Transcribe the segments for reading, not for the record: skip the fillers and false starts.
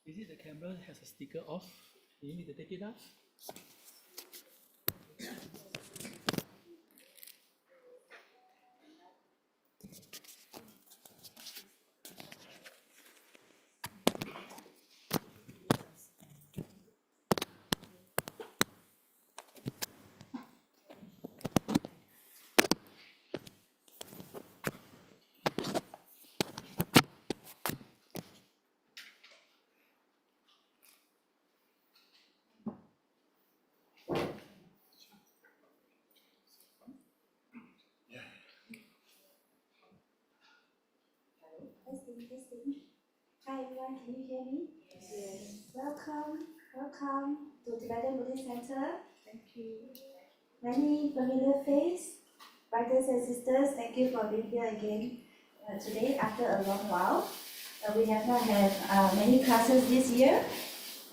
Is it the camera has a sticker off? Do you need to take it off? Testing. Hi everyone, can you hear me? Yes. Welcome to Tibetan Buddhist Center. Thank you. Many familiar faces, brothers and sisters, thank you for being here again today after a long while. We have not had many classes this year,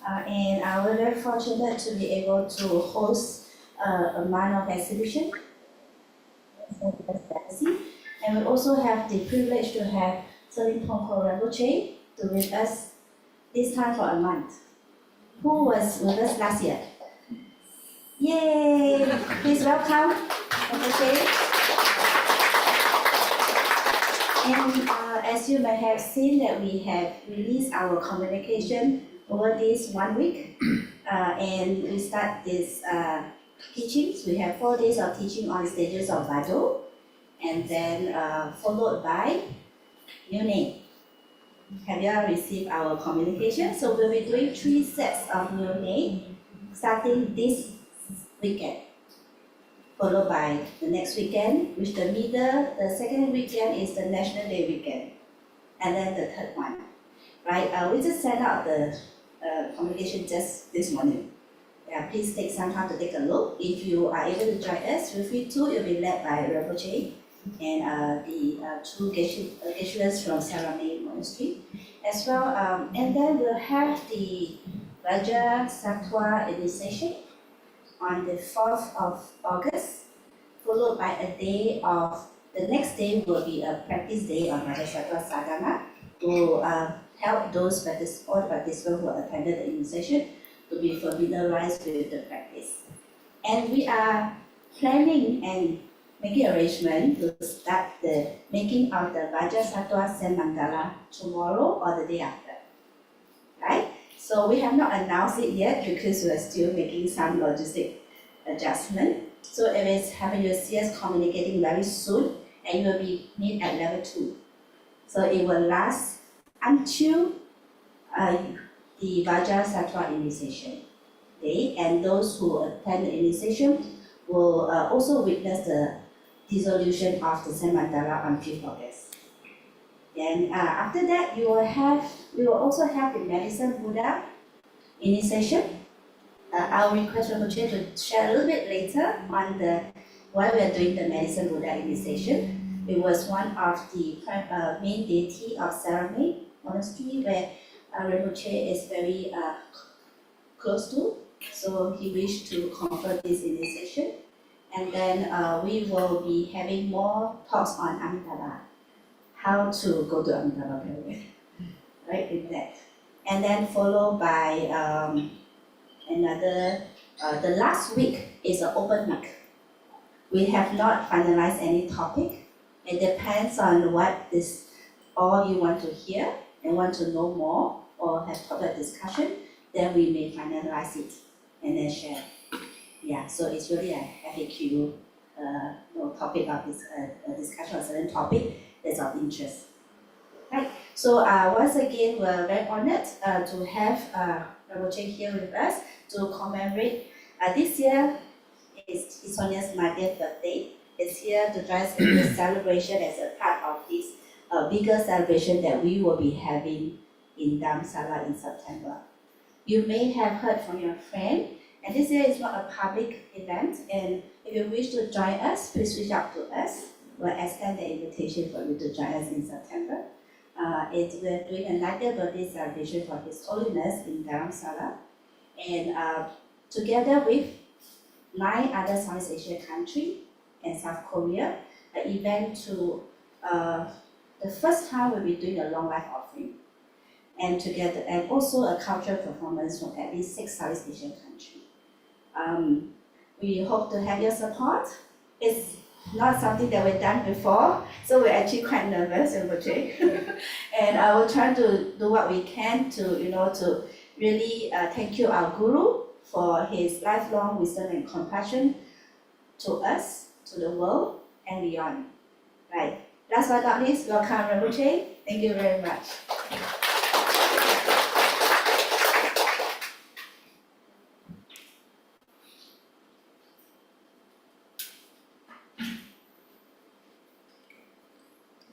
and we're very fortunate to be able to host a month of exhibition. And we also have the privilege to have Salim Pongko Rinpoche to with us this time for a month. Who was with us last year? Yay! Please welcome Rinpoche. And as you may have seen that we have released our communication over this 1 week, and we start this teachings. We have 4 days of teaching on stages of Bardo, and then followed by new name. Have you all received our communication? So we'll be doing 3 sets of new name starting this weekend, followed by the next weekend, which the second weekend is the National Day weekend, and then the third one. Right? We just sent out the communication just this morning. Yeah, please take some time to take a look. If you are able to join us, feel free to. You'll be led by Refuge and the 2 Geshe-las from Saramay Monastery as well. And then we'll have the Raja Sattva initiation on the 4th of August, followed by a day of, the next day will be a practice day on Raja Sattva Sadhana to help those all participants who attended the initiation to be familiarized with the practice. And we are planning and making arrangement to start the making of the Vajrasattva Sen Mandala tomorrow or the day after. Right? So we have not announced it yet because we are still making some logistic adjustment. So it is having your CS communicating very soon, and you will be meet at level 2. So it will last until the Vajrasattva initiation day, and those who attend the initiation will also witness the dissolution of the Sen Mandala on 5th August. Then after that, we will also have the Medicine Buddha initiation. I'll request Rinpoche to share a little bit later on why we are doing the Medicine Buddha initiation. It was one of the main deity of Saramay Monastery where Rinpoche is very close to, so he wished to confer this initiation. And then we will be having more talks on Amitabha, how to go to Amitabha Pyramid, right, in that. And then followed by another, the last week is an open week. We have not finalized any topic. It depends on what is all you want to hear and want to know more or have topic discussion, then we may finalize it and then share. Yeah, so it's really a FAQ topic of this discussion on a certain topic that's of interest. Right. So once again, we're very honored to have Rinpoche here with us to commemorate. This year is Sonia's 90th birthday. It's here to join us in this celebration as a part of this bigger celebration that we will be having in Dharamsala in September. You may have heard from your friend, and this year is not a public event, and if you wish to join us, please reach out to us. We'll extend the invitation for you to join us in September. We're doing a 90th birthday celebration for His Holiness in Dharamsala, and together with 9 other Southeast Asian countries and South Korea, an event to, the first time we'll be doing a long life offering. and together, and also a cultural performance from at least 6 Southeast Asian countries. We hope to have your support. It's not something that we've done before, so we're actually quite nervous and and I will try to do what we can to, to really thank you our guru for his lifelong wisdom and compassion to us, to the world, and beyond. Right. Last but not least, welcome Refuge. Thank you very much.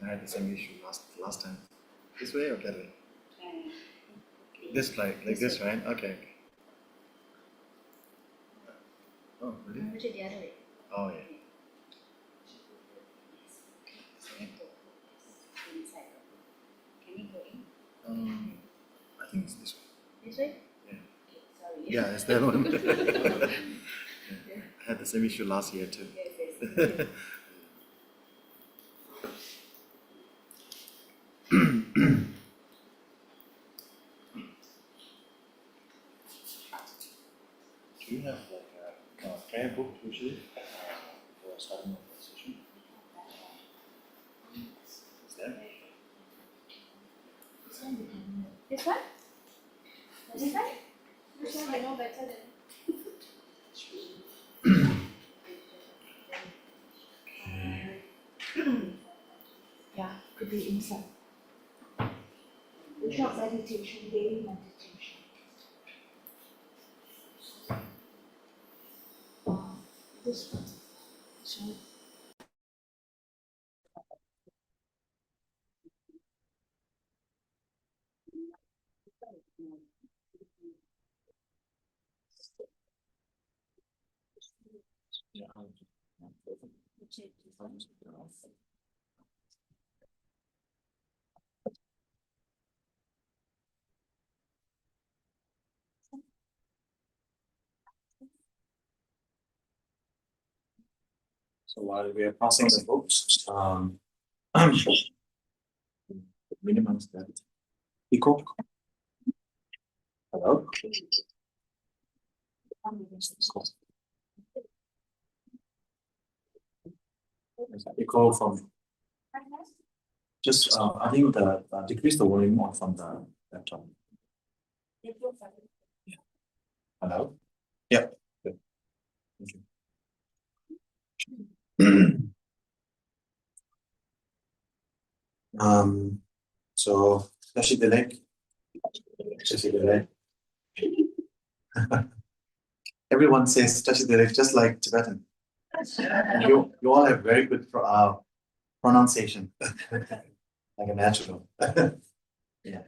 I had the same issue last time. This way or that way? This like this, right? Okay. Oh, really? Refuge the other way. Oh, yeah. Can you go in? I think it's this way. This way? Yeah. Okay, sorry. Yeah, it's that one. Yeah. I had the same issue last year too. Yes. Do you have like a prayer book usually for starting a session? Is there? This one? This one? Which one I know better than? Yeah, could be inside. The short meditation, daily meditation. This one. So, So while we are passing the books, minimum that equal. Hello. Equal from just I think the decrease the volume on from the laptop. Hello. Yeah. Good. Thank you. So Tashi Delek. Everyone says Tashi Delek just like Tibetan. You all have very good pronunciation, like a natural. Yeah.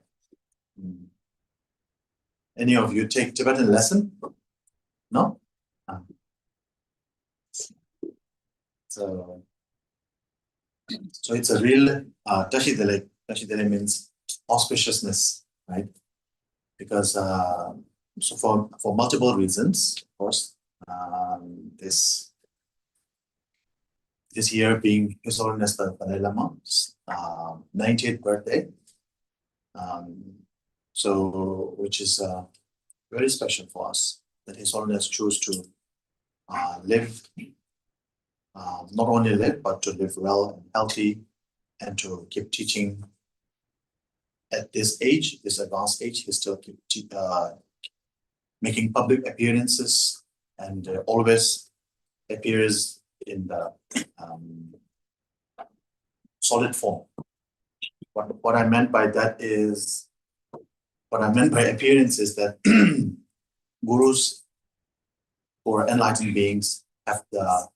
Any of you take Tibetan lesson? No? So it's a real Tashi Delek. Tashi Delek means auspiciousness, right? Because so for multiple reasons, of course, this year being His Holiness the Dalai Lama's 90th birthday, so which is very special for us that His Holiness chose to live, not only live but to live well and healthy, and to keep teaching. At this age, this advanced age, he still keep making public appearances and always appears in the solid form. What I meant by that is, what I meant by appearance is that gurus or enlightened beings have the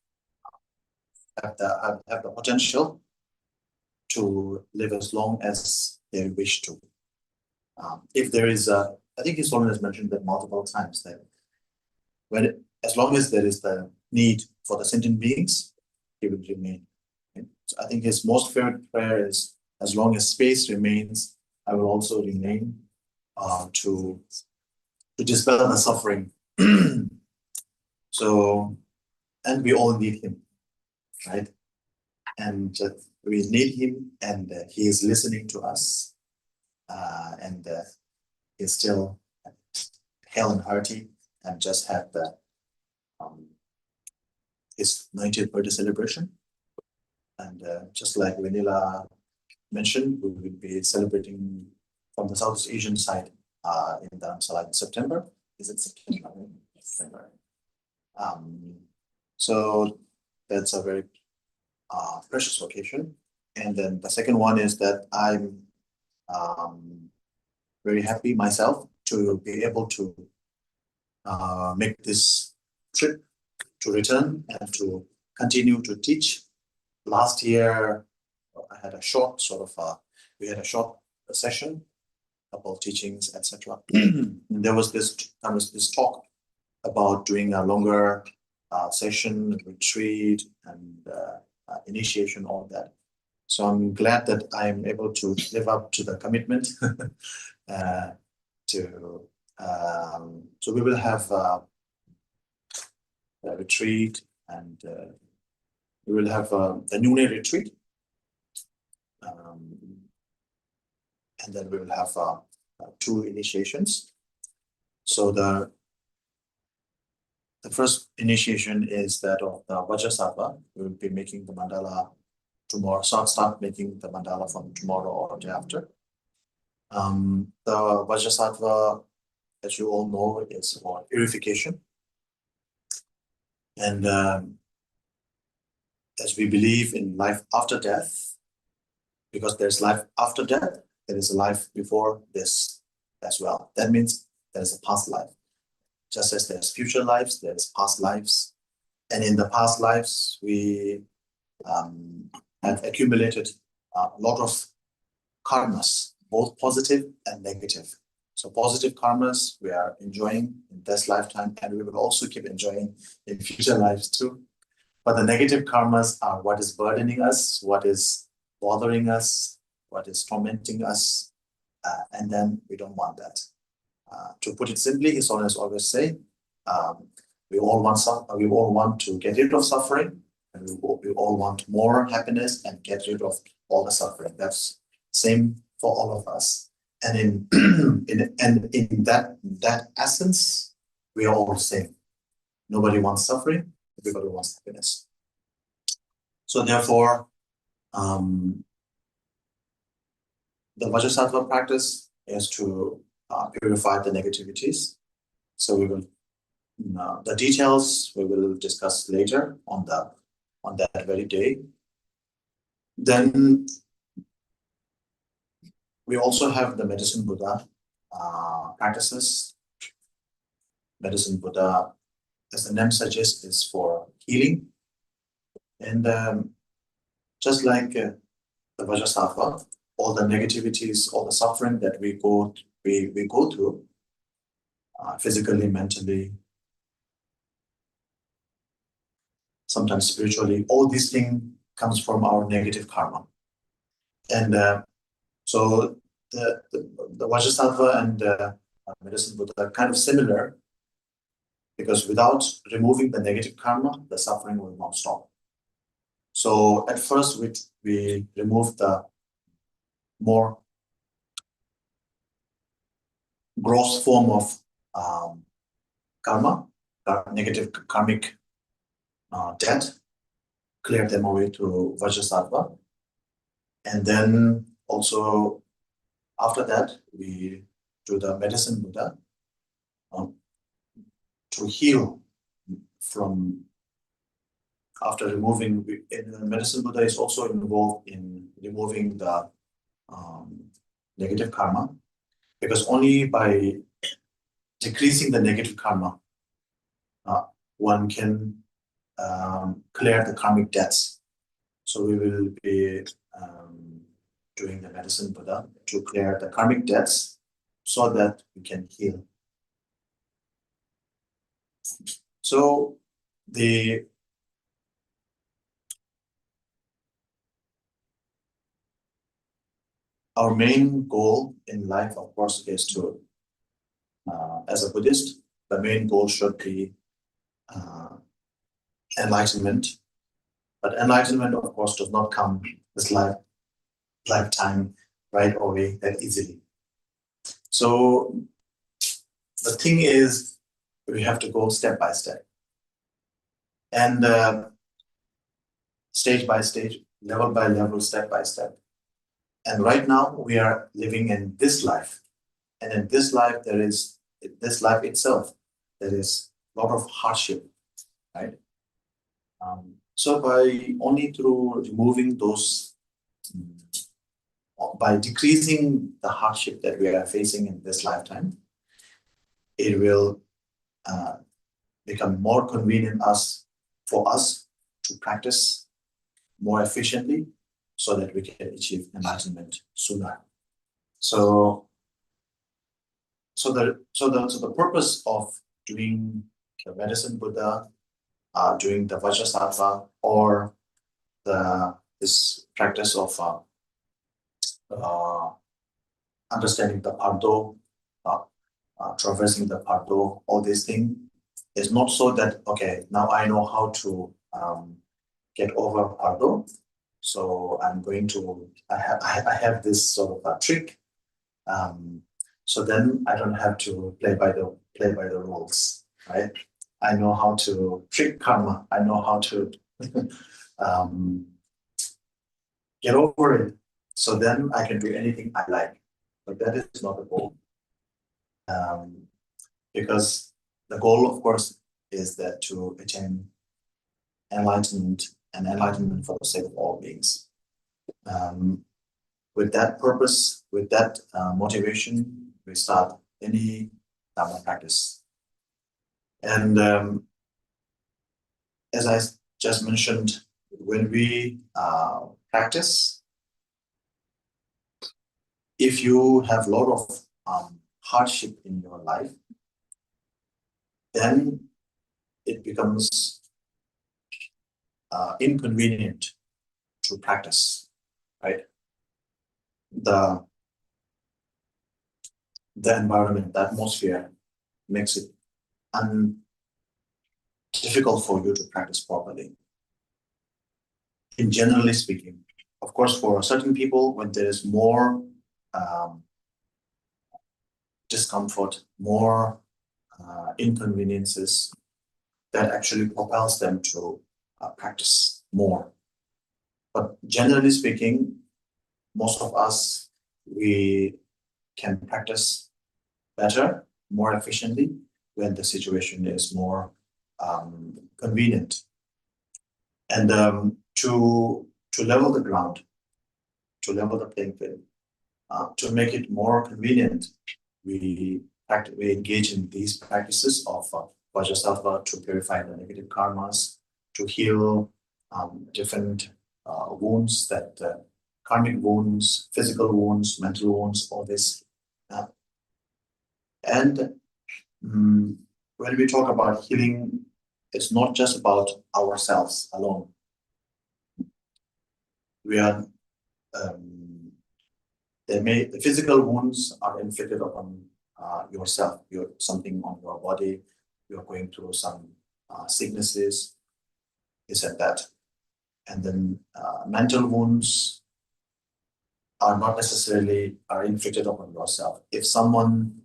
potential to live as long as they wish to. If there is I think His Holiness mentioned that multiple times, that as long as there is the need for the sentient beings, he will remain. So I think his most favorite prayer is, as long as space remains, I will also remain to dispel the suffering. So, and we all need him, right? And we need him, and he is listening to us. and he's still hale and hearty, and just had his 90th birthday celebration. And just like Vanilla mentioned, we will be celebrating from the Southeast Asian side in Dharamsala in September. Is it September? September. So that's a very precious occasion. And then the second one is that I'm very happy myself to be able to make this trip to return and to continue to teach. Last year, I had a short we had a short session, couple of teachings, etc. There was this talk about doing a longer session, retreat, and initiation, all that. So I'm glad that I'm able to live up to the commitment. So we will have a retreat, and we will have the New Year retreat, and then we will have 2 initiations. So the first initiation is that of the Vajrasattva. We will be making the mandala tomorrow. So start making the mandala from tomorrow or day after. The Vajrasattva, as you all know, is for purification. And as we believe in life after death, because there's life after death, there is a life before this as well. That means there's a past life. Just as there's future lives, there's past lives. And in the past lives, we have accumulated a lot of karmas, both positive and negative. So positive karmas we are enjoying in this lifetime, and we will also keep enjoying in future lives too. But the negative karmas are what is burdening us, what is bothering us, what is tormenting us, and then we don't want that. To put it simply, His Holiness always say, we all want to get rid of suffering, and we all want more happiness and get rid of all the suffering. That's same for all of us. And in that essence, we are all the same. Nobody wants suffering, everybody wants happiness. So therefore, the Vajrasattva practice is to purify the negativities. So we will the details we will discuss later on that very day. Then we also have the Medicine Buddha practices. Medicine Buddha, as the name suggests, is for healing. And just like the Vajrasattva, all the negativities, all the suffering that we go through, physically, mentally, sometimes spiritually, all these things comes from our negative karma. And so the Vajrasattva and Medicine Buddha are kind of similar, because without removing the negative karma, the suffering will not stop. So at first we remove the more gross form of karma, negative karmic debt, clear them away to Vajrasattva. And then also after that, we do the Medicine Buddha to heal from, after removing, Medicine Buddha is also involved in removing the negative karma, because only by decreasing the negative karma, one can clear the karmic debts. So we will be doing the Medicine Buddha to clear the karmic debts so that we can heal. So our main goal in life, of course, is to, as a Buddhist, the main goal should be enlightenment. But enlightenment, of course, does not come this lifetime right away that easily. So the thing is, we have to go step by step. And stage by stage, level by level, step by step. And right now we are living in this life. And in this life, this life itself, there is a lot of hardship, right? So by only through removing those, by decreasing the hardship that we are facing in this lifetime, it will become more convenient for us to practice more efficiently so that we can achieve enlightenment sooner. So the purpose of doing the medicine Buddha, doing the Vajrasattva, or this practice of understanding the Bardo, traversing the Bardo, all these things, is not so that, okay, now I know how to get over Bardo, so I'm going to, I have this sort of a trick, so then I don't have to play by the rules, right? I know how to trick karma. I know how to get over it. So then I can do anything I like. But that is not the goal. Because the goal, of course, is that to attain enlightenment, and enlightenment for the sake of all beings. With that purpose, with that motivation, we start any Dharma practice. And as I just mentioned, when we practice, if you have a lot of hardship in your life, then it becomes inconvenient to practice, right? The environment, the atmosphere makes it difficult for you to practice properly. In generally speaking, of course, for certain people, when there is more discomfort, more inconveniences, that actually propels them to practice more. But generally speaking, most of us, we can practice better, more efficiently when the situation is more convenient. And to level the ground, to level the playing field, to make it more convenient, we engage in these practices of Vajrasattva to purify the negative karmas, to heal different wounds, that karmic wounds, physical wounds, mental wounds, all this. And when we talk about healing, it's not just about ourselves alone. We are the physical wounds are inflicted upon yourself. You're something on your body. You're going through some sicknesses, this and that. And then mental wounds are not necessarily inflicted upon yourself. If someone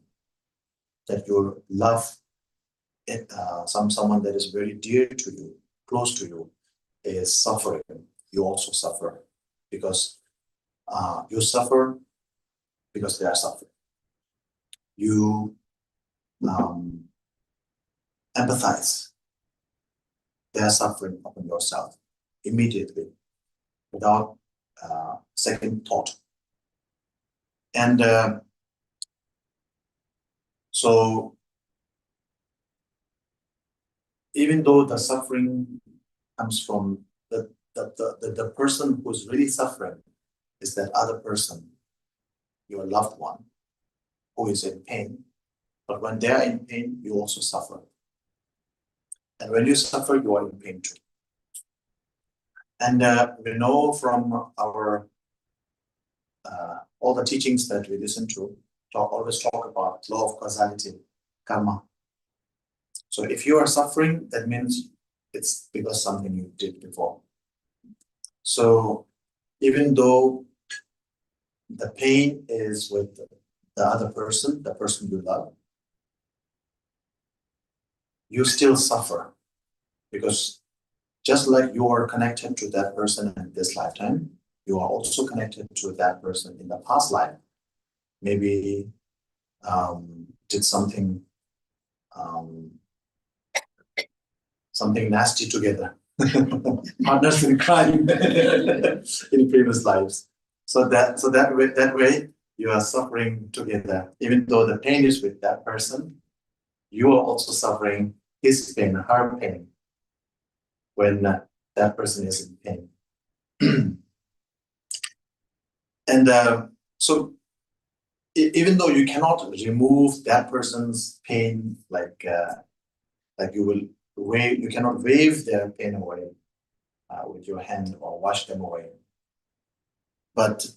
that you love, someone that is very dear to you, close to you, is suffering, you also suffer, because you suffer because they are suffering. You empathize their suffering upon yourself immediately, without second thought. And so even though the suffering comes from the person who's really suffering is that other person, your loved one, who is in pain. But when they are in pain, you also suffer. And when you suffer, you are in pain too. And we know from our all the teachings that we listen to, always talk about law of causality, karma. So if you are suffering, that means it's because something you did before. So even though the pain is with the other person, the person you love, you still suffer, because just like you are connected to that person in this lifetime, you are also connected to that person in the past life. Maybe did something nasty together, partners in crime in previous lives. So that way you are suffering together. Even though the pain is with that person, you are also suffering his pain, her pain, when that person is in pain. And so even though you cannot remove that person's pain, like you cannot wave their pain away with your hand or wash them away. But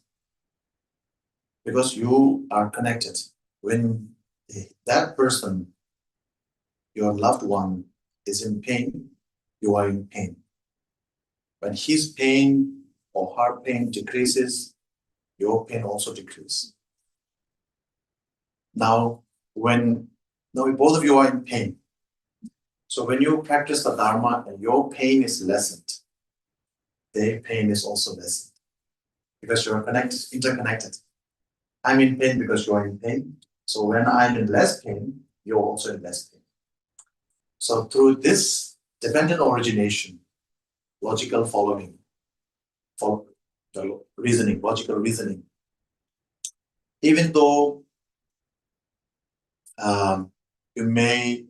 because you are connected, when that person, your loved one, is in pain, you are in pain. When his pain or her pain decreases, your pain also decreases. Now both of you are in pain. So when you practice the Dharma and your pain is lessened, their pain is also lessened, because you are interconnected. I'm in pain because you are in pain. So when I'm in less pain, you're also in less pain. So through this dependent origination, logical following, logical reasoning, even though you may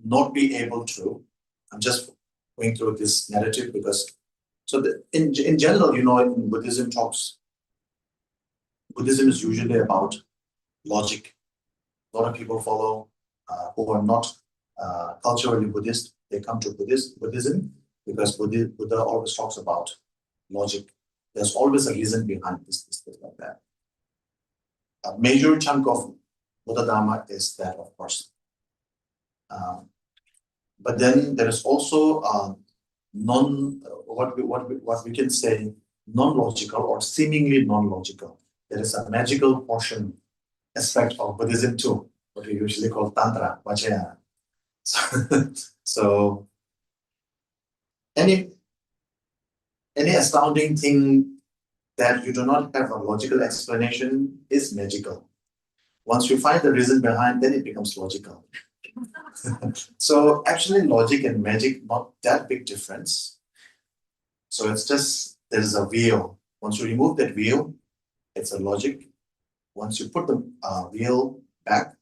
not be able to, I'm just going through this narrative because, in general, in Buddhism is usually about logic. A lot of people follow who are not culturally Buddhist. They come to Buddhism because Buddha always talks about logic. There's always a reason behind this, like that. A major chunk of Buddha Dharma is that, of course. But then there is also what we can say non-logical or seemingly non-logical. There is a magical portion aspect of Buddhism too, what we usually call Tantra, Vajrayana. So any astounding thing that you do not have a logical explanation is magical. Once you find the reason behind, then it becomes logical. So actually logic and magic, not that big difference. So it's just, there's a veil. Once you remove that veil, it's a logic. Once you put the veil back,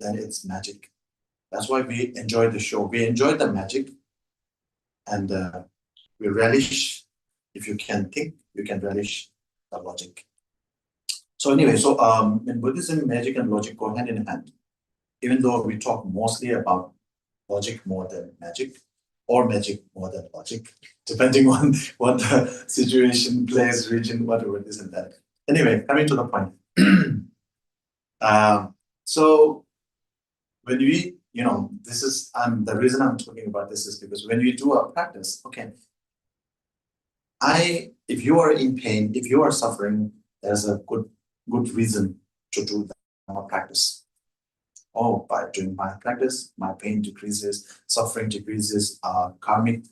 then it's magic. That's why we enjoy the show. We enjoy the magic, and we relish. If you can think, you can relish the logic. So anyway, in Buddhism, magic and logic go hand in hand. Even though we talk mostly about logic more than magic, or magic more than logic, depending on what the situation, place, region, whatever this and that. Anyway, coming to the point. So when we, this is, the reason I'm talking about this is because when we do our practice, okay, if you are in pain, if you are suffering, there's a good reason to do that practice. Oh, by doing my practice, my pain decreases, suffering decreases, karmic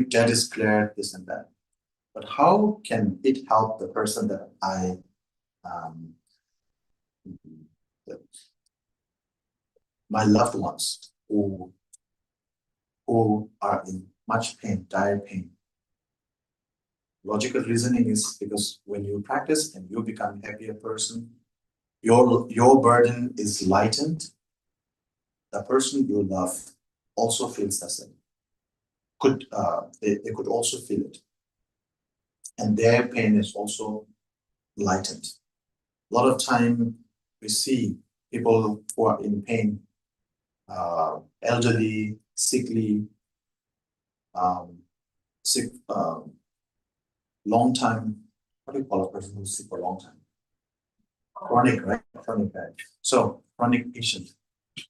debt is cleared, this and that. But how can it help the person that my loved ones who are in much pain, dire pain? Logical reasoning is because when you practice and you become a happier person, your burden is lightened. The person you love also feels the same. They could also feel it, and their pain is also lightened. A lot of time we see people who are in pain, elderly, sickly, sick, long time. What do you call a person who's sick for a long time? Chronic, right? Chronic, right? So chronic patient. A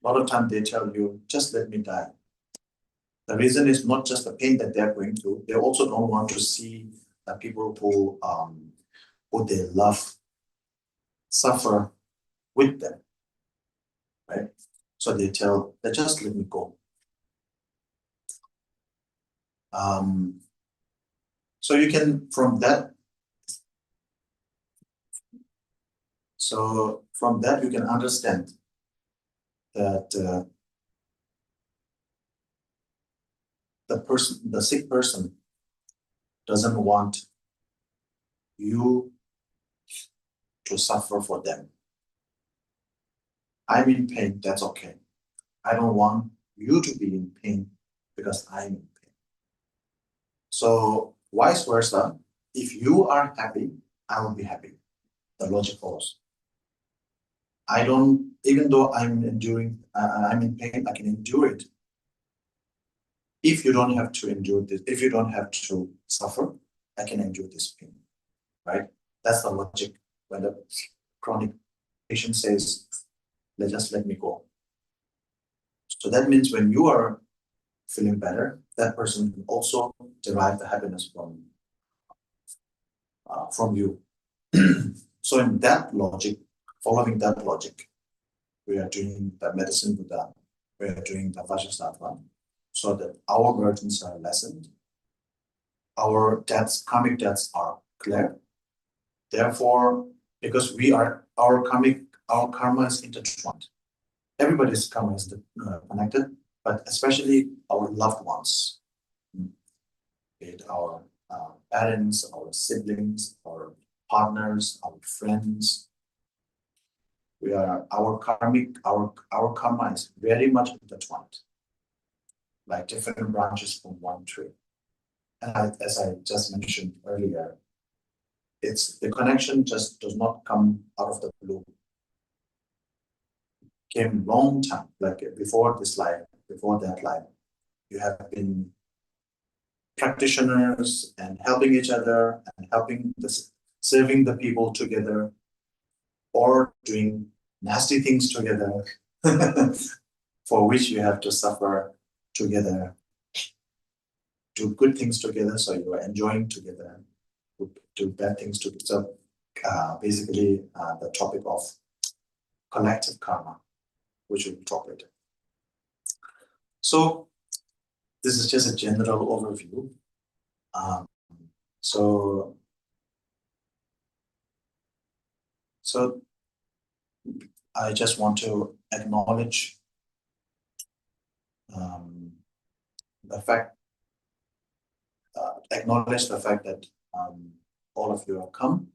lot of time they tell you, just let me die. The reason is not just the pain that they're going through. They also don't want to see people who they love suffer with them, right? So they just let me go. So you can, from that, you can understand that the sick person doesn't want you to suffer for them. I'm in pain, that's okay. I don't want you to be in pain because I'm in pain. So vice versa, if you are happy, I will be happy. The logic follows. Even though I'm I'm in pain, I can endure it. If you don't have to endure this, if you don't have to suffer, I can endure this pain, right? That's the logic. When the chronic patient says, just let me go. So that means when you are feeling better, that person can also derive the happiness from you. So in that logic, following that logic, we are doing the medicine Buddha, we are doing the Vajrasattva, so that our burdens are lessened, our debts, karmic debts are clear. Therefore, because our karma is intertwined. Everybody's karma is connected, but especially our loved ones, be it our parents, our siblings, our partners, our friends. Our karma is very much intertwined, like different branches from one tree. And as I just mentioned earlier, the connection just does not come out of the blue. It came long time, like before this life, before that life. You have been practitioners and helping each other and serving the people together, or doing nasty things together for which you have to suffer together. Do good things together, so you are enjoying together. Do bad things together. So basically the topic of collective karma, which we'll talk later. So this is just a general overview. So I just want to acknowledge the fact that all of you have come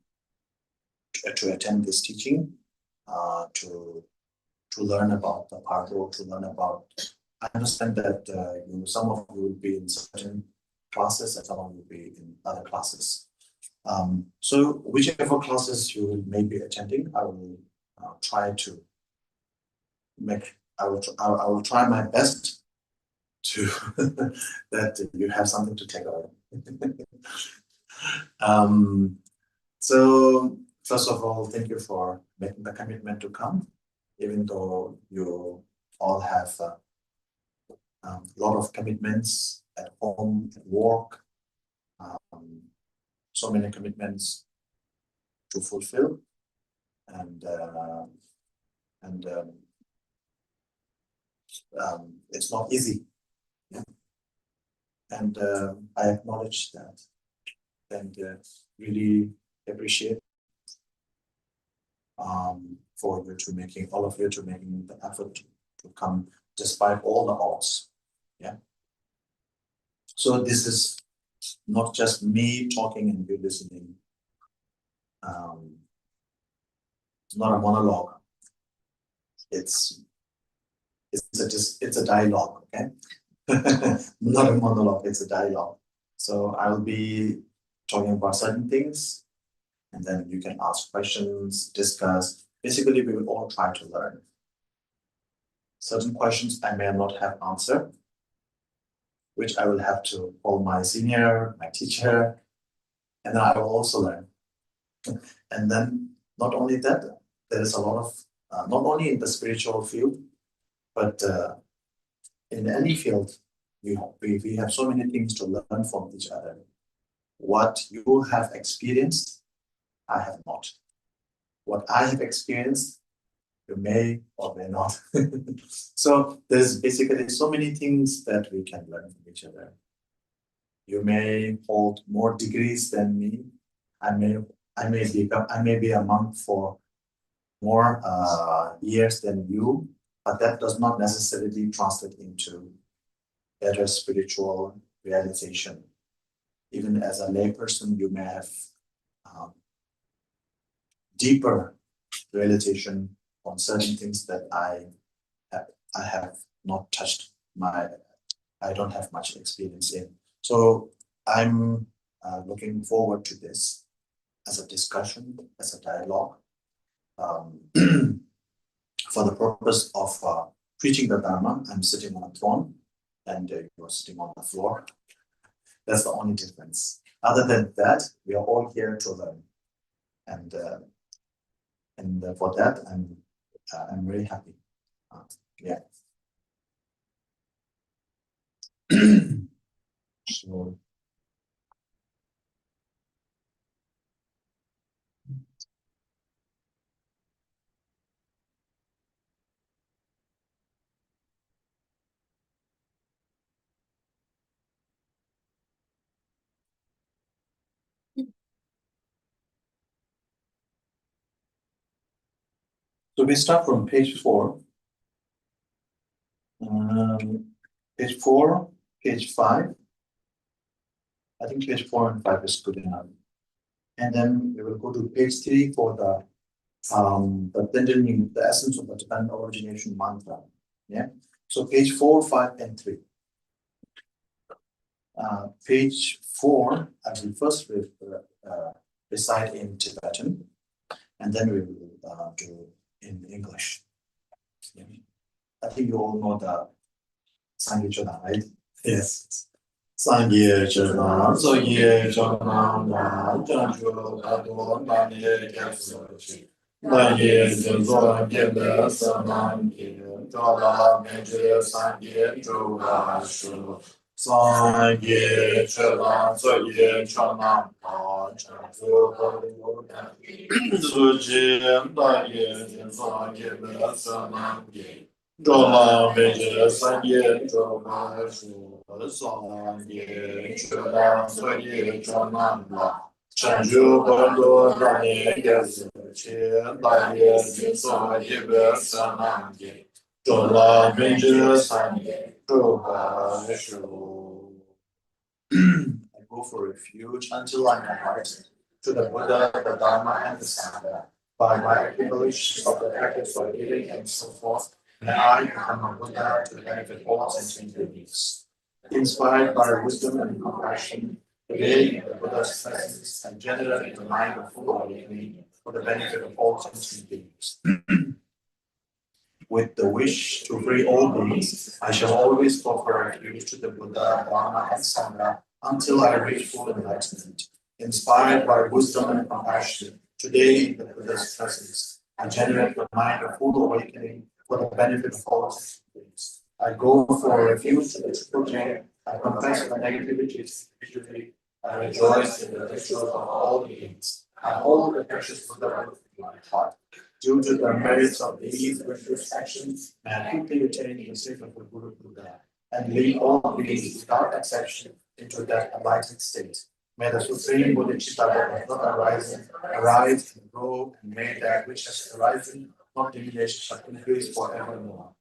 to attend this teaching, to learn about the Bardo, to learn about. I understand that some of you will be in certain classes and some of you will be in other classes. So whichever classes you may be attending, I will try to I will try my best to that you have something to take away. So first of all, thank you for making the commitment to come, even though you all have a lot of commitments at home, at work, so many commitments to fulfill, and it's not easy. Yeah. And I acknowledge that, and really appreciate for you to making all of you to making the effort to come despite all the odds. Yeah. So this is not just me talking and you listening. It's not a monologue. It's a dialogue. Okay. Not a monologue. It's a dialogue. So I'll be talking about certain things, and then you can ask questions, discuss. Basically, we will all try to learn. Certain questions I may not have answered, which I will have to call my senior, my teacher, and then I will also learn. And then not only that, there is a lot of, not only in the spiritual field, but in any field, we have so many things to learn from each other. What you have experienced, I have not. What I have experienced, you may or may not. So there's basically so many things that we can learn from each other. You may hold more degrees than me. I may be a monk for more years than you, but that does not necessarily translate into better spiritual realization. Even as a layperson, you may have deeper realization on certain things that I have not touched. I don't have much experience in. So I'm looking forward to this as a discussion, as a dialogue, for the purpose of preaching the Dharma. I'm sitting on a throne, and you're sitting on the floor. That's the only difference. Other than that, we are all here to learn, and for that, I'm very happy. Yeah. So. So we start from page 4. Page 4, page 5. I think page 4 and 5 is good enough. And then we will go to page 3 for the blending, the essence of the Tibetan origination mantra. Yeah. So page 4, 5, and 3. Page 4, I will first recite in Tibetan, and then we will do in English. Yeah. I think you all know the Sangye, right? Yes. Sangye Chana, Soye Chana, Janju, Ado, Nani, Yapsu, Nani, Zinzo, Gebe, Sanan, Jola, Meji, Sangye, Joga, Shu, Sangye Chana, Soye Chana, Janju, Ado, Suji, Nani, Zinzo, Gebe, Sanan, Jola, Meji, Sangye, Joga, Shu, Sangye Chana, Soye Chana, Janju, Bardo, Nani, Yapsu, Nani, Zinzo, Gebe, Sanan, Jola, Meji, Sangye, Joga, Shu. I go for refuge until I'm enlightened to the Buddha, the Dharma, and the Sangha. By my acknowledgement of the practice of healing and so forth, may I become a Buddha to benefit all sentient beings. Inspired by wisdom and compassion, today in the Buddha's presence and generate the mind of full awakening for the benefit of all sentient beings. With the wish to free all beings, I shall always offer refuge to the Buddha, Dharma, and Sangha until I reach full enlightenment. Inspired by wisdom and compassion, today in the Buddha's presence, I generate the mind of full awakening for the benefit of all beings. I go for refuge to the Triple Chain. I confess my negativities individually. I rejoice in the rituals of all beings. I hold the precious Buddha in my heart. Due to the merits of these virtuous actions, may I quickly attain the state of the Buddha and lead all beings without exception into that enlightened state. May the Supreme Bodhicitta that has not arise and grow, and may that which has arisen not diminish but increase forevermore.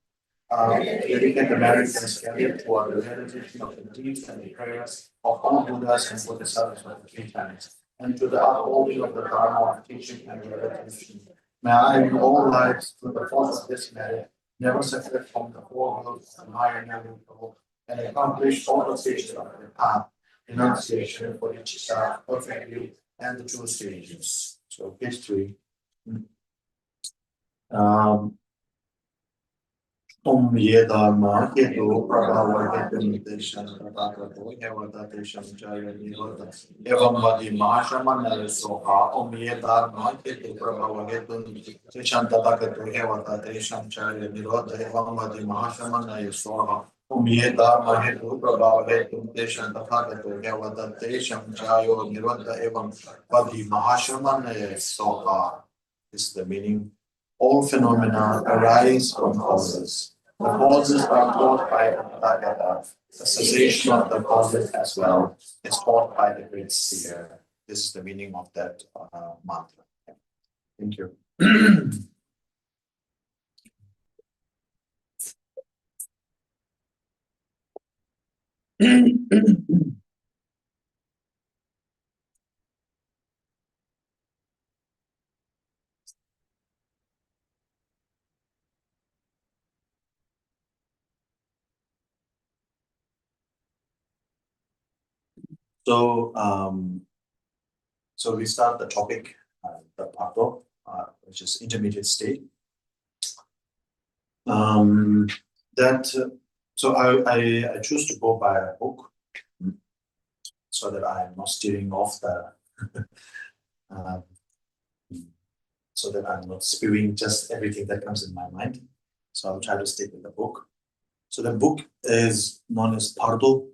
Dedicate the merits and scaling toward the realization of the deeds and the prayers of all Buddhas and Bodhisattvas of the three planets, and to the upholding of the Dharma of teaching and revelation. May I in all lives, through the force of this merit, never separate from the four worlds and higher level, and accomplish all the stages of the path, enunciation, bodhicitta, perfect view, and the two stages. So page 3. Om ye dharma ketu prabhava ketu niteshan tatakato hevata teshan jaya nirvata evam vadi mahashamana soha om ye dharma ketu prabhava ketu niteshan tatakato hevata teshan jaya nirvata evam vadi mahashamana soha Umyeda Mahetu Prabhave Tumteshan Tathagato Yavadatesham Jayo Nirvanta Evam Vadi Mahashamana Soha is the meaning. All phenomena arise from causes. The causes are taught by Tathagata. The cessation of the causes as well is taught by the great seer. This is the meaning of that mantra. Thank you. So we start the topic, the Bardo, which is intermediate state. So I choose to go by a book, so that I'm not steering off the, so that I'm not spewing just everything that comes in my mind. So I'll try to stick with the book. So the book is known as Bardo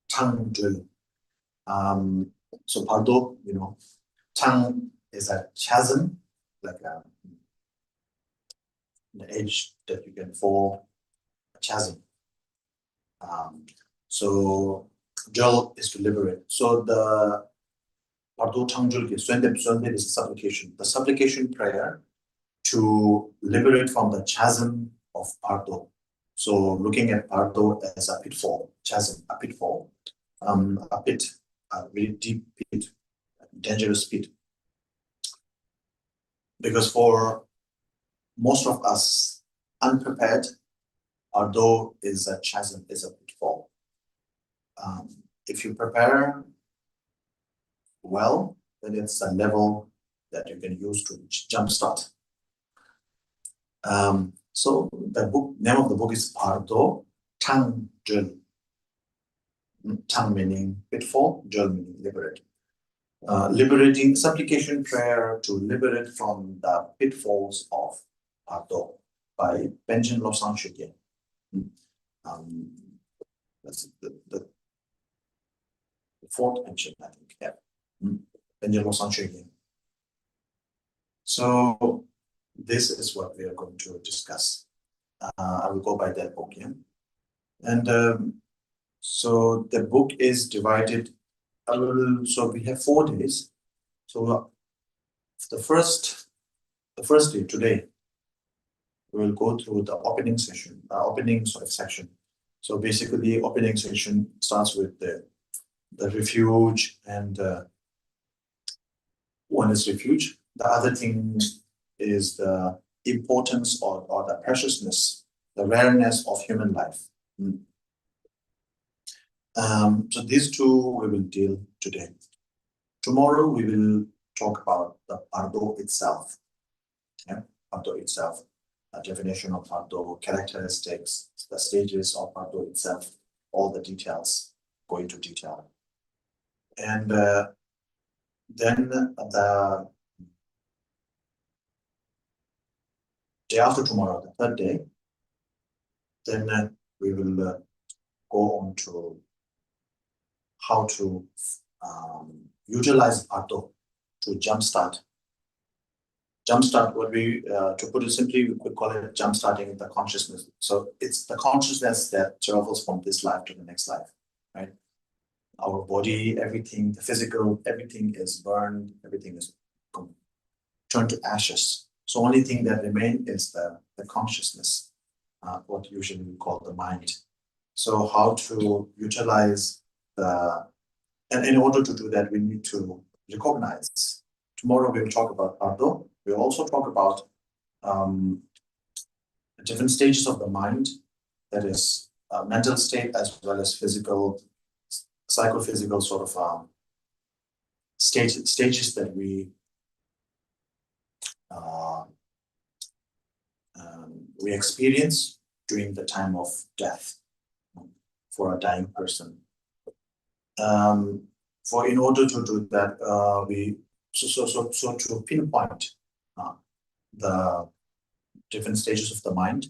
Tang Drill. So Bardo, Tang is a chasm, like the edge that you can fall, a chasm. So Jal is to liberate. So the Bardo Changjul is a supplication. The supplication prayer to liberate from the chasm of Bardo. So looking at Bardo as a pitfall, chasm, a pitfall, a pit, a really deep pit, a dangerous pit. Because for most of us, unprepared, Bardo is a chasm, is a pitfall. If you prepare well, then it's a level that you can use to jumpstart. So the name of the book is Bardo Tang Jul. Tang meaning pitfall, Jul meaning liberate. Liberating supplication prayer to liberate from the pitfalls of Bardo by Benjamin Losang Shukye. That's the fourth mention, I think. Yeah. Benjamin Losang Shukye. So this is what we are going to discuss. I will go by that book, yeah. And so the book is divided. So we have 4 days. So the first day today, we will go through the opening session, opening sort of section. So basically, opening session starts with the refuge, and one is refuge. The other thing is the importance or the preciousness, the rareness of human life. So these two we will deal today. Tomorrow we will talk about the Bardo itself. Yeah, Bardo itself, a definition of Bardo, characteristics, the stages of Bardo itself, all the details, go into detail. And then the day after tomorrow, the third day, then we will go on to how to utilize Bardo to jumpstart. What we, to put it simply, we could call it jumpstarting the consciousness. So it's the consciousness that travels from this life to the next life, right? Our body, everything, the physical, everything is burned, everything is turned to ashes. So only thing that remains is the consciousness, what usually we call the mind. So how to utilize and in order to do that, we need to recognize. Tomorrow we will talk about Bardo. We'll also talk about different stages of the mind, that is mental state as well as physical, psychophysical sort of stages that we experience during the time of death for a dying person. In order to do that, so to pinpoint the different stages of the mind,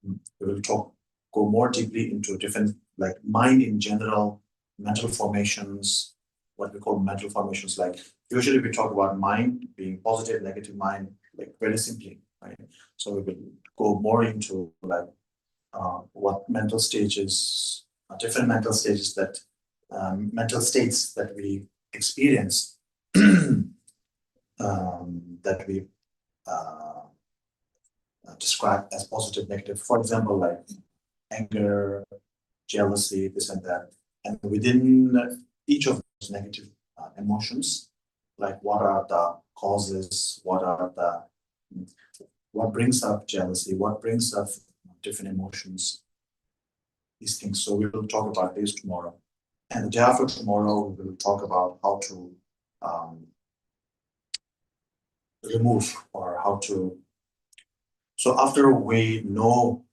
we will talk go more deeply into different, like mind in general, mental formations, what we call mental formations. Like usually we talk about mind being positive, negative mind, like very simply, right? So we will go more into like what mental stages, different mental stages that mental states that we experience that we describe as positive, negative. For example, like anger, jealousy, this and that. And within each of those negative emotions, like what are the causes, what brings up jealousy, what brings up different emotions, these things. So we will talk about this tomorrow. And the day after tomorrow, we will talk about how to remove or how to. So after we know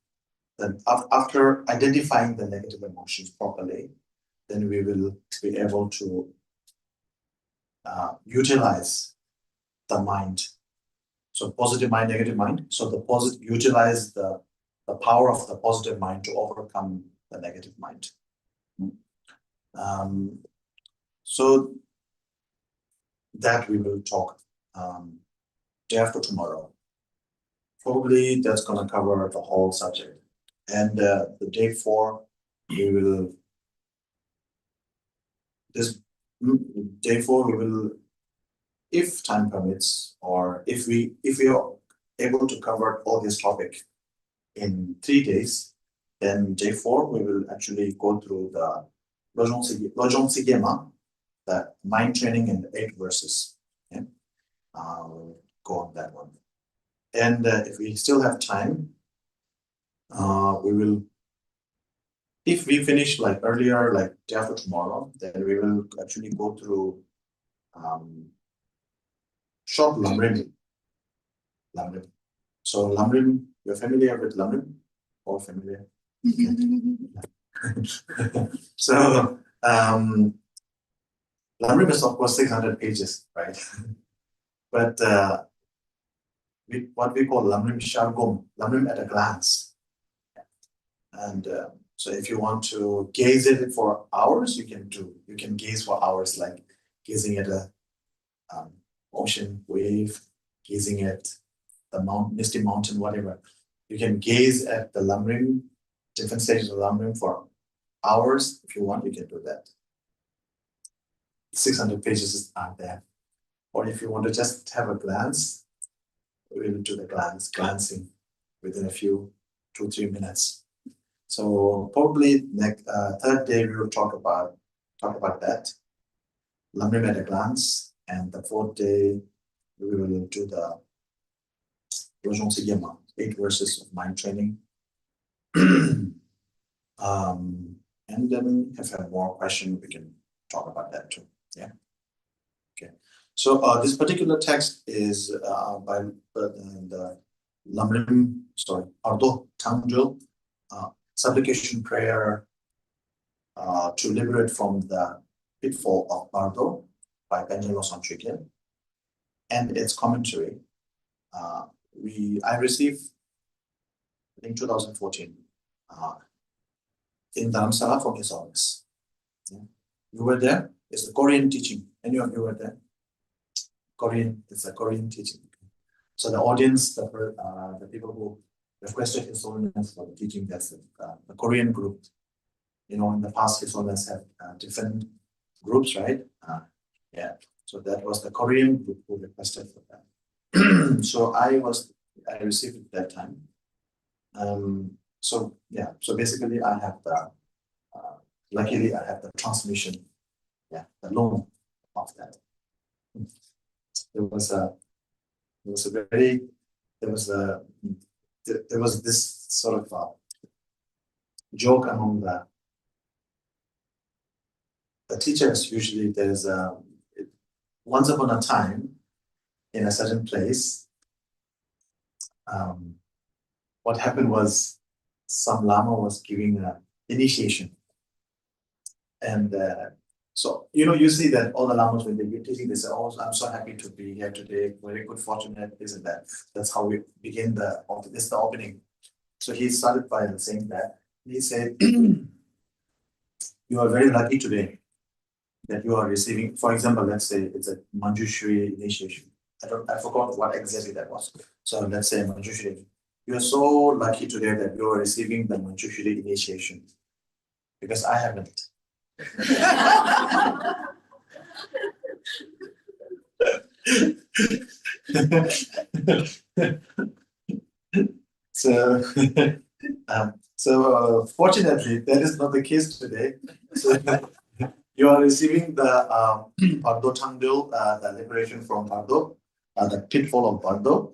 that, after identifying the negative emotions properly, then we will be able to utilize the mind. So positive mind, negative mind. So the positive, utilize the power of the positive mind to overcome the negative mind. So that we will talk day after tomorrow. Probably that's going to cover the whole subject. And the day 4, we will, this day 4, we will, if time permits, or if we are able to cover all this topic in 3 days, then day 4, we will actually go through the Lojong Sigema, the mind training in 8 verses. Okay? We'll go on that one. And if we still have time, we will, if we finish like earlier, like day after tomorrow, then we will actually go through short Lamrim. So Lamrim, you're familiar with Lamrim? All familiar? So Lamrim is of course 600 pages, right? But what we call Lamrim Shargum, Lamrim at a glance. And so if you want to gaze at it for hours, you can gaze for hours, like gazing at a ocean wave, gazing at the misty mountain, whatever. You can gaze at the Lamrim, different stages of Lamrim for hours. If you want, you can do that. 600 pages are there. Or if you want to just have a glance, we will do the glancing within a few 2-3 minutes. So probably next third day we will talk about that, Lamrim at a glance, and the 4th day we will do the Lojong Sigema, 8 verses of mind training. And then if you have more questions, we can talk about that too. Yeah. Okay. So this particular text is by the Lamrim, Bardo Tangjul, supplication prayer to liberate from the pitfall of Bardo by Benjamin Sanchikyan, and its commentary. I received in 2014 in Dharamsala from his office. Yeah. You were there? It's a Korean teaching. Any of you were there? It's a Korean teaching. So the audience, the people who requested His Holiness for the teaching, that's the Korean group. You know, in the past, His Holiness had different groups, right? Yeah. So that was the Korean group who requested for that. So I received it that time. So yeah. So basically, I have the luckily I have the transmission. Yeah, the loan of that. There was this sort of joke among the teachers. Usually there's once upon a time in a certain place, what happened was some Lama was giving an initiation, and so, you know, you see that all the Lamas, when they get teaching, they say, oh, I'm so happy to be here today, very good fortunate, this and that. That's how we begin this is the opening. So he started by saying that he said, you are very lucky today that you are receiving, for example, let's say it's a Manjushri initiation. I forgot what exactly that was. So let's say Manjushri. You are so lucky today that you are receiving the Manjushri initiation. Because I haven't. So, fortunately, that is not the case today. So, you are receiving the Bardo Tangdil, the liberation from Bardo, the pitfall of Bardo,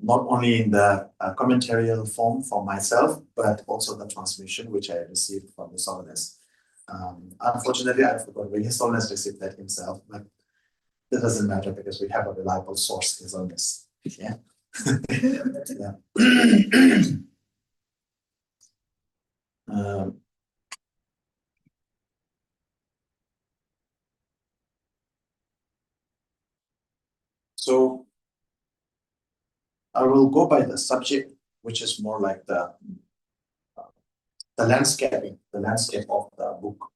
not only in the commentarial form for myself, but also the transmission which I received from His Holiness. Unfortunately, I forgot when His Holiness received that himself, but that doesn't matter because we have a reliable source, His Holiness. Yeah. Yeah. So I will go by the subject, which is more like the landscaping, the landscape of the book.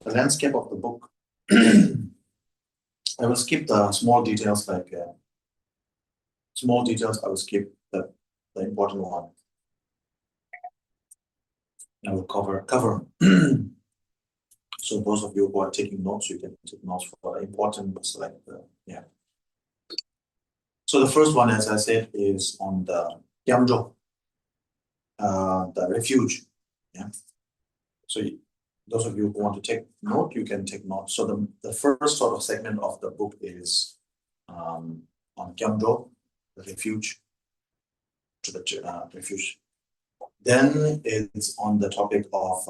The landscape of the book. I will skip the small details like small details. I will skip the important one. I will cover. So those of you who are taking notes, you can take notes for the important books like yeah. So the first one, as I said, is on the Gyamjo, the refuge. Yeah. So those of you who want to take note, you can take note. So the first sort of segment of the book is on Gyamjo, the refuge, to the refuge. Then it's on the topic of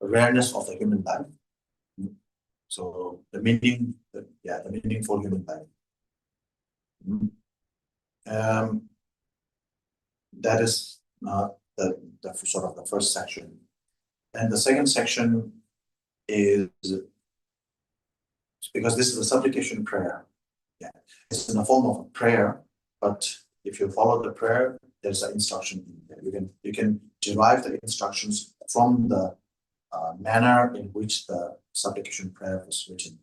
awareness of the human life. So the meaning, the meaningful human life. That is the sort of the first section. And the second section is, because this is a supplication prayer. Yeah, it's in the form of a prayer, but if you follow the prayer, there's an instruction in there. You can derive the instructions from the manner in which the supplication prayer was written.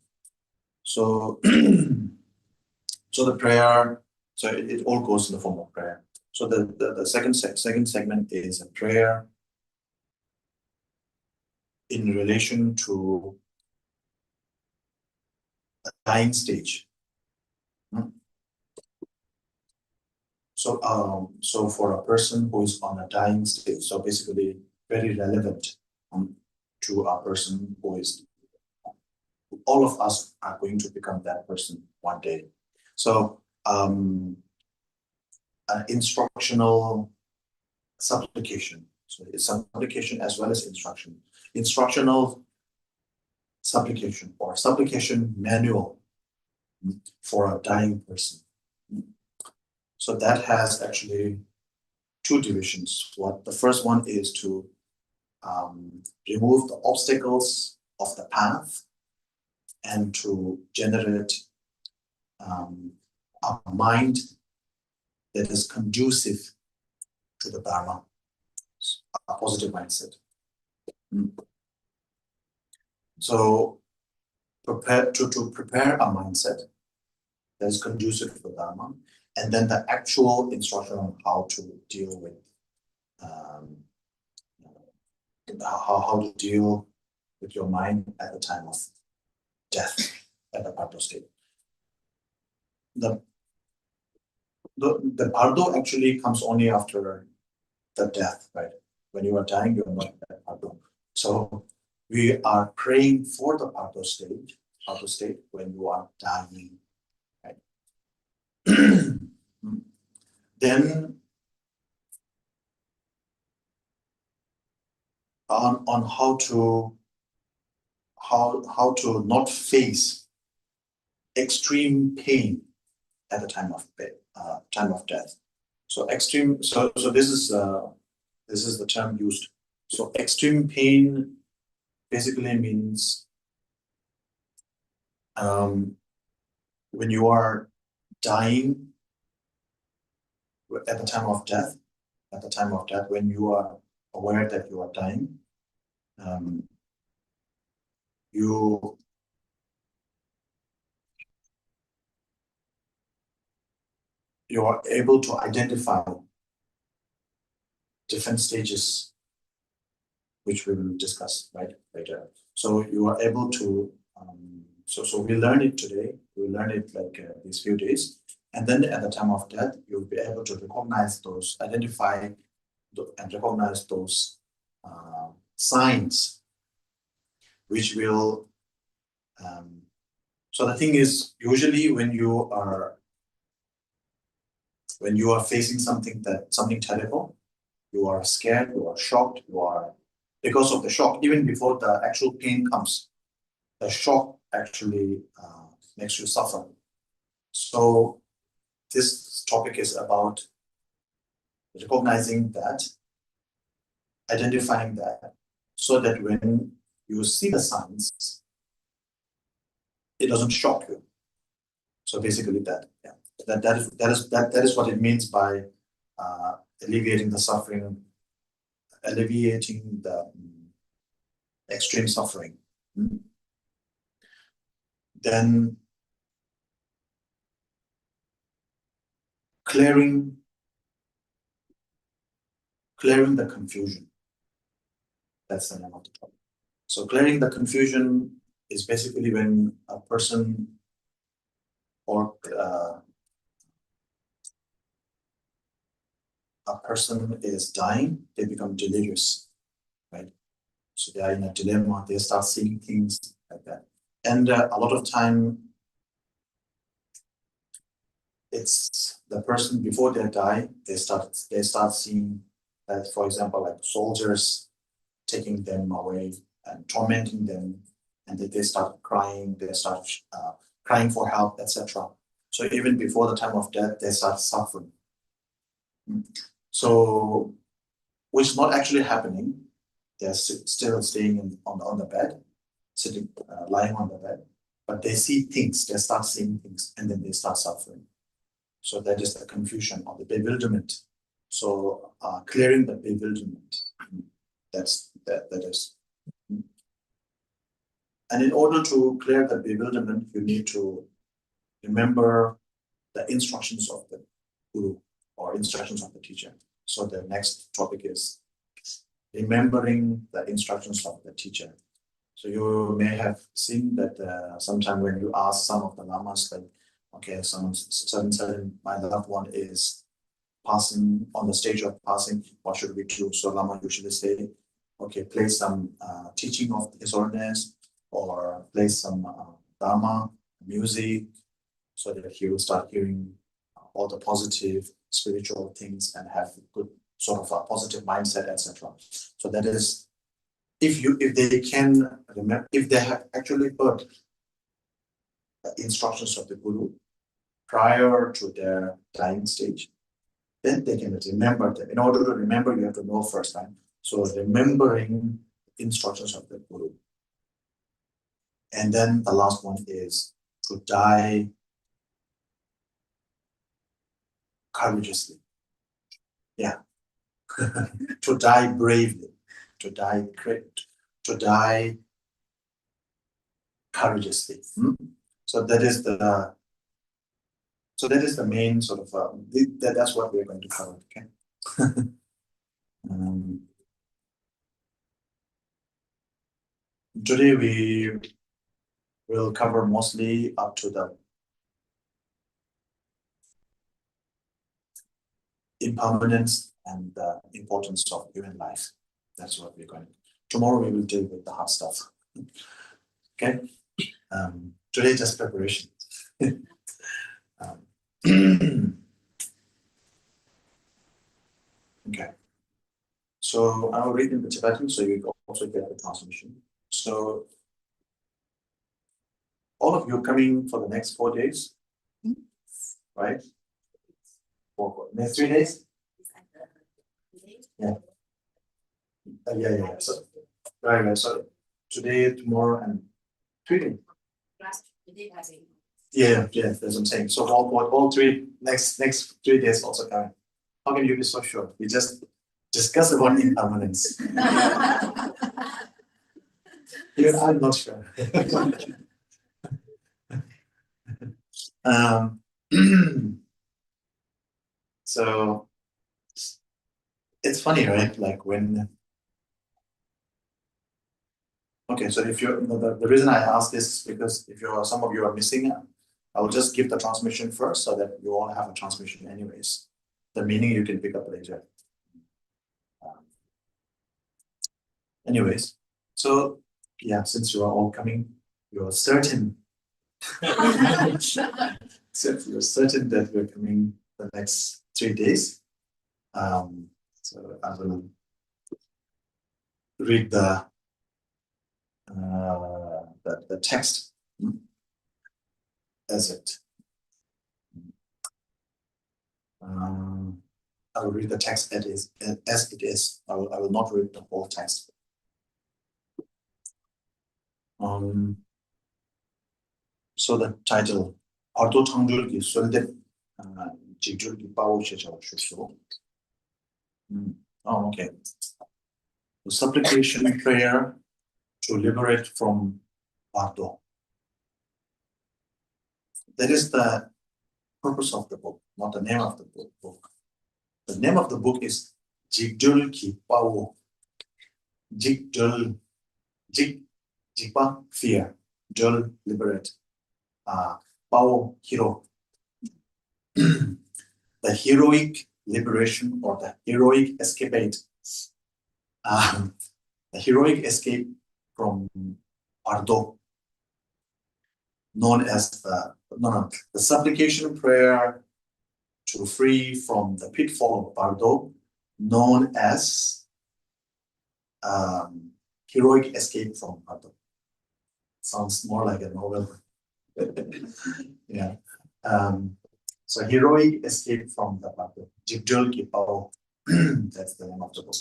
So, so the prayer, so it all goes in the form of prayer. So the second segment is a prayer in relation to a dying stage. So for a person who is on a dying stage, so basically very relevant to a person who is, all of us are going to become that person one day. So an instructional supplication. So it's supplication as well as instruction. Instructional supplication or supplication manual for a dying person. So that has actually two divisions. The first one is to remove the obstacles of the path and to generate a mind that is conducive to the Dharma, a positive mindset. So to prepare a mindset that is conducive to the Dharma, and then the actual instruction on how to deal with how to deal with your mind at the time of death, at the Bardo state. The Bardo actually comes only after the death, right? When you are dying, you are not at Bardo. So we are praying for the Bardo state when you are dying, right? Then on how to not face extreme pain at the time of death. So extreme. So this is the term used. So extreme pain basically means when you are dying at the time of death, at the time of death, when you are aware that you are dying, you are able to identify different stages, which we will discuss later. So you are able to, so we learn it today, we learn it like these few days, and then at the time of death, you'll be able to recognize those, identify and recognize those signs, which will, so the thing is, usually when you are facing something terrible, you are scared, you are shocked, because of the shock, even before the actual pain comes, the shock actually makes you suffer. So this topic is about recognizing that, identifying that, so that when you see the signs, it doesn't shock you. So basically that, yeah, that is what it means by alleviating the suffering, alleviating the extreme suffering. Then clearing the confusion. That's the name of the topic. So clearing the confusion is basically when a person or a person is dying, they become delirious, right? So they are in a dilemma, they start seeing things like that. And a lot of time, it's the person before they die, they start seeing that, for example, like soldiers taking them away and tormenting them, and they start crying, they start crying for help, etc. So even before the time of death, they start suffering. So, which is not actually happening. They're still staying on the bed, sitting, lying on the bed, but they see things, they start seeing things, and then they start suffering. So that is the confusion or the bewilderment. So clearing the bewilderment, that is. And in order to clear the bewilderment, you need to remember the instructions of the guru or instructions of the teacher. So the next topic is remembering the instructions of the teacher. So you may have seen that sometime when you ask some of the lamas, like, okay, certain my loved one is passing on the stage of passing, what should we do? So lama usually say, okay, play some teaching of His Holiness, or play some dharma music, so that he will start hearing all the positive spiritual things and have good sort of a positive mindset, etc. So that is, if they can remember, if they have actually heard the instructions of the guru prior to their dying stage, then they can remember them. In order to remember, you have to know first time. So remembering instructions of the guru. And then the last one is to die courageously. Yeah. To die bravely, to die courageously. So that is the main sort of that's what we're going to cover. Okay. Today we will cover mostly up to the impermanence and the importance of human life. That's what we're going to. Tomorrow we will deal with the hard stuff. Okay. Today just preparation. Okay. So I will read in the Tibetan, so you also get the transmission. So all of you coming for the next 4 days, right? Next 3 days? Yeah. Yeah. So, right. So today, tomorrow, and 3 days. Yeah, that's what I'm saying. So all 3 next 3 days also coming. How can you be so sure? We just discussed about impermanence. Even I'm not sure. So it's funny, right? Like when. Okay, so if you're the reason I ask this is because if some of you are missing, I will just give the transmission first so that you all have a transmission anyways. The meaning you can pick up later. Anyways, so yeah, since you are all coming, you are certain. Since you're certain that we're coming the next 3 days, so I will read the text as it. I will read the text as it is. I will not read the whole text. So the title, Bardo 창조기 쏠데 지줄기 빠오시죠 주시오. Oh, okay. The supplication prayer to liberate from Bardo. That is the purpose of the book, not the name of the book. The name of the book is Jigdul Ki Pao. Jigdul, Jigpa, fear. Dul, liberate. Pao, hero. The heroic liberation or the heroic escapade. The heroic escape from Bardo, known as the supplication prayer to free from the pitfall of Bardo, known as heroic escape from Bardo. Sounds more like a novel. Yeah. So heroic escape from the Bardo. Jigdul Ki Pao. That's the name of the book.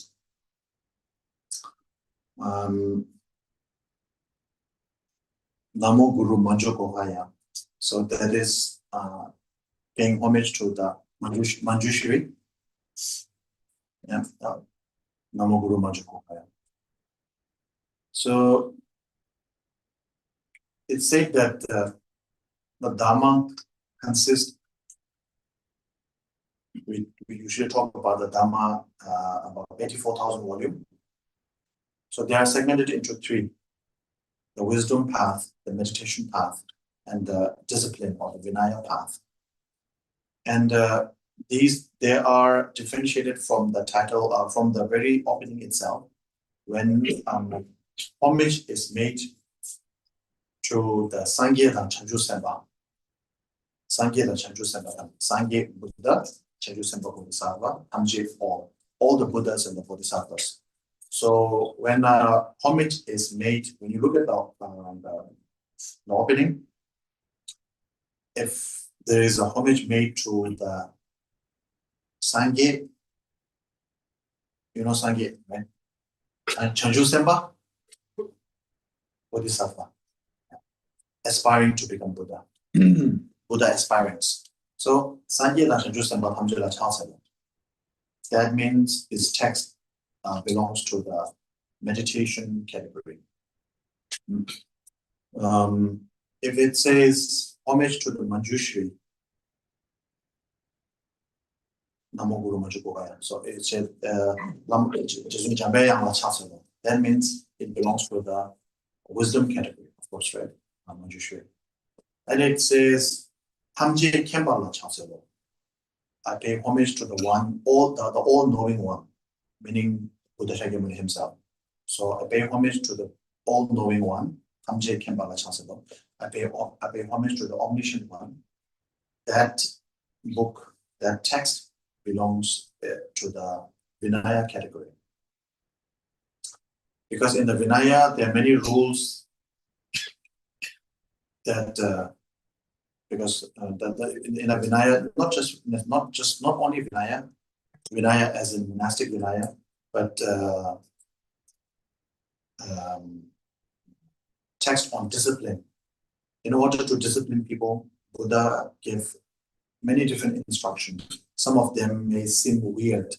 Namo Guru Manjo Kohaya. So that is paying homage to the Manjushri. Yeah. Namo Guru Manjo Kohaya. So it's said that the Dhamma consists. We usually talk about the Dhamma about 84,000 volumes. So they are segmented into 3: the wisdom path, the meditation path, and the discipline or the Vinaya path. And they are differentiated from the title, from the very opening itself, when homage is made to the Sangye and Chanju Semba. Sangye and Chanju Semba. Sangye Buddha, Chanju Semba Bodhisattva, Hamje all the Buddhas and the Bodhisattvas. So when homage is made, when you look at the opening, if there is a homage made to the Sangye, you know Sangye, right? And Chanju Semba, Bodhisattva, aspiring to become Buddha. Buddha aspirants. So Sangye la Chanju Semba Hamje la Chaseba. That means this text belongs to the meditation category. If it says homage to the Manjushri, Namo Guru Manju Kohaya. So it said that means it belongs to the wisdom category, of course, right? Manjushri. And it says Hamje Kembala Chaselo. I pay homage to the one, the all-knowing one, meaning Buddha Shakyamuni himself. So I pay homage to the all-knowing one, Hamje Kembala Chaselo. I pay homage to the omniscient one. That book, that text belongs to the Vinaya category. Because in the Vinaya, there are many rules that in a Vinaya, not only Vinaya as in monastic Vinaya, but text on discipline. In order to discipline people, Buddha gave many different instructions. some of them may seem weird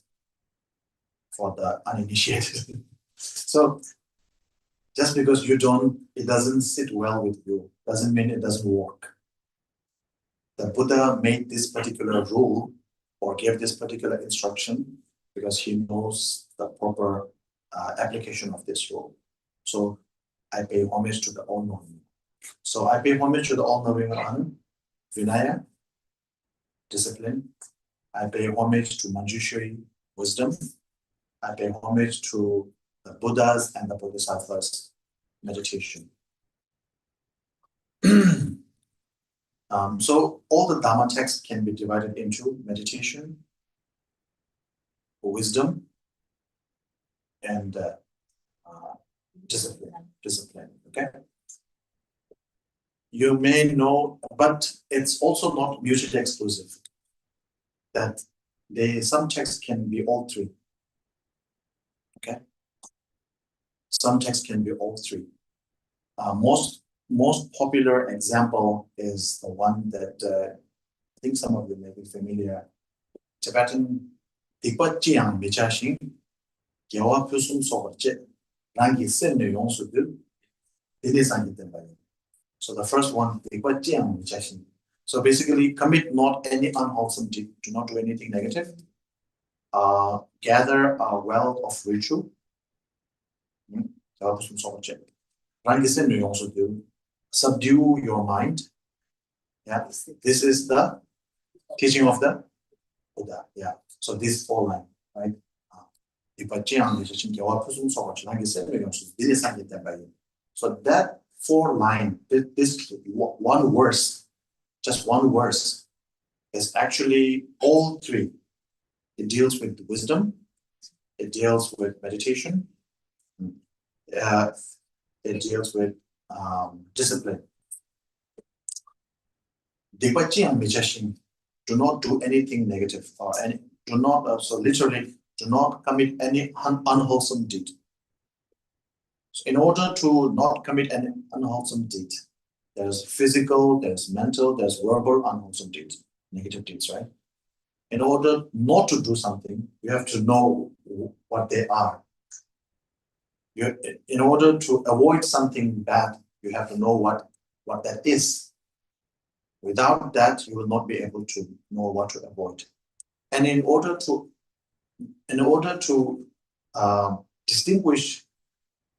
for the uninitiated. So just because it doesn't sit well with you, doesn't mean it doesn't work. The Buddha made this particular rule or gave this particular instruction because he knows the proper application of this rule. So I pay homage to the all-knowing. So I pay homage to the all-knowing on Vinaya, discipline. I pay homage to Manjushri, wisdom. I pay homage to the Buddhas and the Bodhisattvas, meditation. So all the Dharma texts can be divided into meditation, wisdom, and discipline. Okay. You may know, but it's also not mutually exclusive. That some texts can be all three. Okay. Some texts can be all three. Most popular example is the one that I think some of you may be familiar. Tibetan Dikpa Jiang Michashin, Gyawa Pusum Sobache, Rangi Senne Yongsudu, Dinisangi Tembayi. So the first one, Dikpa Jiang Michashin. So basically, commit not any unwholesome deed, do not do anything negative. Gather a well of virtue. Gyawa Pusum Sobache. Rangi Senne Yongsudu. Subdue your mind. Yeah, this is the teaching of the Buddha. Yeah, so this 4 line, right? So that 4 line, this one verse, just one verse, is actually all three. It deals with wisdom. It deals with meditation. It deals with discipline. Do not do anything negative or so literally do not commit any unwholesome deed. So in order to not commit any unwholesome deed, there's physical, there's mental, there's verbal unwholesome deeds, negative deeds, right? In order not to do something, you have to know what they are. In order to avoid something bad, you have to know what that is. Without that, you will not be able to know what to avoid. And in order to distinguish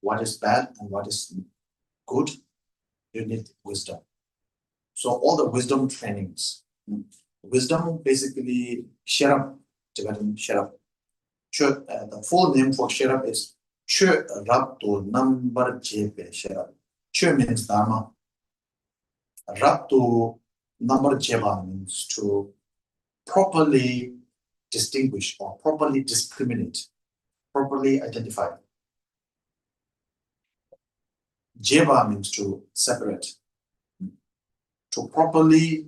what is bad and what is good, you need wisdom. So all the wisdom trainings. Wisdom basically Sherab, Tibetan Sherab. The full name for Sherab is Chö Rapto Number Jepe Sherab. Chö means Dharma. Rapto Number Jeva means to properly distinguish or properly discriminate, properly identify. Jeva means to separate, to properly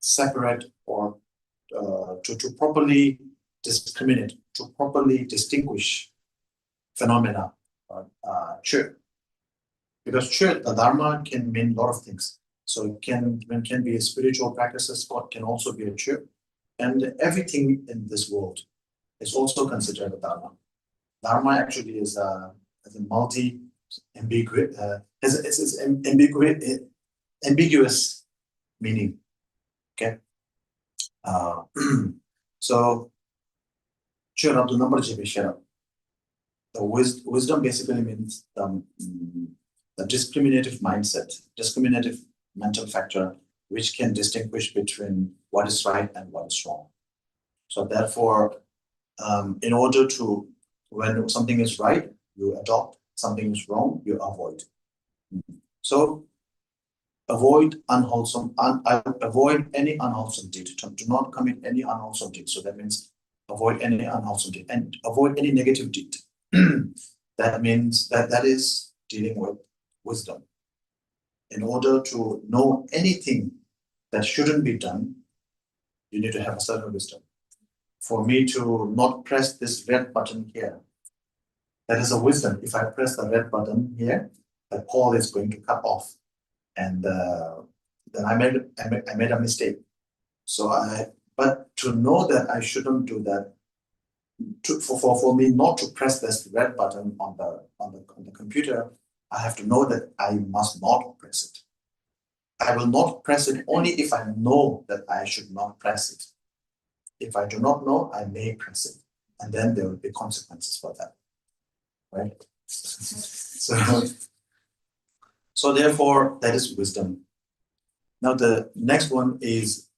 separate or to properly discriminate, to properly distinguish phenomena. Because the Dharma can mean a lot of things. So it can be a spiritual practices, but can also be a church. And everything in this world is also considered a Dharma. Dharma actually is a multi-ambiguous, it's ambiguous meaning. Okay. So, the wisdom basically means the discriminative mindset, discriminative mental factor, which can distinguish between what is right and what is wrong. So therefore, in order to, when something is right, you adopt, something is wrong, you avoid. So avoid avoid any unwholesome deed. Do not commit any unwholesome deed. So that means avoid any unwholesome deed and avoid any negative deed. That means that is dealing with wisdom. In order to know anything that shouldn't be done, you need to have a certain wisdom. For me to not press this red button here, that is a wisdom. If I press the red button here, the call is going to cut off. And then I made a mistake. So But to know that I shouldn't do that, for me not to press this red button on the computer, I have to know that I must not press it. I will not press it only if I know that I should not press it. If I do not know, I may press it, and then there will be consequences for that, right? So therefore, that is wisdom. Now the next one is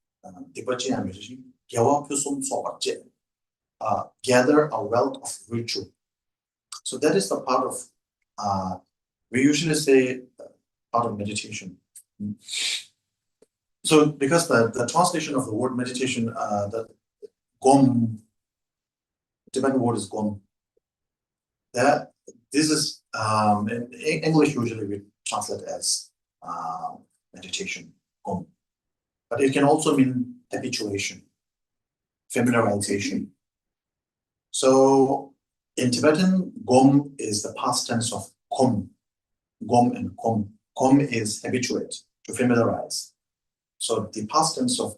gather a wealth of virtue. So that is the part of we usually say part of meditation. So because the translation of the word meditation, the gom, Tibetan word is gom. That this is in English usually we translate as meditation, gom, but it can also mean habituation, familiarization. So in Tibetan, gom is the past tense of kom, gom and kom. Kom is habituate, to familiarize. So the past tense of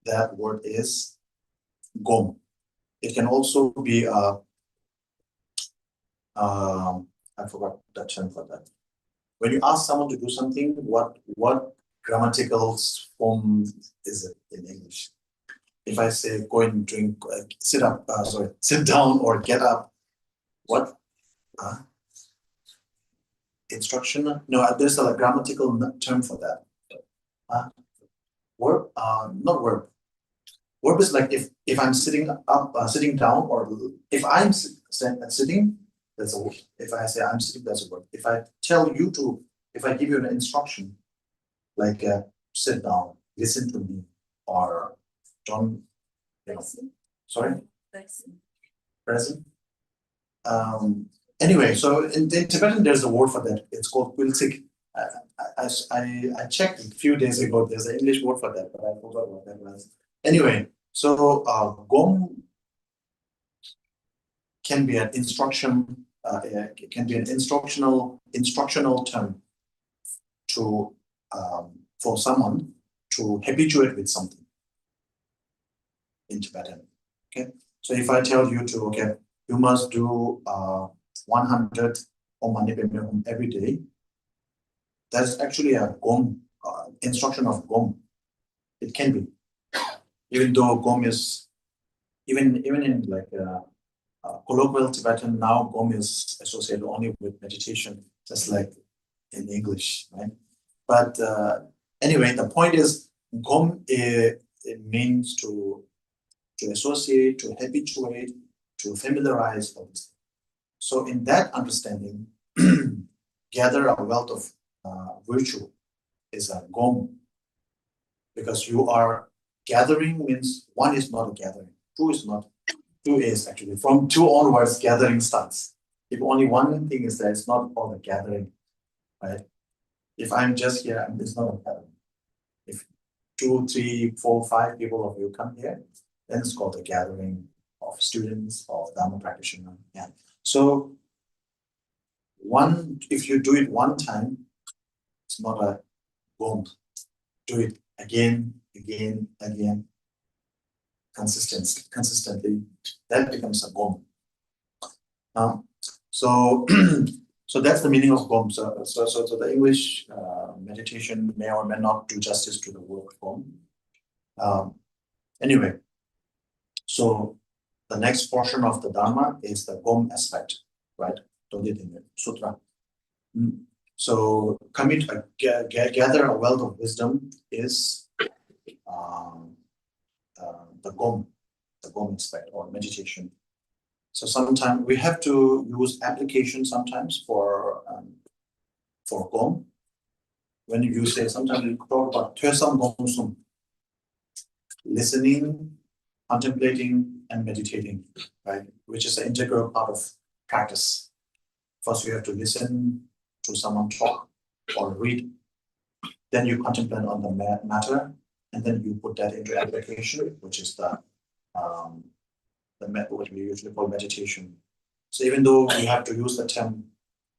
that word is gom. It can also be I forgot the term for that. When you ask someone to do something, what grammatical form is it in English? If I say go and drink, sit down or get up, what? Instruction? No, there's a grammatical term for that. Verb? Not verb. Verb is like if I'm sitting up, sitting down, or if I'm sitting, that's a word. If I say I'm sitting, that's a word. If I tell you to, if I give you an instruction, like sit down, listen to me, or don't, sorry? Present. Anyway, so in Tibetan, there's a word for that. It's called quiltik. I checked a few days ago. There's an English word for that, but I forgot what that was. Anyway, so gom can be an instruction. It can be an instructional term to for someone to habituate with something in Tibetan. Okay, so if I tell you to, okay, you must do 100 Om Mani Padme Hum every day, that's actually a gom instruction of gom. It can be, even though gom is even in like colloquial Tibetan, now gom is associated only with meditation, just like in English, right? But anyway, the point is gom it means to associate, to habituate, to familiarize all this. So in that understanding, gather a wealth of virtue is a gom, because you are gathering means one is not a gathering, two is not, two is actually from two onwards gathering starts. If only one thing is there, it's not called a gathering, right? If I'm just here, it's not a gathering. If 2, 3, 4, 5 people of you come here, then it's called a gathering of students, of Dharma practitioner. Yeah. So if you do it one time, it's not a boom. Do it again, consistently. That becomes a boom. So so that's the meaning of gom. So the English meditation may or may not do justice to the word gom. Anyway, so the next portion of the Dharma is the gom aspect, right? Sutra. So coming to gather a wealth of wisdom is the gom aspect or meditation. So sometimes we have to use application sometimes for gom. When you say, sometimes we talk about Tösam Gom Sum, listening, contemplating, and meditating, right? Which is an integral part of practice. First, you have to listen to someone talk or read. Then you contemplate on the matter, and then you put that into application, which is what we usually call meditation. So even though we have to use the term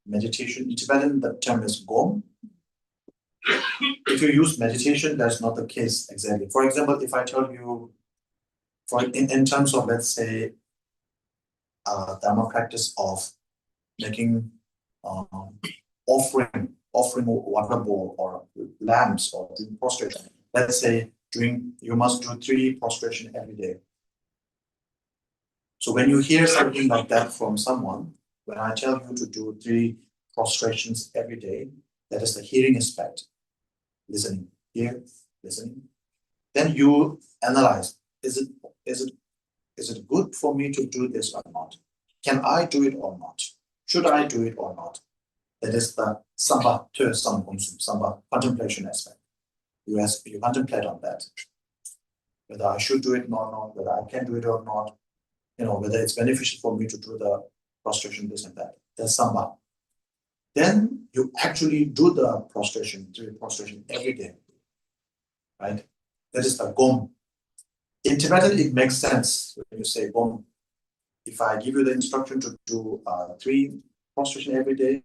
meditation in Tibetan, the term is gom. if you use meditation, that's not the case exactly. For example, if I tell you, in terms of, let's say, Dharma practice of making offering water bowl or lamps or doing prostration. Let's say you must do 3 prostration every day. So when you hear something like that from someone, when I tell you to do 3 prostrations every day, that is the hearing aspect. Listening, hear, listening. Then you analyze, is it good for me to do this or not? Can I do it or not? Should I do it or not? That is the samba contemplation aspect. You contemplate on that. Whether I should do it or not, whether I can do it or not, whether it's beneficial for me to do the prostration, this and that. That's samba. Then you actually do the prostration every day. Right? That is the gom. In Tibetan, it makes sense when you say gom. If I give you the instruction to do 3 prostration every day,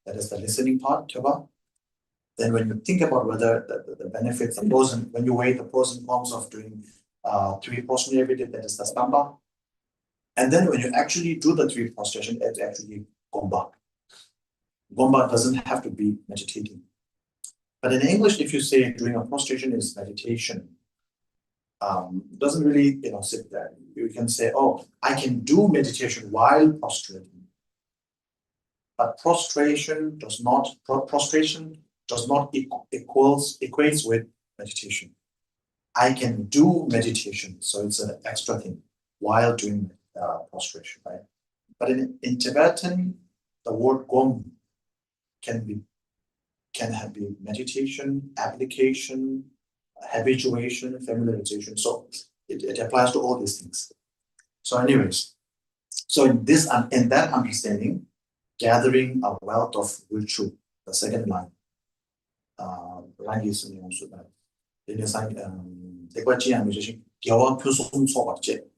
that is the listening part, Tyoba. Then when you think about whether the benefits, when you weigh the pros and cons of doing 3 prostration every day, that is the stamba. And then when you actually do the 3 prostration, it's actually gomba. Gomba doesn't have to be meditating. But in English, if you say doing a prostration is meditation, doesn't really sit there. You can say, oh, I can do meditation while prostrating. But prostration does not equates with meditation. I can do meditation, so it's an extra thing while doing prostration, right? But in Tibetan, the word gom can be meditation, application, habituation, familiarization. So it applies to all these things. So anyways, so in that understanding, gathering a wealth of virtue, the second line,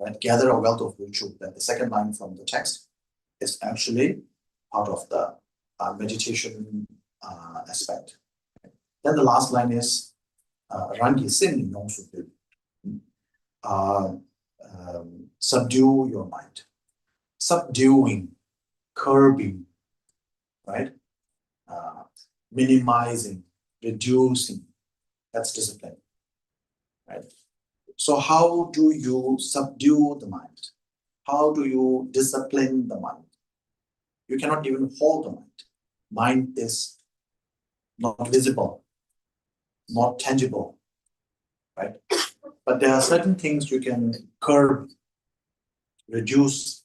right? Gather a wealth of virtue. That the second line from the text is actually part of the meditation aspect. Then the last line is Rangi Sin subdue your mind. Subduing, curbing, right? Minimizing, reducing. That's discipline, right? So how do you subdue the mind? How do you discipline the mind? You cannot even hold the mind. Mind is not visible, not tangible, right? But there are certain things you can curb, reduce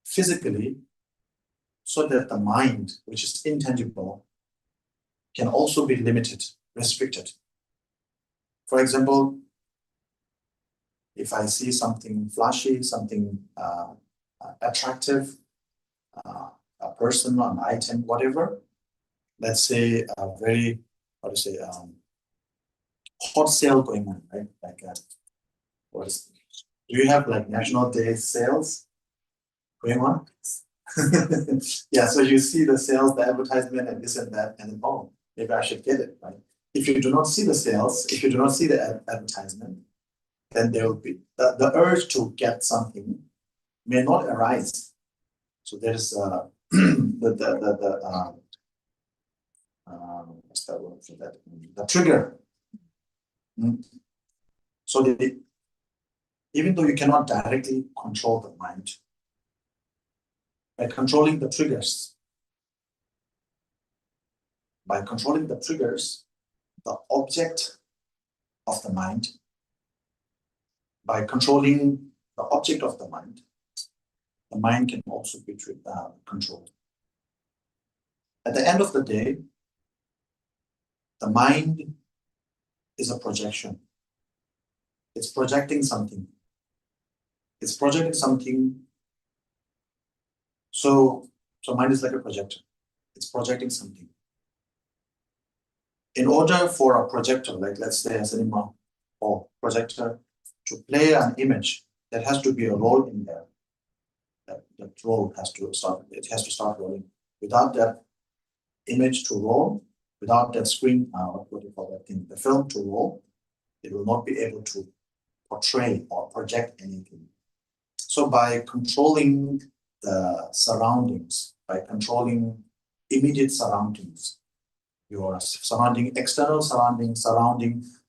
physically, so that the mind, which is intangible, can also be limited, restricted. For example, if I see something flashy, something attractive, a person, an item, whatever, let's say a very, hot sale going on, right? Like, do you have like National Day sales going on? Yeah, so you see the sales, the advertisement, and this and that, and then, oh, maybe I should get it, right? If you do not see the sales, if you do not see the advertisement, then there will be the urge to get something may not arise. So there's what's that word for that? The trigger. So even though you cannot directly control the mind, by controlling the triggers, the object of the mind, by controlling the object of the mind can also be controlled. At the end of the day, the mind is a projection. It's projecting something. So mind is like a projector. It's projecting something. In order for a projector, like let's say a cinema or projector, to play an image, there has to be a role in there. That role has to start. It has to start rolling. Without that image to roll, without that screen, what do you call that thing, the film to roll, it will not be able to portray or project anything. So by controlling the surroundings, by controlling immediate surroundings, your surrounding, external surrounding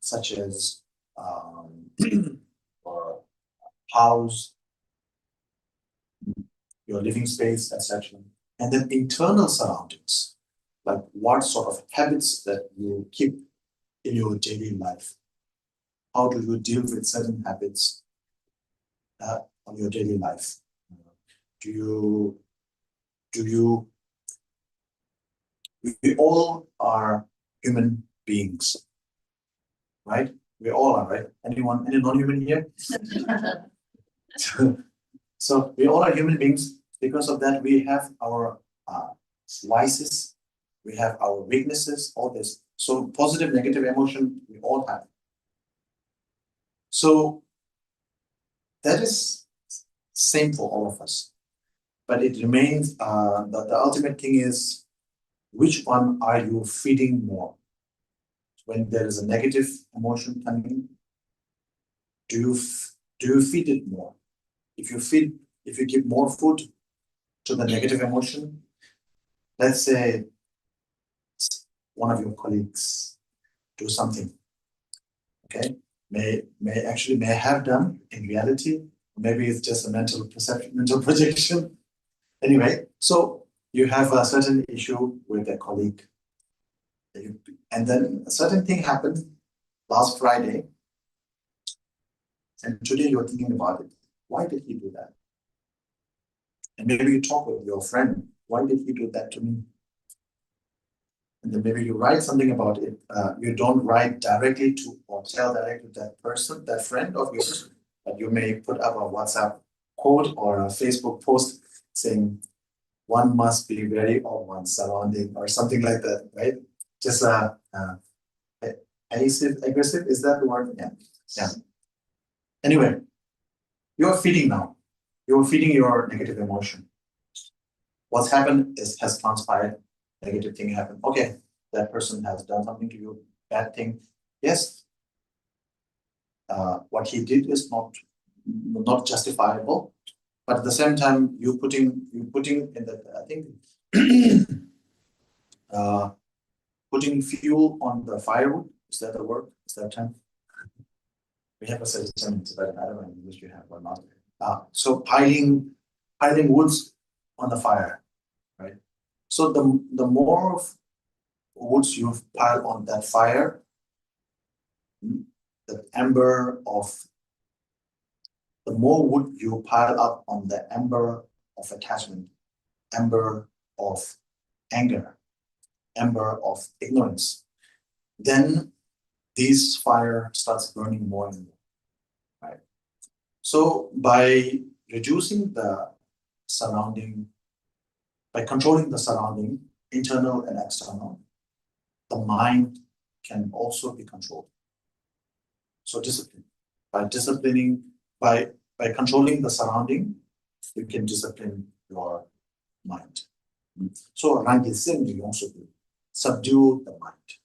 such as or house, your living space, etc. And then internal surroundings, like what sort of habits that you keep in your daily life. How do you deal with certain habits on your daily life? We all are human beings, right? We all are, right? Any non-human here? So we all are human beings. Because of that, we have our vices, we have our weaknesses, all this. So positive, negative emotion, we all have. So that is same for all of us. But it remains, the ultimate thing is, which one are you feeding more? When there is a negative emotion coming, do you feed it more? If you give more food to the negative emotion, let's say one of your colleagues do something, okay, may have done in reality, maybe it's just a mental perception, mental projection. Anyway, so you have a certain issue with a colleague, and then a certain thing happened last Friday, and today you're thinking about it. Why did he do that? And maybe you talk with your friend, why did he do that to me? And then maybe you write something about it. You don't write directly to or tell directly to that person, that friend of yours, but you may put up a WhatsApp quote or a Facebook post saying, one must be wary of one's surrounding or something like that, right? Just passive aggressive, is that the word? Yeah. Anyway, you're feeding now. You're feeding your negative emotion. What's happened has transpired. Negative thing happened. Okay, that person has done something to you, bad thing. Yes, what he did is not justifiable, but at the same time, you putting in the, I think, putting fuel on the firewood. Is that the word? Is that term? We have a suggestion, but I don't know in English you have or not. So piling woods on the fire, right? So the more woods you pile on that fire, the ember of the more wood you pile up on the ember of attachment, ember of anger, ember of ignorance, then this fire starts burning more and more, right? So by reducing the surrounding, by controlling the surrounding, internal and external, the mind can also be controlled. So discipline. By disciplining, by controlling the surrounding, you can discipline your mind. So rangi also subdue the mind.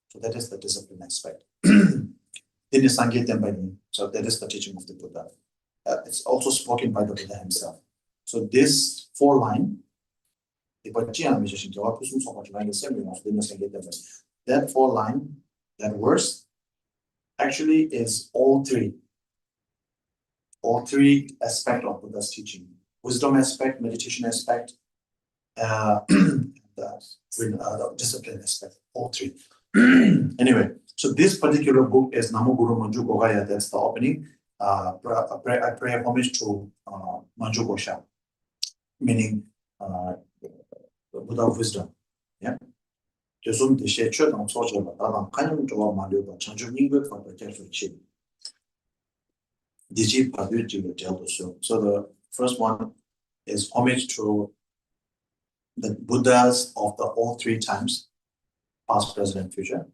So that is the discipline aspect. So that is the teaching of the Buddha. It's also spoken by the Buddha himself. So this 4-line, that 4-line, that verse actually is all three aspects of Buddha's teaching: wisdom aspect, meditation aspect, the discipline aspect, all three. Anyway, so this particular book is Namo Guru Manju Gogaya. That's the opening. I pray homage to Manju Gosha, meaning the Buddha of wisdom. Yeah. So the first one is homage to the Buddhas of the all 3 times, past, present, and future,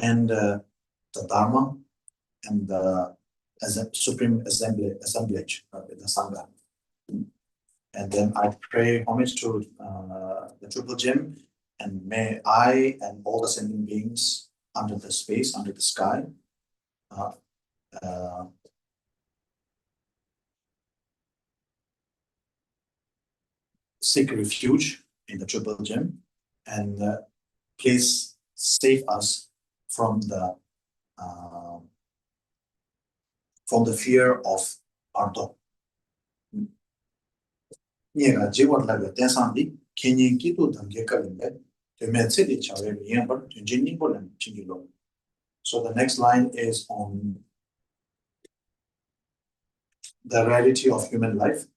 and the Dharma and the supreme assemblage, the Sangha. And then I pray homage to the Triple Gem and may I and all the sentient beings under the space, under the sky, seek refuge in the triple gem, and please save us from the fear of Bardo. 얘가 지원하고 대상이 개인기도 단계까지인데 되면서리 차에 미행을 전진님을 챙기로. So the next line is on the reality of human life.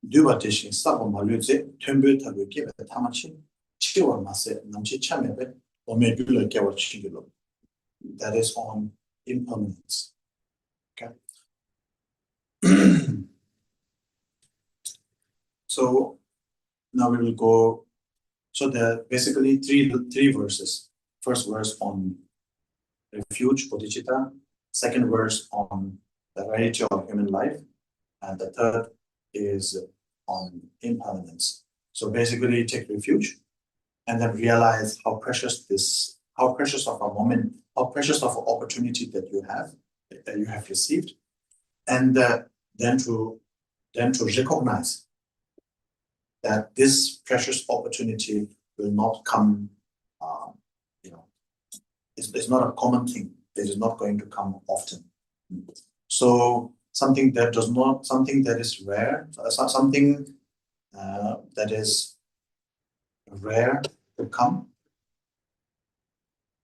뉴바티신 사고 말류제 템베타고 이게 타마치 치워 마세 남치 참여에 오메귤러 깨워 챙기로. That is on impermanence. Okay. So now we will go. So there are basically three verses. First verse on refuge, bodhicitta. Second verse on the reality of human life, and the third is on impermanence. So basically, take refuge, and then realize how precious of a moment, how precious of an opportunity that you have received, and then to recognize that this precious opportunity will not come, it's not a common thing. It is not going to come often. So something that is rare, something that is rare to come,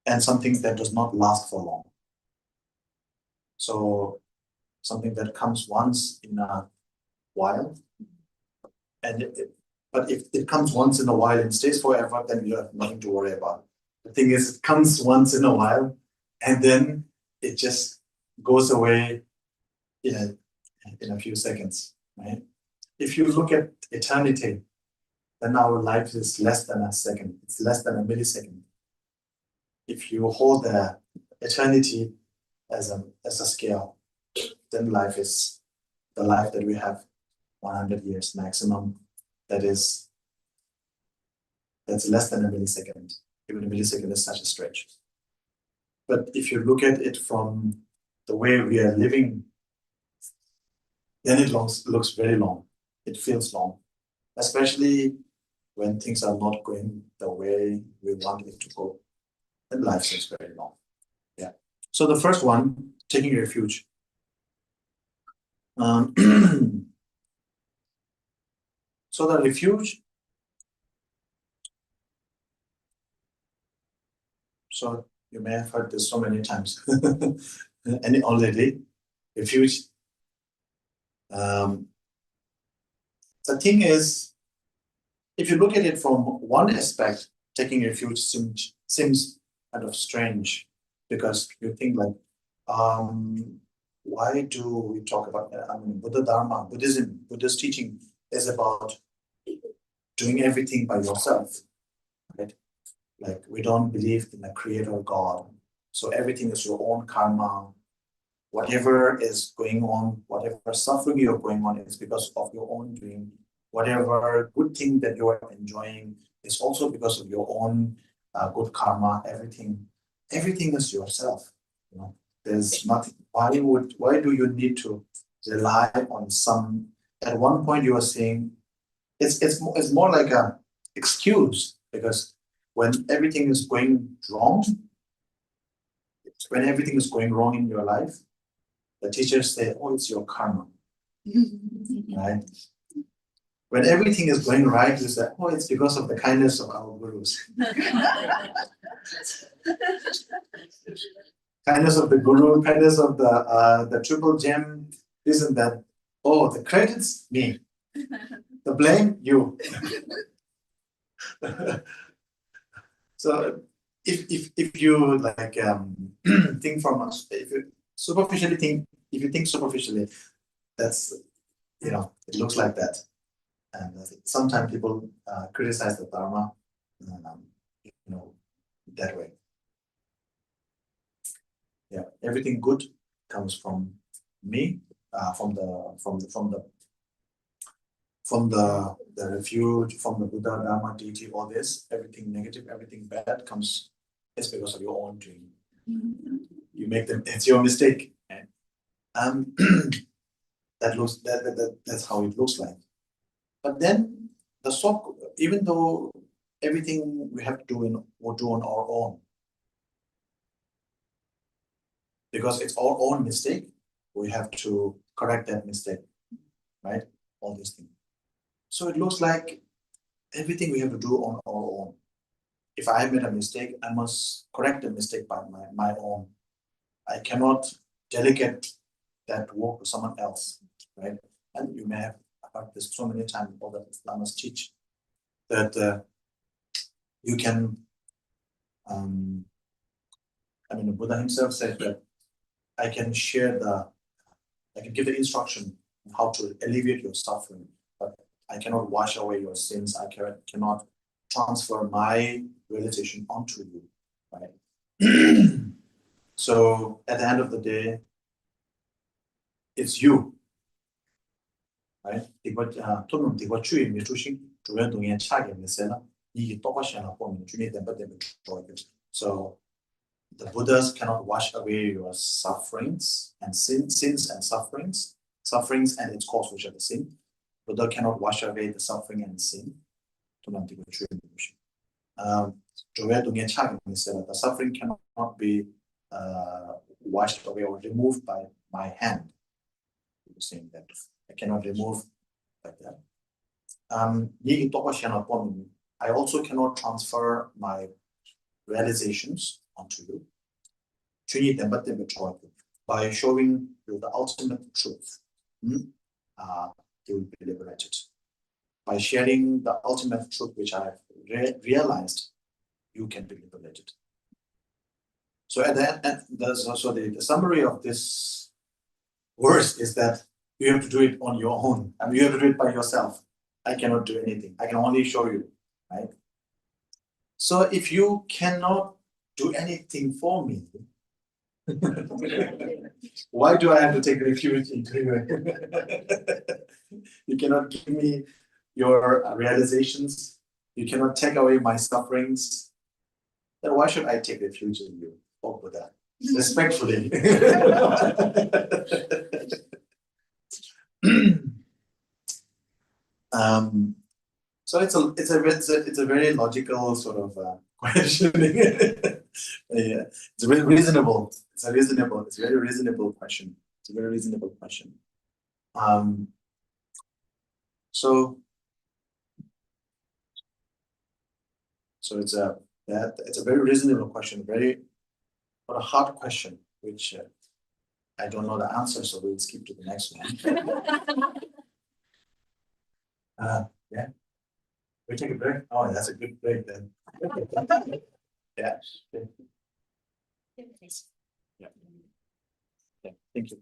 and something that does not last for long. So something that comes once in a while, but if it comes once in a while and stays forever, then you have nothing to worry about. The thing is, it comes once in a while, and then it just goes away in a few seconds, right? If you look at eternity, then our life is less than a second. It's less than a millisecond. If you hold the eternity as a scale, then life is the life that we have 100 years maximum. That's less than a millisecond. Even a millisecond is such a stretch. But if you look at it from the way we are living, then it looks very long. It feels long, especially when things are not going the way we want it to go. Then life seems very long. Yeah. So the first one, taking refuge. So the refuge. So you may have heard this so many times, and already refuge. The thing is, if you look at it from one aspect, taking refuge seems kind of strange, because you think like, why do we talk about that? I mean, Buddha Dharma, Buddhist teaching is about doing everything by yourself, right? Like, we don't believe in a creator God. So everything is your own karma. Whatever is going on, whatever suffering you're going on is because of your own doing. Whatever good thing that you are enjoying is also because of your own good karma. Everything is yourself. You know, there's nothing. Why do you need to rely on some? At one point, you were saying it's more like a excuse, because when everything is going wrong, in your life, the teachers say, "Oh, it's your karma," right? When everything is going right, you say, "Oh, it's because of the kindness of our gurus." Kindness of the guru, kindness of the triple gem, this and that. Oh, the credit's me. The blame, you. So if you like think from us, if you think superficially, that's, it looks like that. And sometimes people criticize the Dharma, that way. Yeah, everything good comes from me, from the from the refuge, from the Buddha, Dharma, deity, all this, everything negative, everything bad comes, it's because of your own dream. You make them, it's your mistake. Right? That's how it looks like. But then the soft, even though everything we have to do we'll do on our own, because it's our own mistake, we have to correct that mistake, right? All these things. So it looks like everything we have to do on our own. If I made a mistake, I must correct the mistake by my own. I cannot delegate that work to someone else, right? And you may have heard this so many times, all that Lamas teach, that you can, the Buddha himself said that I can give the instruction on how to alleviate your suffering, but I cannot wash away your sins. I cannot transfer my realization onto you, right? So at the end of the day, it's you, right? So the Buddhas cannot wash away your sufferings and sins and sufferings, and its cause, which are the sin. Buddha cannot wash away the suffering and sin. The suffering cannot be washed away or removed by my hand. You're saying that I cannot remove like that. I also cannot transfer my realizations onto you. By showing you the ultimate truth, you will be liberated. By sharing the ultimate truth which I have realized, you can be liberated. So at the end, the summary of this verse is that you have to do it on your own. I mean, you have to do it by yourself. I cannot do anything. I can only show you, right? So if you cannot do anything for me, why do I have to take refuge into you? You cannot give me your realizations. You cannot take away my sufferings. Then why should I take refuge in you? Oh, Buddha, respectfully. So it's a very logical sort of questioning. Yeah, it's very reasonable. It's very reasonable question. It's a very reasonable question. So it's a very reasonable question, but a hard question, which I don't know the answer, so we'll skip to the next one. Yeah. We take a break. Oh, that's a good break then. Yeah. Yeah. Yeah. Thank you.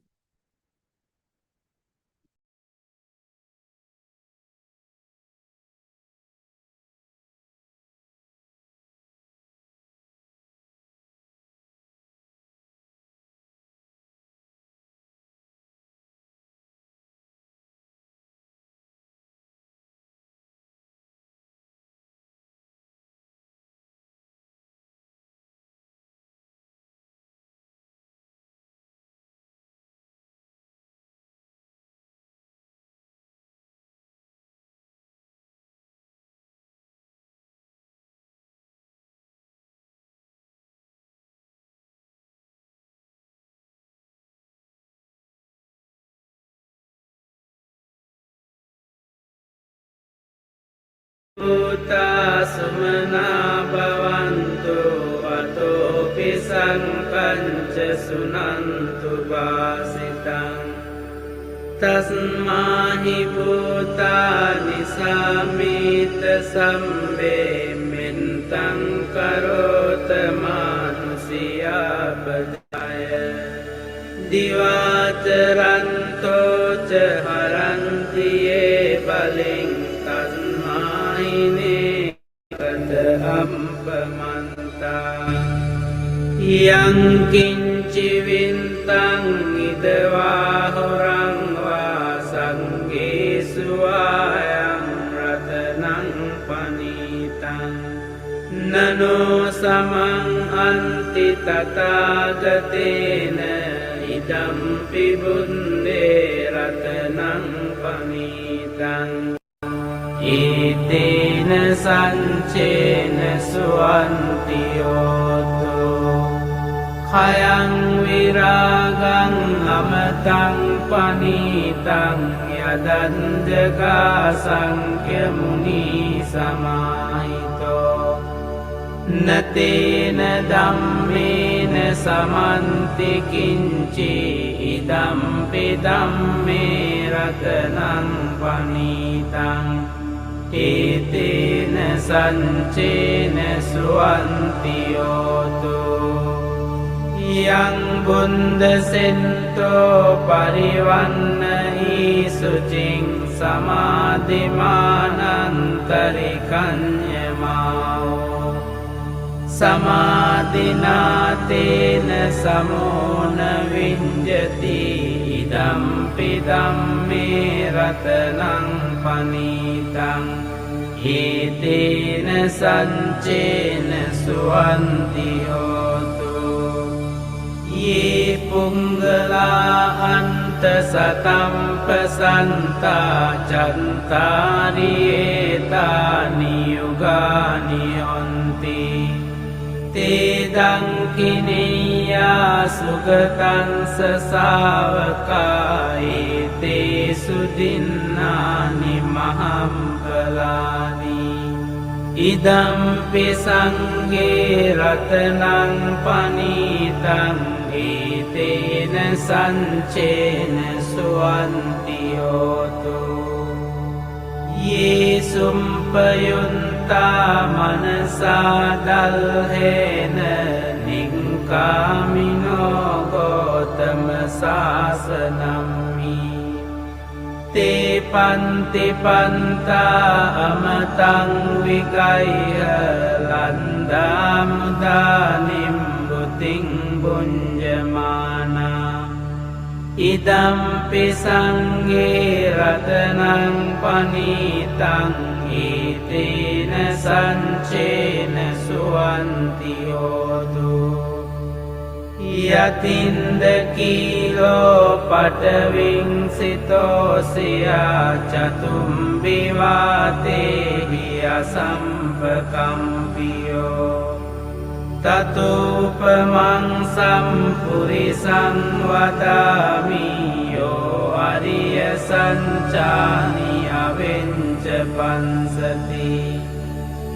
Buddha sumana bhavantu atopi sankanca sunantu vasitang tasmahi bhutani samita sambe mentang karota manusia bajaya divacaranto caharanti ye baling tasmaine kata ampamanta yang kinci bintang idwa orang wasangge suaya තමං අන්ති තථාගතේන ඉදම්පි බුද්දේ රතනං පනීතං ඊතේන සංචේන සුවන්ති යෝතෝ khayang viragang amatang panitang yadanjaga sankhya muni samahito natena dhammena samanti kinci idampi dhamme ratanang panitang itena sancena suwanti yoto yang bunda sento parivanna isucing samadhimanantarikanyamao samadhinatena samona vinjati idampi dhamme ratanang panitang itena sancena suwanti hotu ye punggala anta satam pasanta chantari etani yugani onti te dankiniya sugatan sasavaka ete sudinnani mahampalani idampi sanghe ratanang panitang itena sancena suwanti yoto ye sumpayunta manasa dalhena ningkamino gotama sasanammi te panti panta amatang vigaya landa mudanim buting bunjamana idampi sanghe ratanang panitang itena sancena suwanti yotu yatinda kilo pataving sitosya chatumbiwate hiya sampakampiyo tatupamang sampurisang vadami yo ariya sancani avenca pansati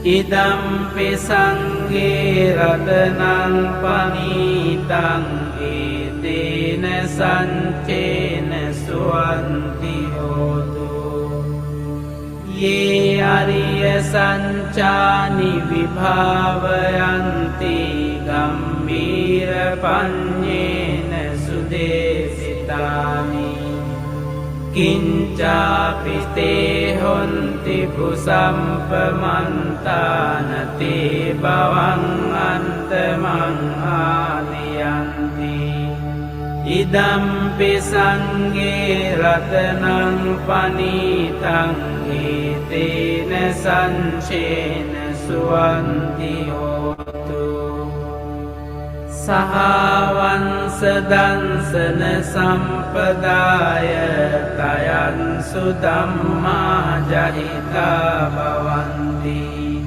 idampi sanghe ratanang panitang itena sancena suwanti hotu ye ariya sancani vibhavayanti gambhira panyena sudesitani kincapi te honti pusampamantana te bawang antamang aliyanti idampi sanghe ratanang panitang itena sancena suwanti hotu sahavan sedansana sampadaya tayan sudamma jahita bhavanti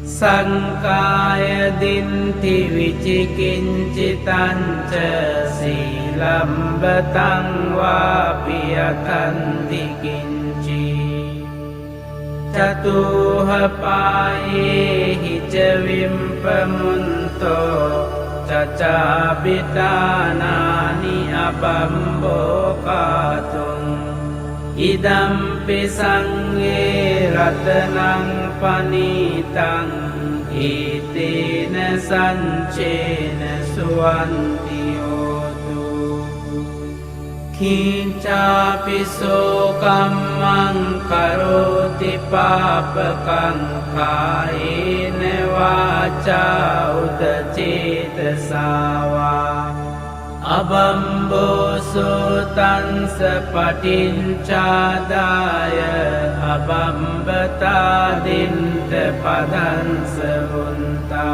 sankaya dinti vicikincitanca silambatang vapiyatanti kinci catuhapaye hicavimpamunto cacabitanani abambokatung idampi sanghe ratanang panitang itena sancena suwanti yotu kincapi sokammang karoti papakang kaena vaca udacetasawa abamboso tansa patincadaya abambata dinta padansa hunta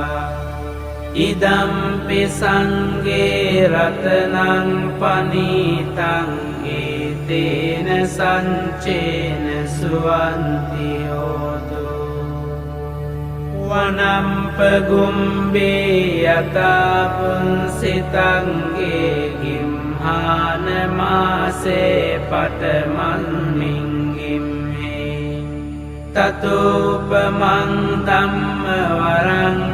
Idampi sangge ratanang panitang etena sancena suwanti hotu Wanampagumbe yatapun sitangge gimhana mase pataman gimhe Tatupamang dhamma warang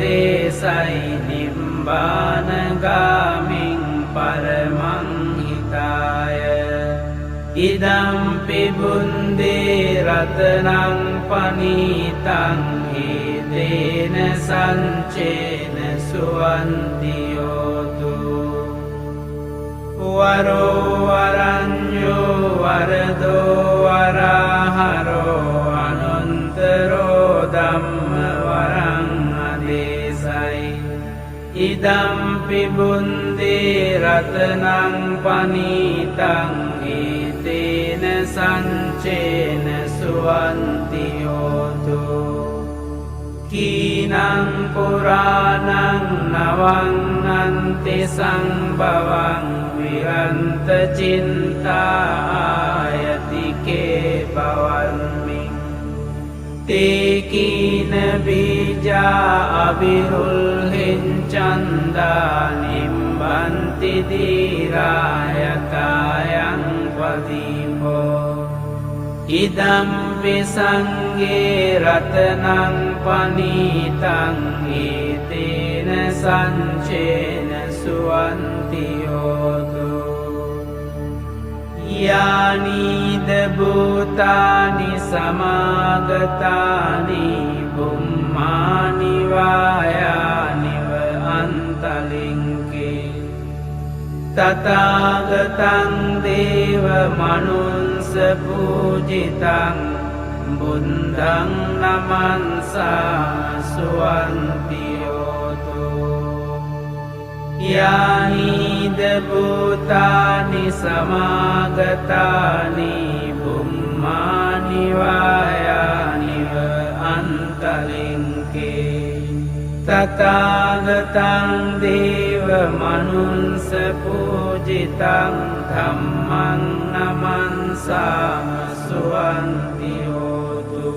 desai nibbana gaming paramang hitaya Idampi bundi ratanang panitang etena sancena suwanti hotu Waro waranyo warado waraharo anantaro dhamma warang adesai Idampi bundi ratanang panitang etena sancena suwanti hotu Kinang puranang nawang nanti sang bawang wiranta cinta ayatike bawanming Tikina bija abirul hincanda nimbanti dirayatayang padipo Idampi sangge ratanang panitang etena sancena suwanti hotu Yani debutani samagatani bummani vayani va antalingke Tatagatang deva manunsa pujitang Bundang namansa suwanti hotu Yani debutani samagatani bummani vayani va antalingke Tatagatang deva manunsa pujitang dhammang namansa suwanti hotu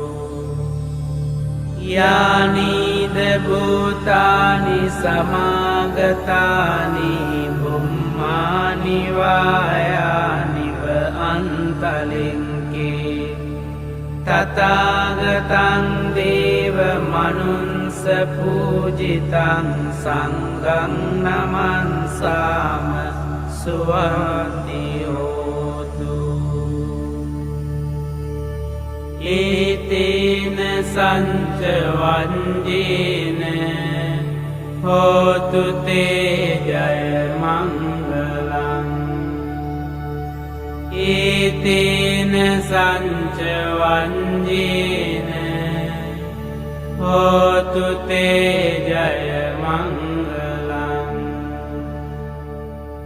Yani debutani samagatani bummani vayani va antalingke Tatagatang deva manunsa pujitang sanghang namansama suwanti hotu Etena sanca vanjena hotu te jaya mangalang Etena sanca vanjena hotu te jaya mangalang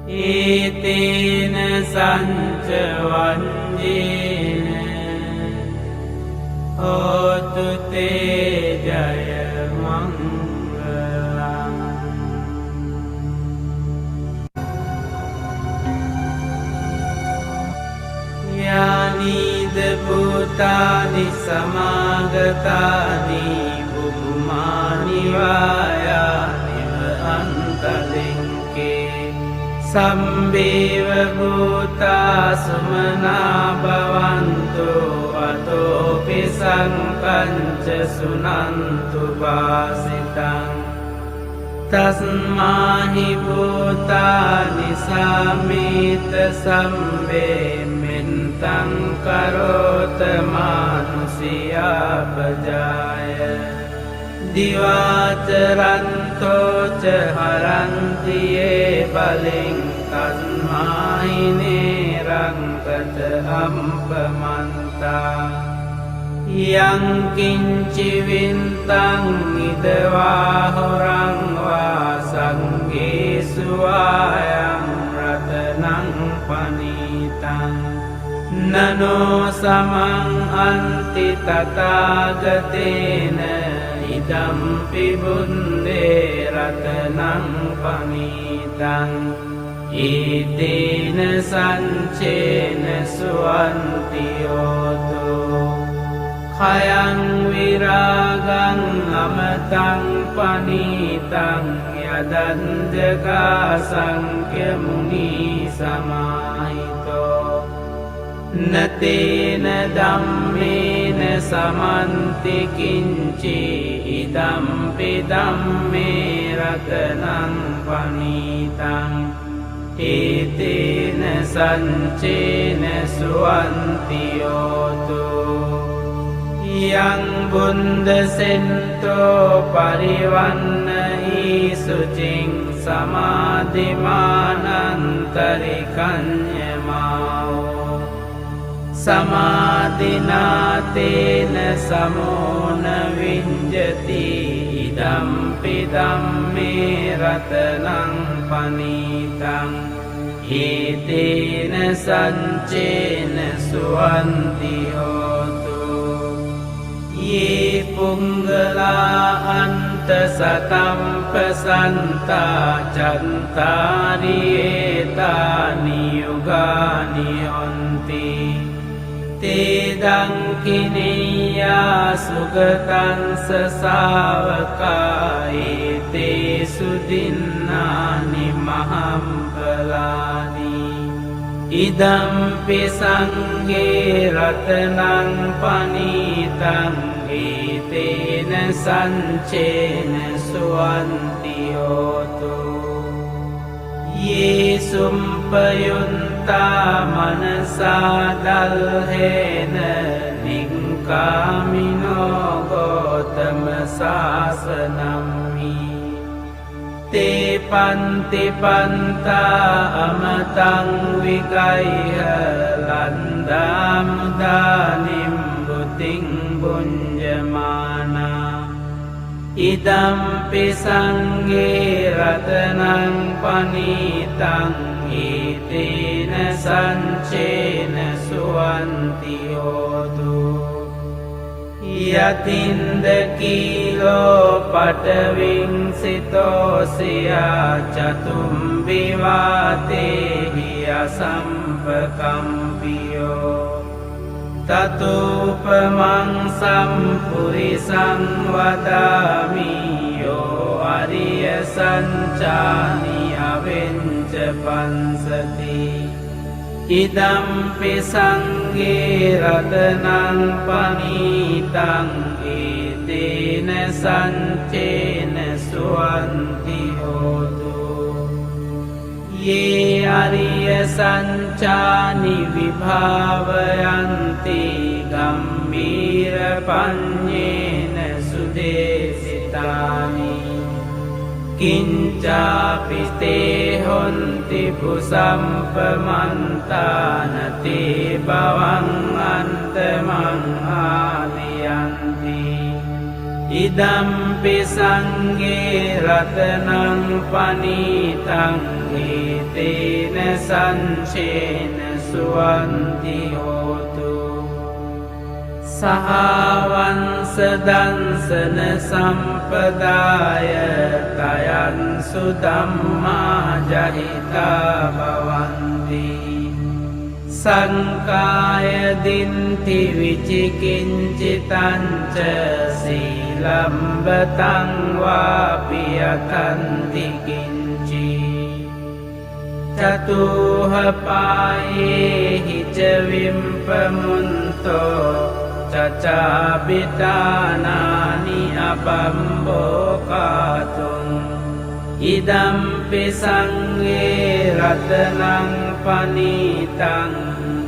Etena sanca vanjena hotu te jaya mangalang Yani debutani samagatani bummani vayani va antalingke Sambeva bhuta sumana bhavantu atopi sankanca sunantu vasitang Tasmahi bhutani samita sambe mentang karota manusia pajaya Diwacaranto caharanti baling tasmahi nerang kata ampamanta Yang kinci bintang idawahorang wasangge suayang ratanang panitang Nano samang anti tatagatena idampi bunde ratanang panitang itina sancena suantiyoto khayang viragang amatang panitang yadandaka sankhya muni samahito natena dhammena samanti kinci idampi dhamme ratanang panitang itena sancena suantiyoto yang bunda sento parivanna isucing samadhimanantarikannya mau samadhinatena samona vinjati idampi dhamme ratanang panitang itena sancena suantiyoto ye punggala anta satam pasanta cantari etani yugani onti te dangkiniya sugatan sasavaka ete sudinnani mahampalani idampi sangge ratanang panitang itena sancena suantiyoto ye sumpayunta manasa dalhena ningkamino gotama sasanami te panti panta amatang wikaiha landa mudanim buting bunjamana idampi sangge ratanang panitang itena sancena suantiyoto yatinda kilo pataving sitosya catum vivate hiya sampakampiyo tatupamang sampurisang vadami yo ariya sancani avenca pansati idampi sangge ratanang panitang itena sancena suantiyoto ye ariya sancani vibhavayanti gambhira panyena sudesitani kincapi te honti pusampamantana-te bawang antamang aliyanti idampi sangge ratanang panitang itena sancena suantiyoto sahavan sedansana sampadaya tayan sudamma jahita bhavanti sankaya dinti vicikincitanca silambatang vapiyatanti kinci catuhapaye hica vimpamunto cacabitanani abambokatung idampi sangge ratanang panitang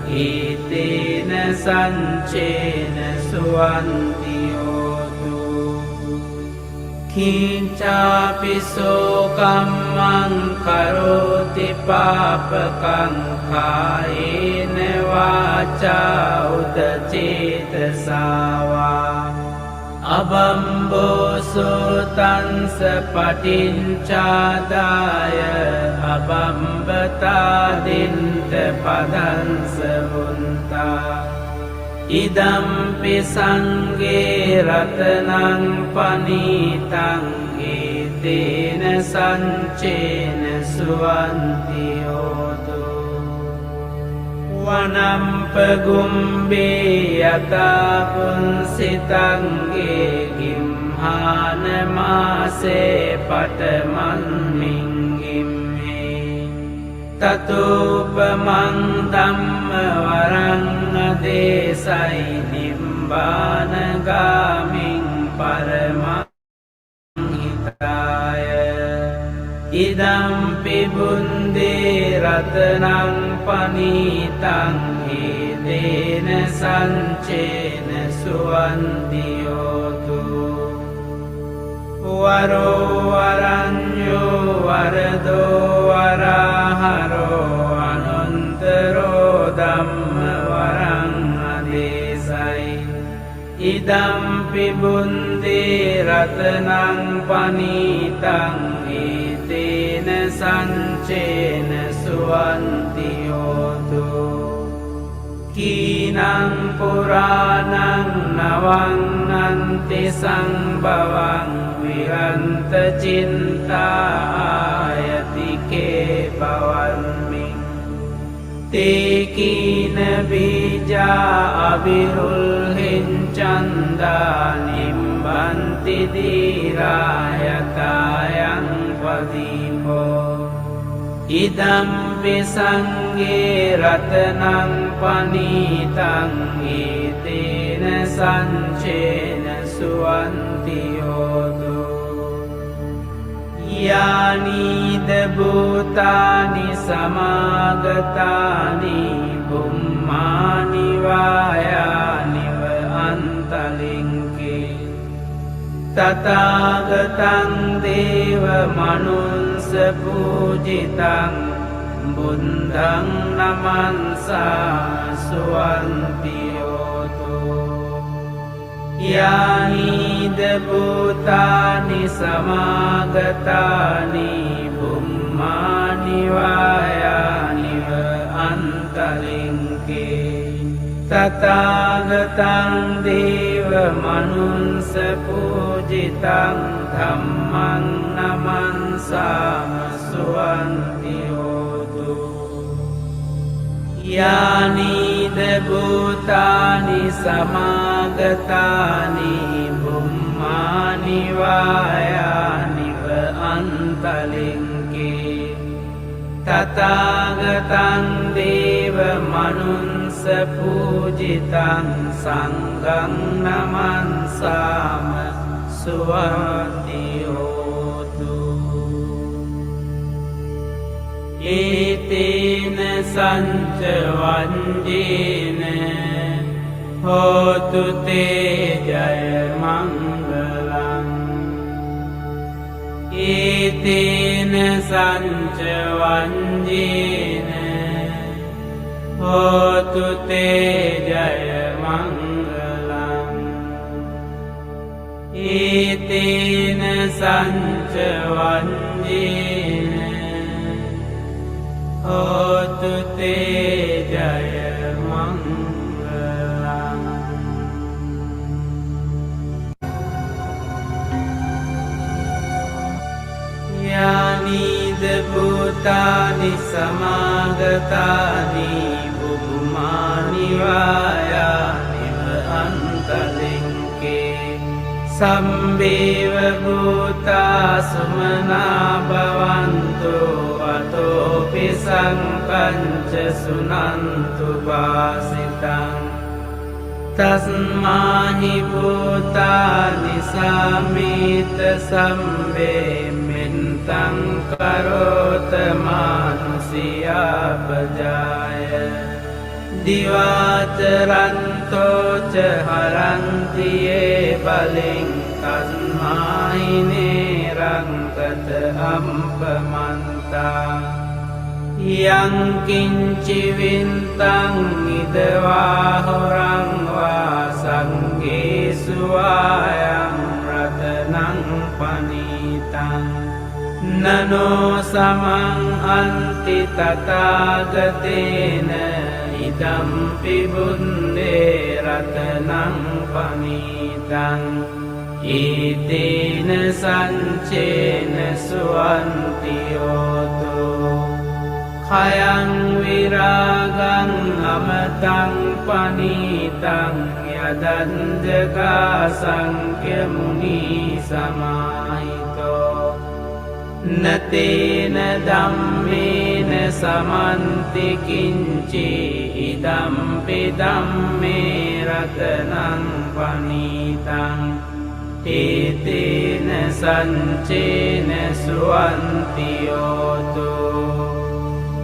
itena sancena suantiyoto kincapi sokammang karoti papakang kaena vaca udacetasawa abambosotan sepatincadaya abambatadinta padan sebunta Idampi sangge ratanang panitang itena sancena suwanti hotu Wanam pagumbi yatapun sitangge gimhana mase pataman minggim Tatupamang dhamma warang desai nibbana gaming paramang hitaya Idampi bundi ratanang panitang hidena sancena suwanti hotu Waro waranyo warado waraharo anuntaro dhamma warang adesai Idampi bundi ratanang panitang itena sancena suwanti hotu Kinang puranang nawang nanti sang bawang wiranta cinta ayatike bawanming Tikina bija abirul hincanda nimbanti dirayatayang padipo Idampi sangge ratanang panitang itena sancena suwanti hotu Yani debutani samagatani bummani vayani va antalingke Tatagatang deva manunsa pujitang Bundang namansa suwanti hotu Yani debutani samagatani bummani vayani va antalingke Tatagatang deva manunsa pujitang dhammang namansama suwanti hotu Yani debutani samagatani bummani vayani va antalingke Tatagatang deva manunsa pujitang sanghang namansama suwanti hotu Itena sanca vanjena hotu te jaya mangalang Itena sanca vanjena hotu te jaya mangalang Itena sanca vanjena hotu te jaya mangalang Yani debutani samagatani bummani vayani va antalingke Sambeva bhuta sumana bhavantu atopi sangkanca sunantu vasitang Tasmahi bhutani samita sambe mentang karota manusia pajaya Diwacaranto caharanti baling tasmaine rangkata ampamanta Yang kinci bintang idawahorang wasangge suayang ratanang panitang Nano samang anti tatagatena idampi bunde ratanang panitang itina sancena suantiyoto khayang viragang amatang panitang yadanjaga sankhya muni samahito natena dhammena samanti kinci idampi dhamme ratanang panitang itina sancena suantiyoto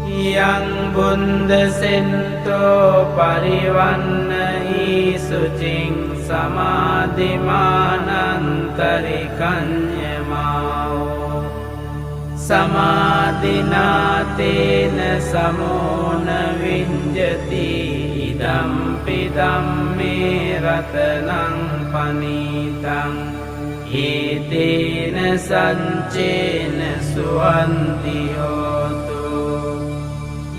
yang bunda sento parivanna isucing samadhimanantarikanyamao samadhinatena samona vinjati idampi dhamme ratanang panitang itina sancena suantiyoto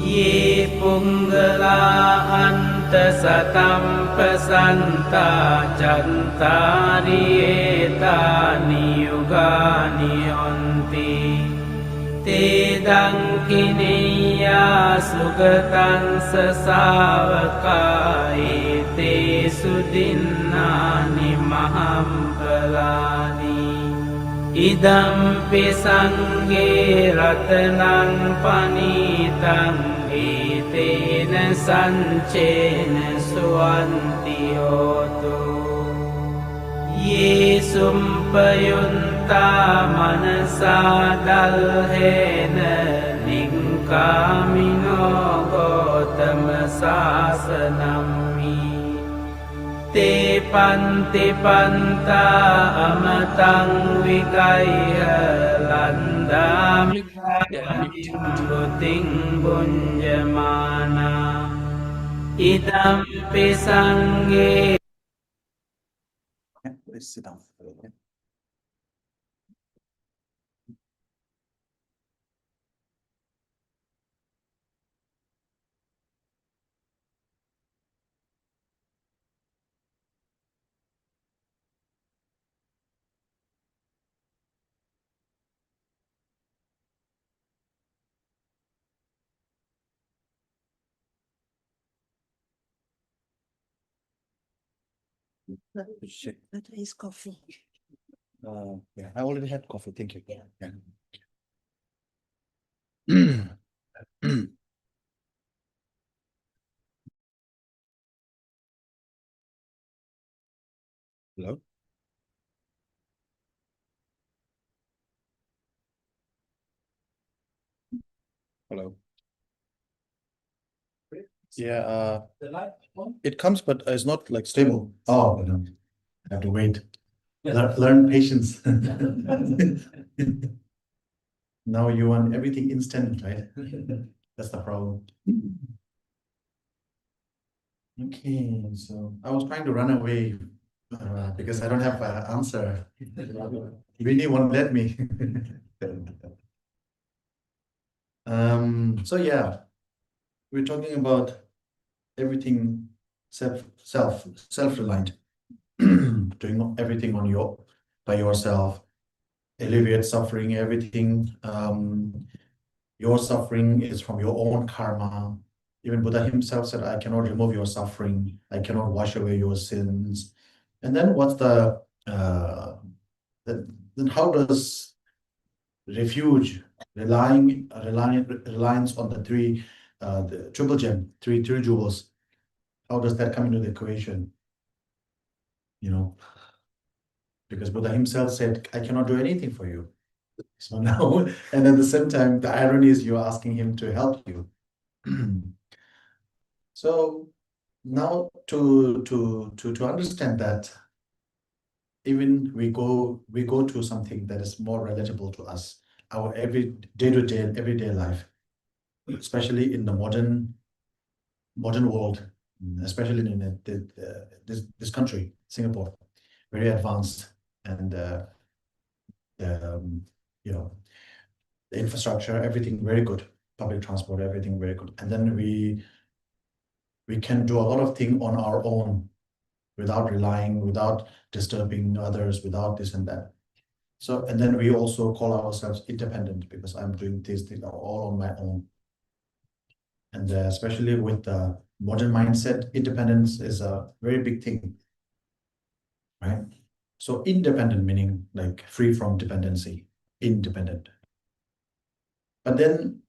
ye punggala anta satam pasanta cantari etani yugani onti te dangkiniya sugatan sasavaka ete sudinnani mahampalani idampi sangge ratanang panitang itena sancena suantiyoto ye sumpayunta manasa dalhena ningkamino gotama sasanami te panti panta amatang wikaya landam buting bunjamana idampi sangge. Yeah, please sit down. That is coffee. Yeah, I already had coffee. Thank you. Yeah. Hello. Hello. Yeah, The light on? it comes, but it's not like stable. Oh, no. I have to wait. Learn patience. Now you want everything instant, right? That's the problem. Okay, so I was trying to run away because I don't have an answer. Really won't let me. So yeah, we're talking about everything self-reliant, doing everything by yourself, alleviate suffering, everything. Your suffering is from your own karma. Even Buddha himself said, I cannot remove your suffering. I cannot wash away your sins. And then what's then how does refuge, reliance on the triple gem, three jewels, how does that come into the equation? You know, because Buddha himself said, I cannot do anything for you. So now, and at the same time, the irony is you're asking him to help you. So now to understand that, even we go to something that is more relatable to us, our everyday life, especially in the modern world, especially in this country, Singapore, very advanced, and you know, the infrastructure, everything very good, public transport, everything very good. And then we we can do a lot of things on our own without relying, without disturbing others, without this and that. So, and then we also call ourselves independent because I'm doing these things all on my own. And especially with the modern mindset, independence is a very big thing, right? So independent meaning like free from dependency, independent. But then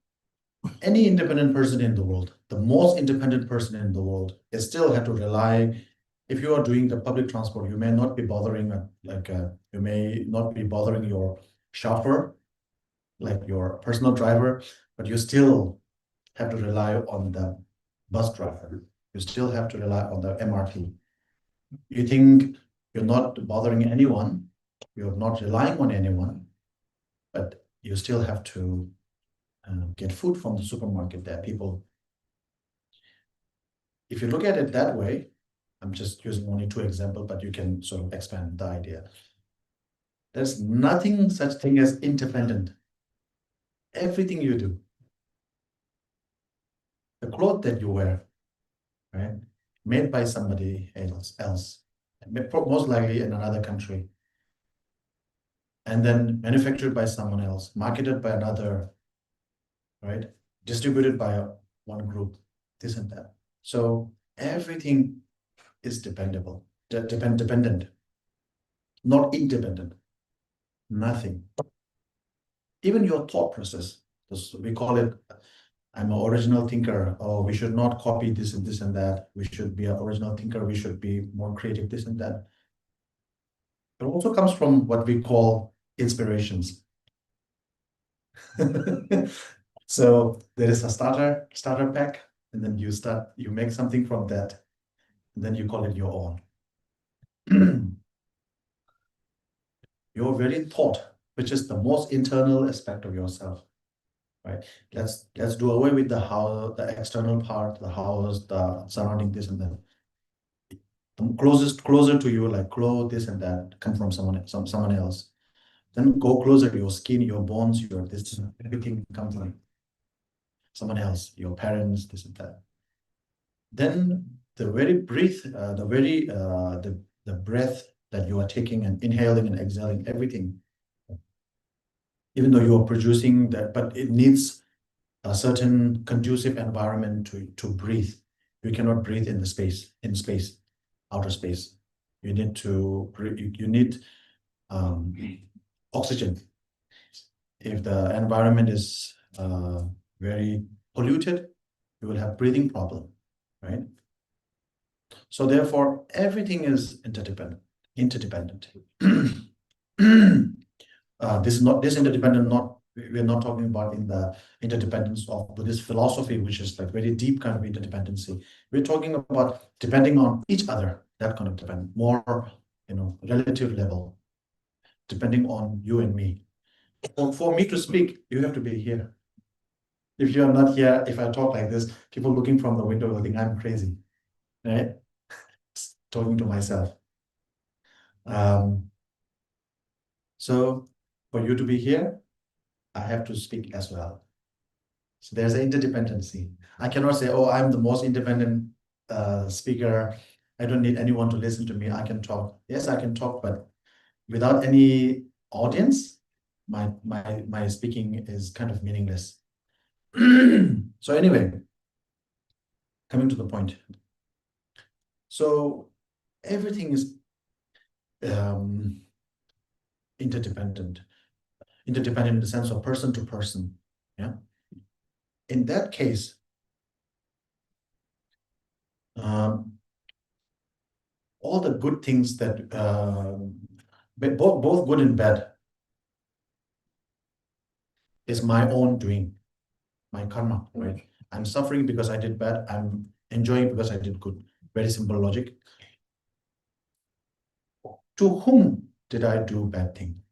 any independent person in the world, the most independent person in the world, is still have to rely. If you are doing the public transport, you may not be bothering you may not be bothering your chauffeur, like your personal driver, but you still have to rely on the bus driver. You still have to rely on the MRT. You think you're not bothering anyone, you're not relying on anyone, but you still have to get food from the supermarket. There are people. If you look at it that way, I'm just using only 2 examples, but you can sort of expand the idea. There's nothing such thing as independent. Everything you do, the clothes that you wear, right, made by somebody else, most likely in another country, and then manufactured by someone else, marketed by another, right, distributed by one group, this and that. So everything is dependent, not independent. Nothing. Even your thought process, we call it, I'm an original thinker, or we should not copy this and this and that. We should be an original thinker. We should be more creative, this and that. It also comes from what we call inspirations. So there is a starter pack, and then you make something from that, and then you call it your own. Your very thought, which is the most internal aspect of yourself, right? Let's do away with the how, the external part, the house, the surrounding this and that. The closer to you, like clothes, this and that, come from someone else. Then go closer to your skin, your bones, your this, everything comes from someone else, your parents, this and that. Then the very breath, the breath that you are taking and inhaling and exhaling, everything, even though you are producing that, but it needs a certain conducive environment to breathe. You cannot breathe in space, outer space. You need to you need oxygen. If the environment is very polluted, you will have breathing problem, right? So therefore, everything is interdependent. This interdependent, we're not talking about in the interdependence of Buddhist philosophy, which is like very deep kind of interdependency. We're talking about depending on each other, that kind of dependence, more, relative level, depending on you and me. For me to speak, you have to be here. If you are not here, if I talk like this, people looking from the window will think I'm crazy, right? Talking to myself. So for you to be here, I have to speak as well. So there's an interdependency. I cannot say, oh, I'm the most independent speaker. I don't need anyone to listen to me. I can talk. Yes, I can talk, but without any audience, my speaking is kind of meaningless. So anyway, coming to the point. So everything is interdependent in the sense of person to person. Yeah. In that case, all the good things that both good and bad is my own doing, my karma, right? I'm suffering because I did bad. I'm enjoying because I did good. Very simple logic. To whom did I do bad thing?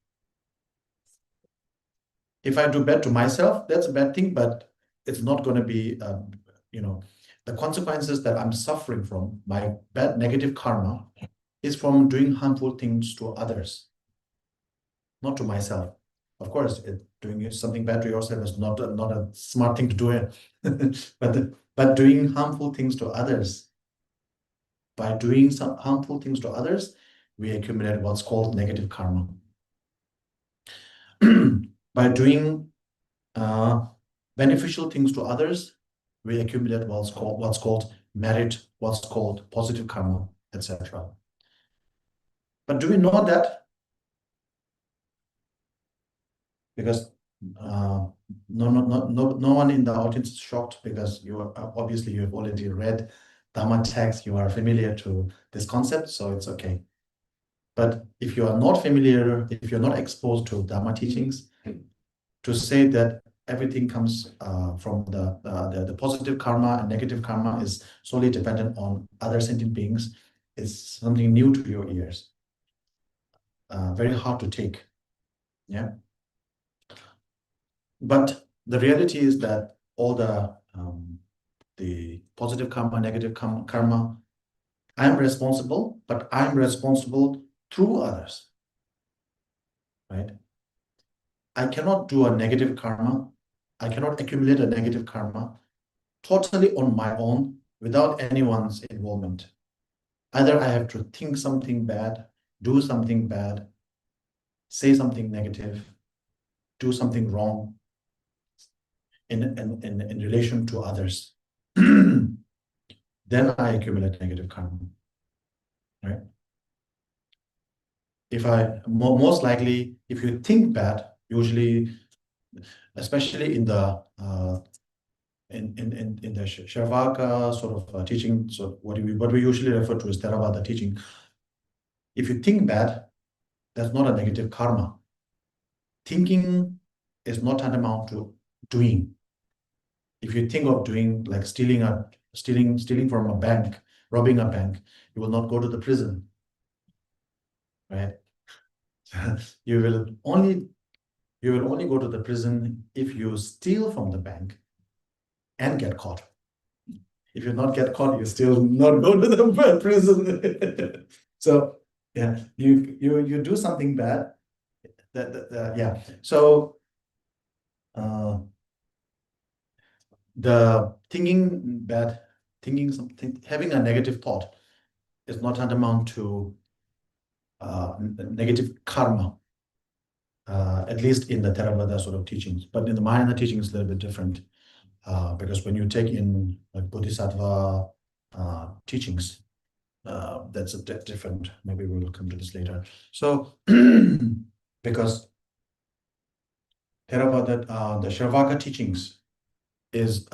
If I do bad to myself, that's a bad thing, but it's not going to be, the consequences that I'm suffering from, my bad negative karma, is from doing harmful things to others, not to myself. Of course, doing something bad to yourself is not a smart thing to do it. But But doing harmful things to others, by doing some harmful things to others, we accumulate what's called negative karma. By doing beneficial things to others, we accumulate what's called merit, what's called positive karma, etc. But do we know that? Because no one in the audience is shocked, because you are obviously you have already read Dhamma text, you are familiar to this concept, so it's okay. But if you are not familiar, if you're not exposed to Dhamma teachings, to say that everything comes from the positive karma and negative karma is solely dependent on other sentient beings is something new to your ears. Very hard to take. Yeah. But the reality is that all the positive karma, negative karma, I'm responsible, but I'm responsible through others, right? I cannot do a negative karma. I cannot accumulate a negative karma totally on my own without anyone's involvement. Either I have to think something bad, do something bad, say something negative, do something wrong in relation to others. Then I accumulate negative karma, right? If I most likely, if you think bad, usually, especially in the Sharvaka sort of teaching, so what we usually refer to as Theravada teaching. If you think bad, that's not a negative karma. Thinking is not tantamount to doing. If you think of doing, like stealing from a bank, robbing a bank, you will not go to the prison, right? You will only go to the prison if you steal from the bank and get caught. If you not get caught, you still not go to the prison. So yeah, you do something bad. Yeah. So the thinking bad, thinking something, having a negative thought is not tantamount to negative karma. At least in the Theravada sort of teachings, but in the Mahayana teaching is a little bit different, because when you take in like Bodhisattva teachings, that's a bit different. Maybe we will come to this later. So, because Theravada, the Sharvaka teachings is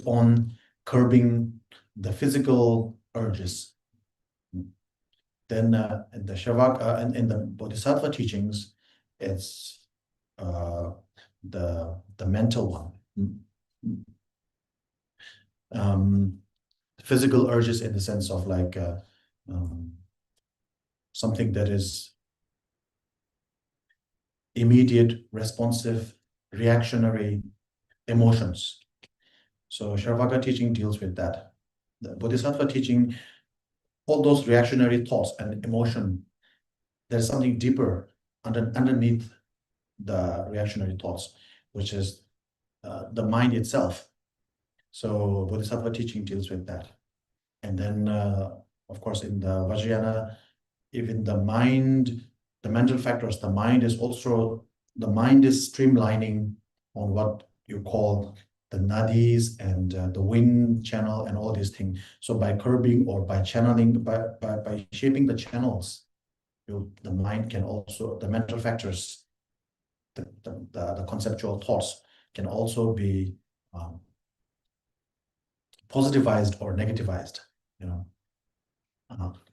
on curbing the physical urges. Then the Sharvaka and in the Bodhisattva teachings, it's the mental one. Physical urges in the sense of like something that is immediate, responsive, reactionary emotions. So Sharvaka teaching deals with that. The Bodhisattva teaching, all those reactionary thoughts and emotion, there's something deeper underneath the reactionary thoughts, which is the mind itself. So Bodhisattva teaching deals with that. And then, of course, in the Vajrayana, even the mind, the mental factors, the mind is streamlining on what you call the nadis and the wind channel and all these things. So by curbing or by channeling, by shaping the channels, the mind can also, the mental factors, the conceptual thoughts can also be positivized or negativized, you know.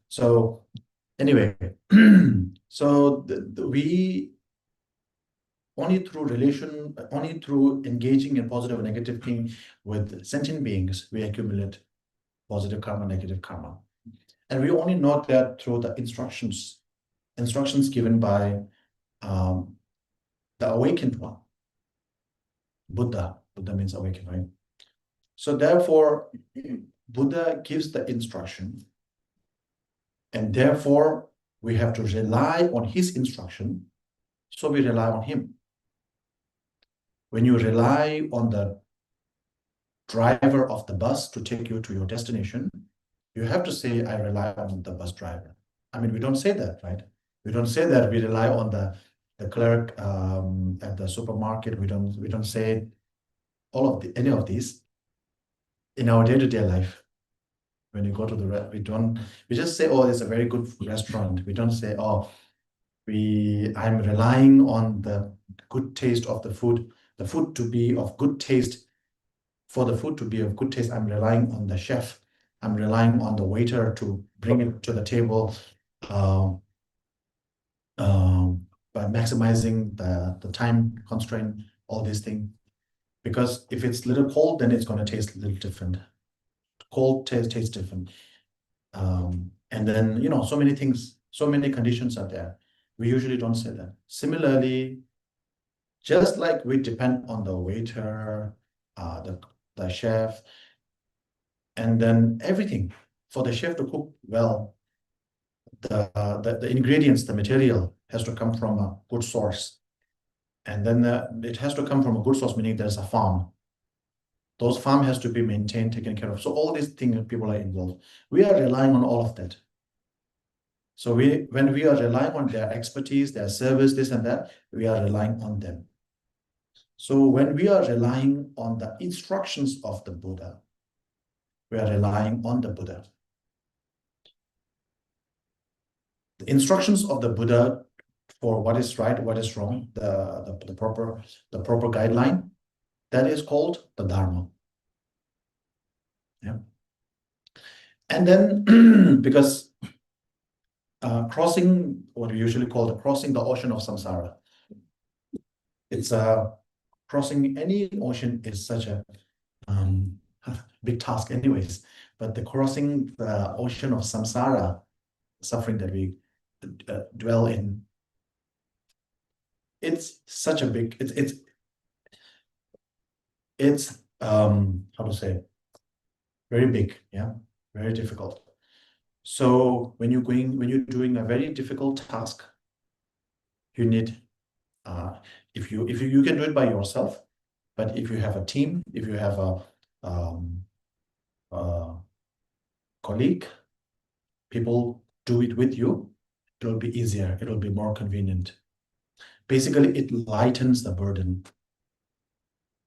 So anyway, so we only through engaging in positive and negative thing with sentient beings, we accumulate positive karma, negative karma. And we only know that through the instructions given by the awakened one. Buddha means awakened, right? So therefore, Buddha gives the instruction, and therefore we have to rely on his instruction, so we rely on him. When you rely on the driver of the bus to take you to your destination, you have to say, I rely on the bus driver. I mean, we don't say that, right? We don't say that we rely on the clerk at the supermarket. We don't say any of these in our day-to-day life. When you go to we just say, oh, it's a very good restaurant. We don't say, oh, I'm relying on the good taste of the food to be of good taste. For the food to be of good taste, I'm relying on the chef. I'm relying on the waiter to bring it to the table by maximizing the time constraint, all these things. Because if it's a little cold, then it's going to taste a little different. Cold tastes different. And then, so many things, so many conditions are there. We usually don't say that. Similarly, just like we depend on the waiter, the chef, and then everything. For the chef to cook well, the ingredients, the material has to come from a good source. And then it has to come from a good source, meaning there's a farm. Those farm has to be maintained, taken care of. So all these things, people are involved. We are relying on all of that. So when we are relying on their expertise, their service, this and that, we are relying on them. So when we are relying on the instructions of the Buddha, we are relying on the Buddha. The instructions of the Buddha for what is right, what is wrong, the proper guideline, that is called the Dharma. Yeah. And then because crossing what we usually call crossing the ocean of samsara, it's crossing any ocean is such a big task anyways, but the crossing the ocean of samsara, suffering that we dwell in, it's such a big, it's how to say, very big, yeah, very difficult. So when you're doing a very difficult task, you need if you can do it by yourself, but if you have a team, if you have a colleague, people do it with you, it'll be easier, it'll be more convenient. Basically, it lightens the burden.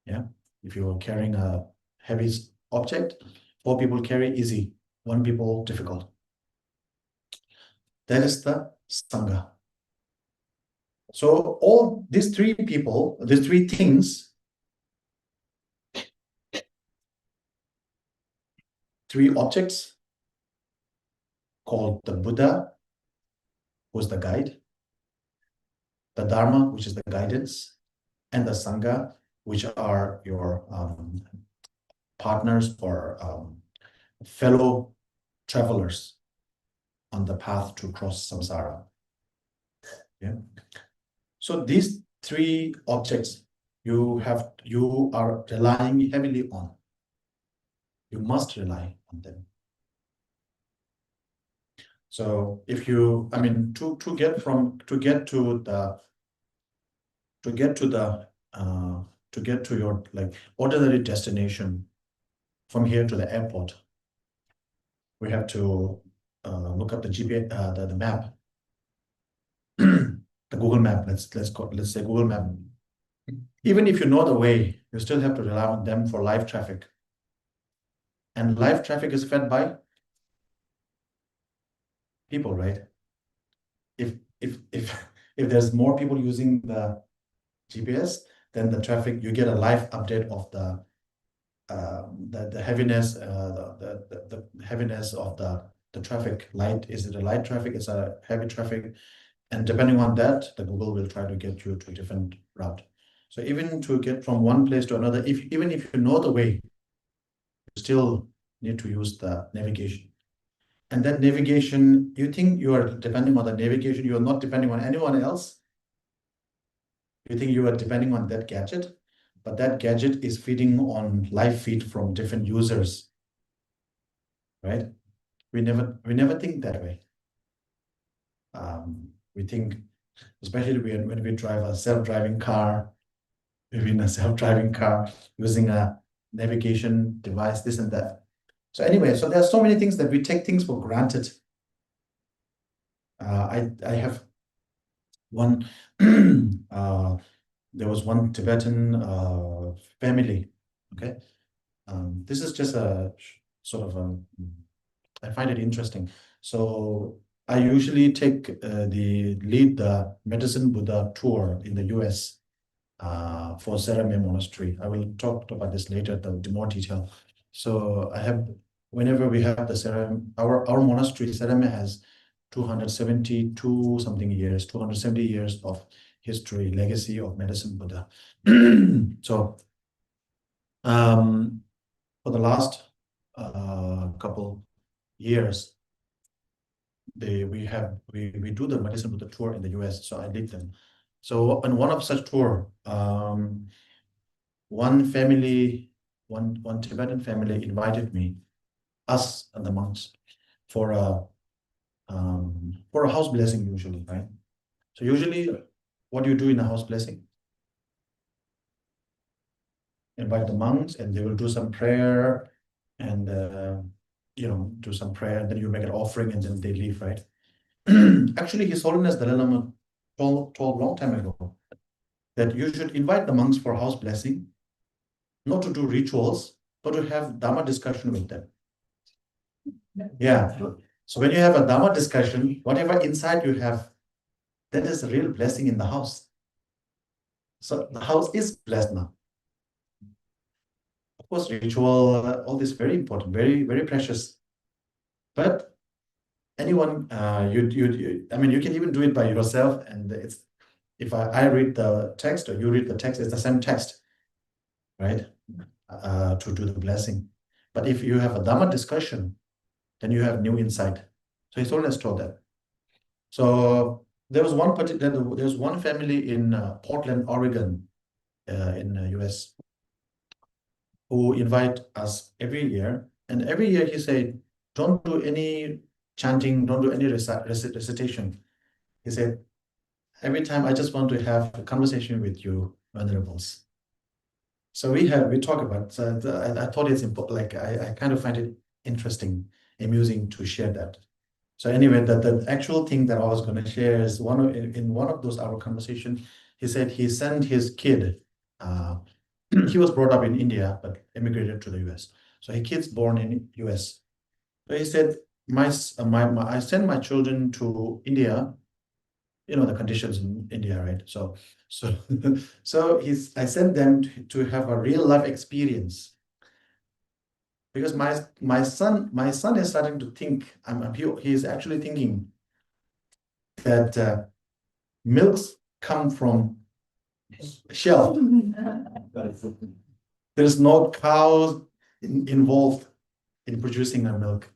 Yeah, if you're carrying a heavy object, 4 people carry easy, 1 people difficult. That is the Sangha. So all these 3 people, these 3 things, 3 objects called the Buddha, who's the guide, the Dharma, which is the guidance, and the Sangha, which are your partners or fellow travelers on the path to cross samsara. Yeah. So these 3 objects you are relying heavily on. You must rely on them. So if you, I mean, to get to your like ordinary destination from here to the airport, we have to look up the GPS, the map, the Google Map. Let's say Google Map. Even if you know the way, you still have to rely on them for live traffic. And live traffic is fed by people, right? If there's more people using the GPS, then the traffic, you get a live update of the heaviness, the heaviness of the traffic light. Is it a light traffic? It's a heavy traffic, and depending on that, the Google will try to get you to a different route. So even to get from one place to another, even if you know the way, you still need to use the navigation. And that navigation, you think you are depending on the navigation, you are not depending on anyone else. You think you are depending on that gadget, but that gadget is feeding on live feed from different users, right? We never think that way. We think, especially when we drive a self-driving car, maybe in a self-driving car using a navigation device, this and that. So anyway, so there are so many things that we take things for granted. I have one, there was one Tibetan family, okay? This is just a sort of I find it interesting. So I usually lead the Medicine Buddha tour in the US for Serame Monastery. I will talk about this later, the more detail. So whenever we have the Serame, our monastery, Serame, has 272 something years, 270 years of history, legacy of Medicine Buddha. So for the last couple years, we do the Medicine Buddha tour in the US, so I lead them. So on one of such tour, one Tibetan family invited us and the monks for a house blessing usually, right? So usually, what do you do in a house blessing? Invite the monks, and they will do some prayer, and do some prayer, and then you make an offering, and then they leave, right? Actually, His Holiness Dalai Lama told long time ago that you should invite the monks for house blessing, not to do rituals, but to have Dhamma discussion with them. Yeah. So when you have a Dhamma discussion, whatever insight you have, that is a real blessing in the house. So the house is blessed now. Of course, ritual, all this very important, very, very precious. But anyone, I mean, you can even do it by yourself, and if I read the text or you read the text, it's the same text, right? To do the blessing. But if you have a Dhamma discussion, then you have new insight. So His Holiness told that. So there was one family in Portland, Oregon, in the US, who invite us every year. And every year he said, don't do any chanting, don't do any recitation. He said, every time I just want to have a conversation with you, venerables. So we talk about, so I thought it's important, like I kind of find it interesting, amusing to share that. So anyway, the actual thing that I was going to share is in one of those our conversations, he said he sent his kid. He was brought up in India but emigrated to the US. So his kid's born in US. So he said, I send my children to India. You know the conditions in India, right? So I sent them to have a real life experience. Because my son is starting to think, he is actually thinking that milks come from shell. There's no cows involved in producing the milk.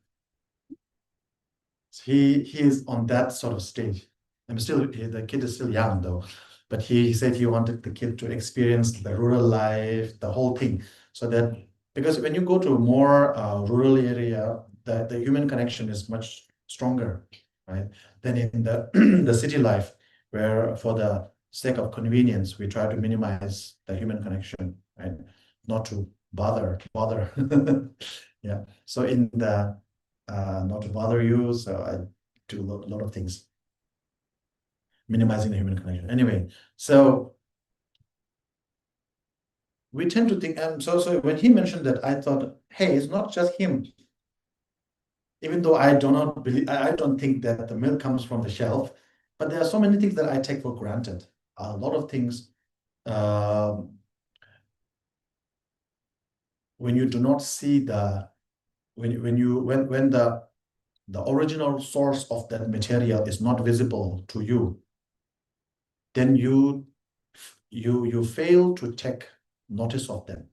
So he is on that sort of stage. The kid is still young though, but he said he wanted the kid to experience the rural life, the whole thing, so that because when you go to a more rural area, the human connection is much stronger, right? Than in the city life, where for the sake of convenience, we try to minimize the human connection, right? Not to bother. Yeah. So not to bother you, so I do a lot of things, minimizing the human connection. Anyway, so we tend to think, so when he mentioned that, I thought, hey, it's not just him. Even though I don't think that the milk comes from the shelf, but there are so many things that I take for granted. A lot of things, when you do not see when the original source of that material is not visible to you, then you fail to take notice of them.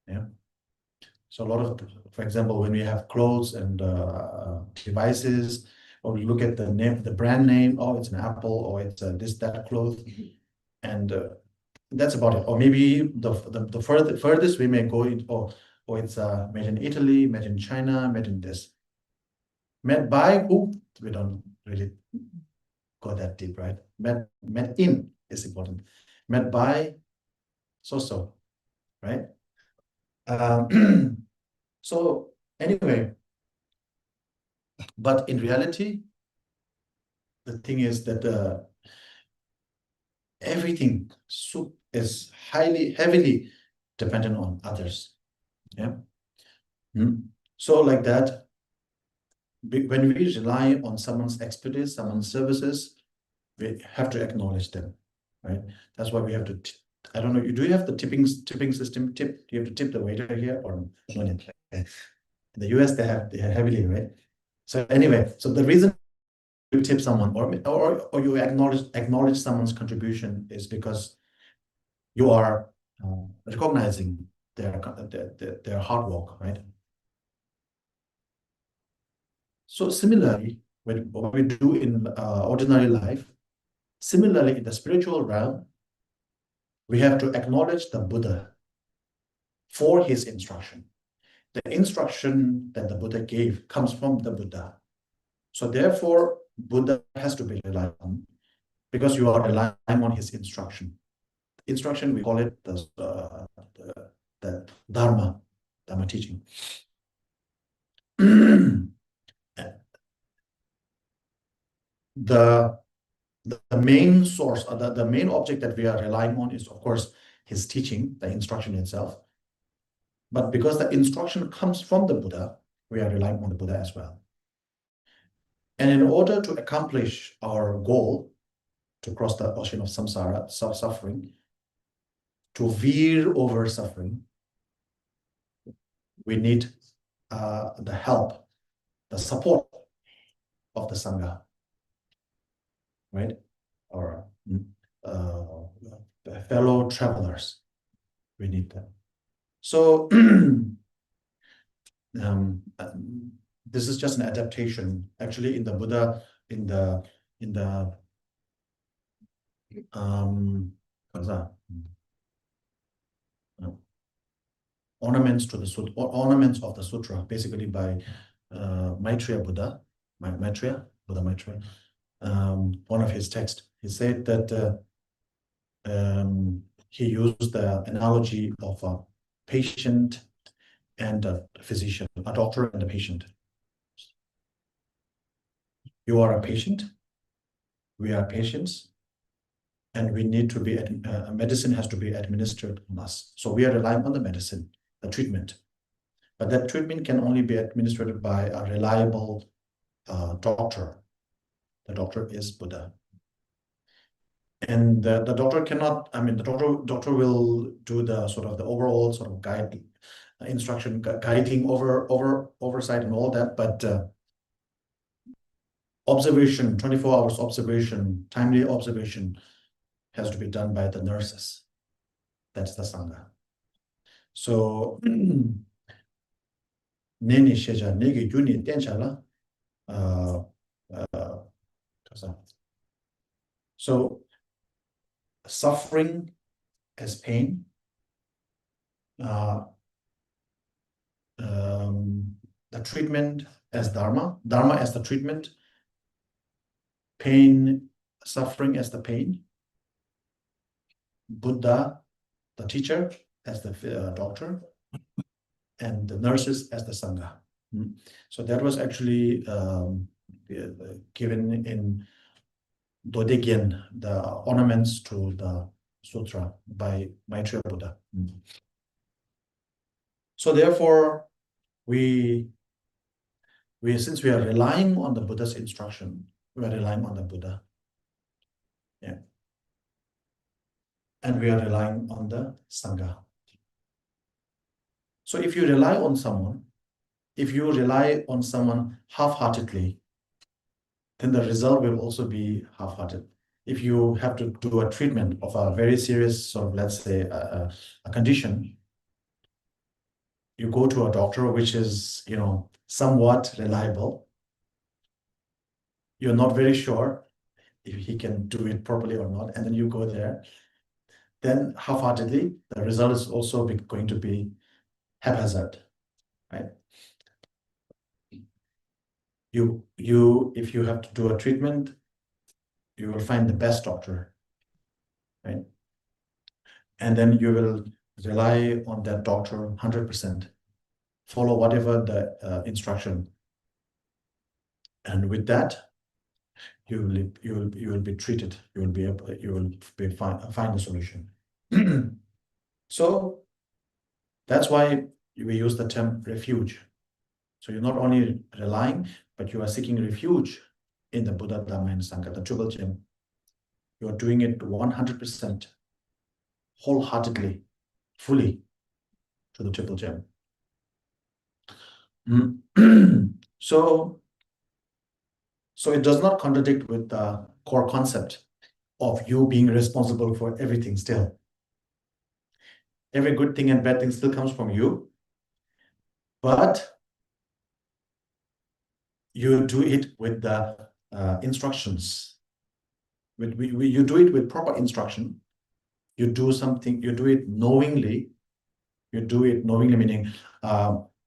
Yeah. So a lot of, for example, when we have clothes and devices, or we look at the brand name, oh, it's an Apple, or it's that cloth, and that's about it. Or maybe the furthest we may go, or it's made in Italy, made in China, made in this. Made by who? We don't really go that deep, right? Made in is important. Made by so, right? So anyway, but in reality, the thing is that everything is heavily dependent on others. Yeah. So like that, when we rely on someone's expertise, someone's services, we have to acknowledge them, right? That's why we have to. I don't know. Do you have the tipping system? Do you have to tip the waiter here or no? In the US, they have heavily, right? So anyway, so the reason you tip someone or you acknowledge someone's contribution is because you are recognizing their hard work, right? So similarly, what we do in ordinary life, similarly in the spiritual realm, we have to acknowledge the Buddha for his instruction. The instruction that the Buddha gave comes from the Buddha. So therefore, Buddha has to be relied on because you are relying on his instruction. Instruction, we call it the Dharma teaching. The main source, or the main object that we are relying on is, of course, his teaching, the instruction itself. But because the instruction comes from the Buddha, we are relying on the Buddha as well. And in order to accomplish our goal, to cross the ocean of samsara, suffering, to veer over suffering, we need the help, the support of the Sangha, right? Or fellow travelers, we need them. So this is just an adaptation. Actually, in the Buddha, in the what's that? Ornaments to the sutra, ornaments of the sutra, basically by Maitreya Buddha, Buddha Maitreya. One of his texts, he said that he used the analogy of a patient and a physician, a doctor and a patient. You are a patient, we are patients, and we need to be, medicine has to be administered on us. So we are relying on the medicine, the treatment. But that treatment can only be administered by a reliable doctor. The doctor is Buddha. And the doctor cannot, the doctor will do the sort of the overall sort of guiding oversight and all that, but observation, 24 hours observation, timely observation has to be done by the nurses. That's the Sangha. So, neni sheja negi juni tenchala. So, suffering as pain, the treatment as dharma as the treatment, pain, suffering as the pain, Buddha, the teacher, as the doctor, and the nurses as the Sangha. So that was actually given in Dodegyen, the ornaments to the sutra by Maitreya Buddha. So therefore, since we are relying on the Buddha's instruction, we are relying on the Buddha. Yeah. And we are relying on the Sangha. So if you rely on someone, half-heartedly, then the result will also be half-hearted. If you have to do a treatment of a very serious sort of, let's say, a condition, you go to a doctor which is, somewhat reliable. You're not very sure if he can do it properly or not, and then you go there. Then half-heartedly, the result is also going to be haphazard, right? If you have to do a treatment, you will find the best doctor, right? And then you will rely on that doctor 100%. Follow whatever the instruction. And with that, you will be treated. You will be find a solution. So that's why we use the term refuge. So you're not only relying, but you are seeking refuge in the Buddha, Dhamma, and Sangha, the triple gem. You are doing it 100%, wholeheartedly, fully to the triple gem. So it does not contradict with the core concept of you being responsible for everything still. Every good thing and bad thing still comes from you, but you do it with the instructions. You do it with proper instruction. You do something, you do it knowingly. You do it knowingly, meaning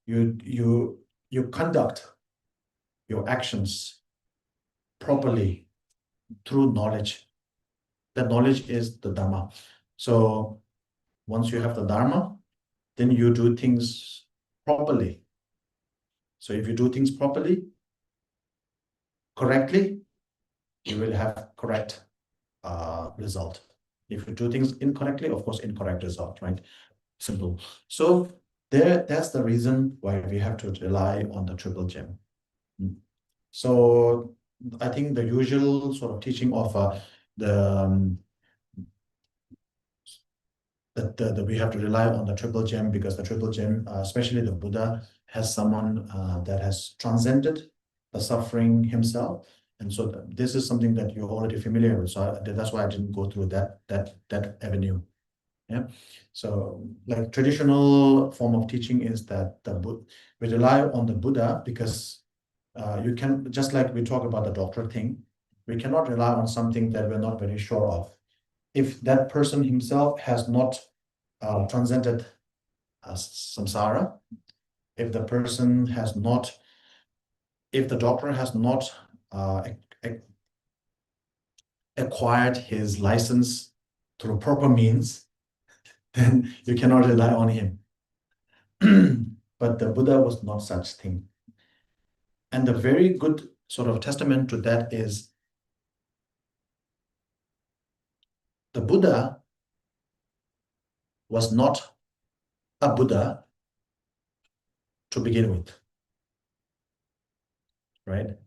you conduct your actions properly through knowledge. The knowledge is the Dharma. So once you have the Dharma, then you do things properly. So if you do things properly, correctly, you will have correct result. If you do things incorrectly, of course, incorrect result, right? Simple. So that's the reason why we have to rely on the triple gem. So I think the usual sort of teaching of that we have to rely on the triple gem, because the triple gem, especially the Buddha, has someone that has transcended the suffering himself. And so this is something that you're already familiar with. So that's why I didn't go through that avenue. Yeah. So like traditional form of teaching is that we rely on the Buddha because you can, just like we talk about the doctor thing, we cannot rely on something that we're not very sure of. If that person himself has not transcended samsara, if the person has not, if the doctor has not acquired his license through proper means, then you cannot rely on him. But the Buddha was not such thing. And the very good sort of testament to that is the Buddha was not a Buddha to begin with, right?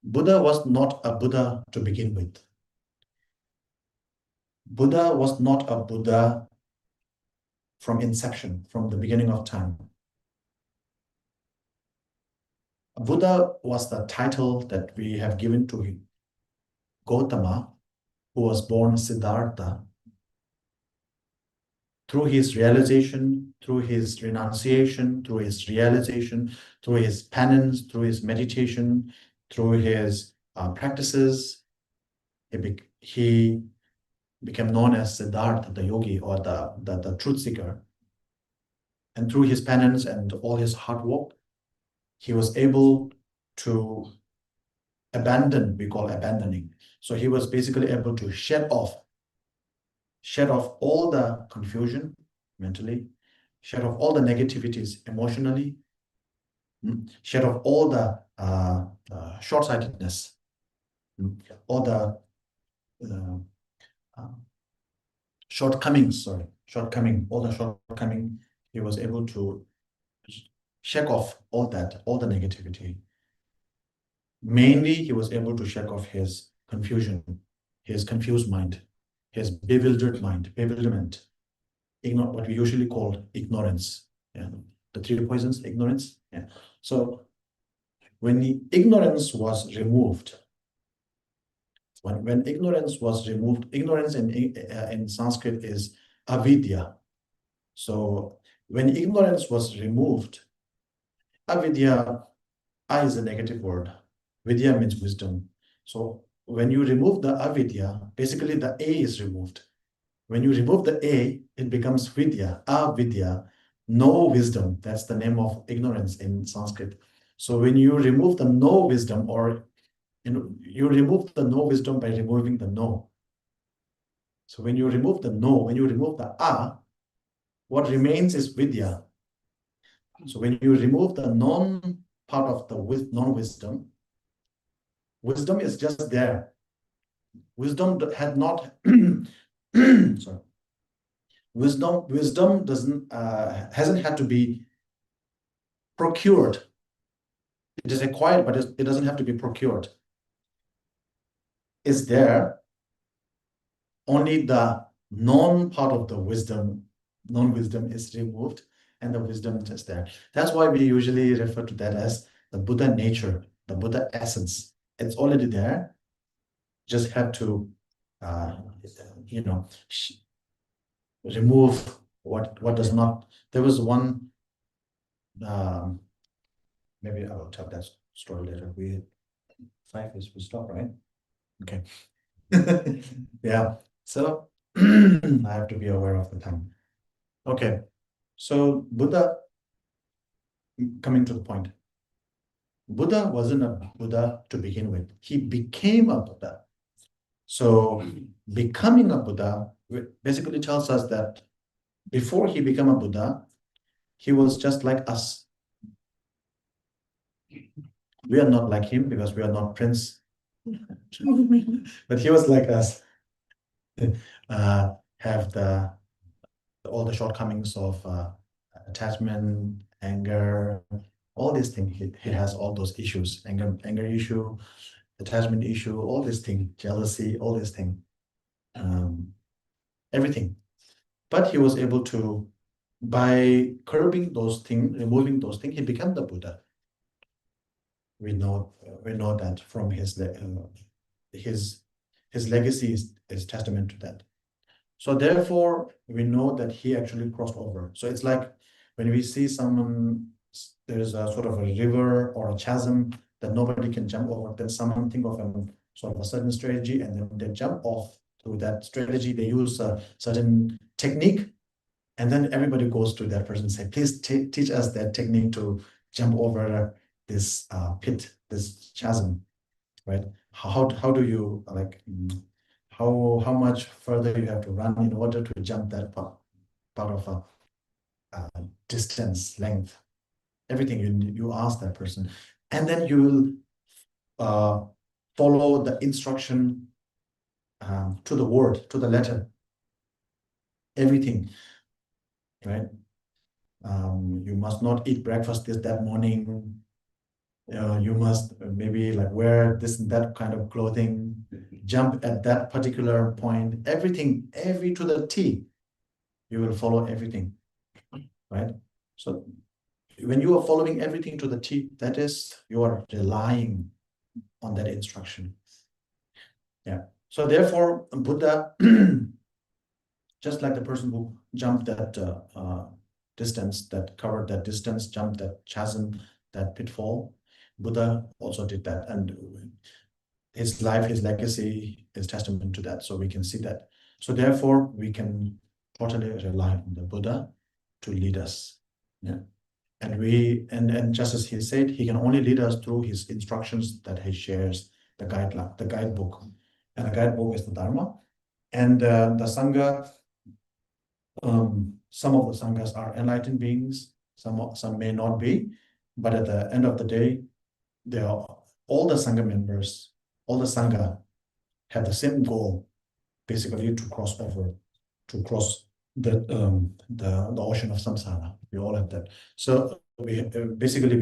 Buddha was not a Buddha to begin with. Buddha was not a Buddha from inception, from the beginning of time. Buddha was the title that we have given to him. Gautama, who was born Siddhartha, through his realization, through his renunciation, through his realization, through his penance, through his meditation, through his practices, he became known as Siddhartha, the yogi, or the truth seeker. And through his penance and all his hard work, he was able to abandon, we call abandoning. So he was basically able to shed off all the confusion mentally, shed off all the negativities emotionally, shed off all the short-sightedness, all the shortcomings, he was able to shake off all the negativity. Mainly, he was able to shake off his confusion, his confused mind, his bewilderment, what we usually call ignorance. Yeah. The three poisons, ignorance. Yeah. So when the ignorance was removed, when ignorance was removed, ignorance in Sanskrit is avidya. So when ignorance was removed, avidya, I is a negative word. Vidya means wisdom. So when you remove the avidya, basically the A is removed. When you remove the A, it becomes vidya, avidya, no wisdom. That's the name of ignorance in Sanskrit. So when you remove the no wisdom, or you remove the no wisdom by removing the no. So when you remove the no, when you remove the what remains is vidya. So when you remove the non-part of the non-wisdom, wisdom is just there. Wisdom had not, sorry. Wisdom doesn't hasn't had to be procured. It is acquired, but it doesn't have to be procured. It's there. Only the non-part of the non-wisdom is removed, and the wisdom is just there. That's why we usually refer to that as the Buddha nature, the Buddha essence. It's already there. Just have to, remove what does not. There was one. Maybe I will tell that story later. 5 years we stop, right? Okay. Yeah. So I have to be aware of the time. Okay. So Buddha, coming to the point. Buddha wasn't a Buddha to begin with. He became a Buddha. So becoming a Buddha basically tells us that before he became a Buddha, he was just like us. We are not like him because we are not prince. But he was like us. Have all the shortcomings of attachment, anger, all these things. He has all those issues, anger issue, attachment issue, all these things, jealousy, all these things, everything. But he was able to, by curbing those things, removing those things, he became the Buddha. We know that from his legacy is testament to that. So therefore, we know that he actually crossed over. So it's like when we see someone, there's a sort of a river or a chasm that nobody can jump over, then someone think of a sort of a certain strategy, and then they jump off through that strategy. They use a certain technique, and then everybody goes to that person and say, please teach us that technique to jump over this pit, this chasm, right? How do you how much further you have to run in order to jump that part of a distance, length, everything you ask that person, and then you will follow the instruction to the word, to the letter, everything, right? You must not eat breakfast that morning. You must maybe like wear this and that kind of clothing, jump at that particular point, everything, to the T, you will follow everything, right? So when you are following everything to the T, that is, you are relying on that instruction. Yeah. So therefore, Buddha, just like the person who jumped that distance, that covered that distance, jumped that chasm, that pitfall, Buddha also did that, and his life, his legacy is testament to that. So we can see that. So therefore, we can totally rely on the Buddha to lead us. Yeah. And just as he said, he can only lead us through his instructions that he shares, the guidebook. And the guidebook is the Dharma. And the Sangha, some of the Sanghas are enlightened beings, some may not be, but at the end of the day, they are all the Sangha members, all the Sangha have the same goal, basically to cross over, to cross the ocean of samsara. We all have that. So we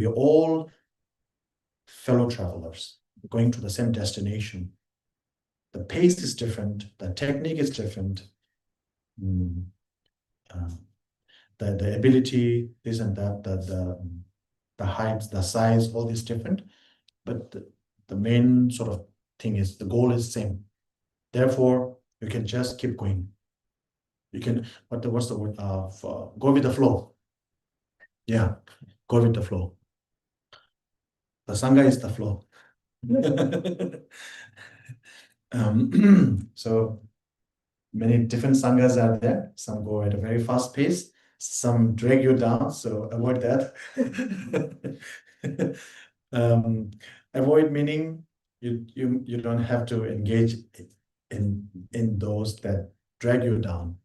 all fellow travelers going to the same destination. The pace is different, the technique is different, the ability, this and that, the height, the size, all is different. But the main sort of thing is the goal is same. Therefore, you can just keep going. You can, what's the word? Go with the flow. Yeah, go with the flow. The Sangha is the flow. So many different Sanghas are there. Some go at a very fast pace. Some drag you down, so avoid that. Avoid meaning you don't have to engage in those that drag you down.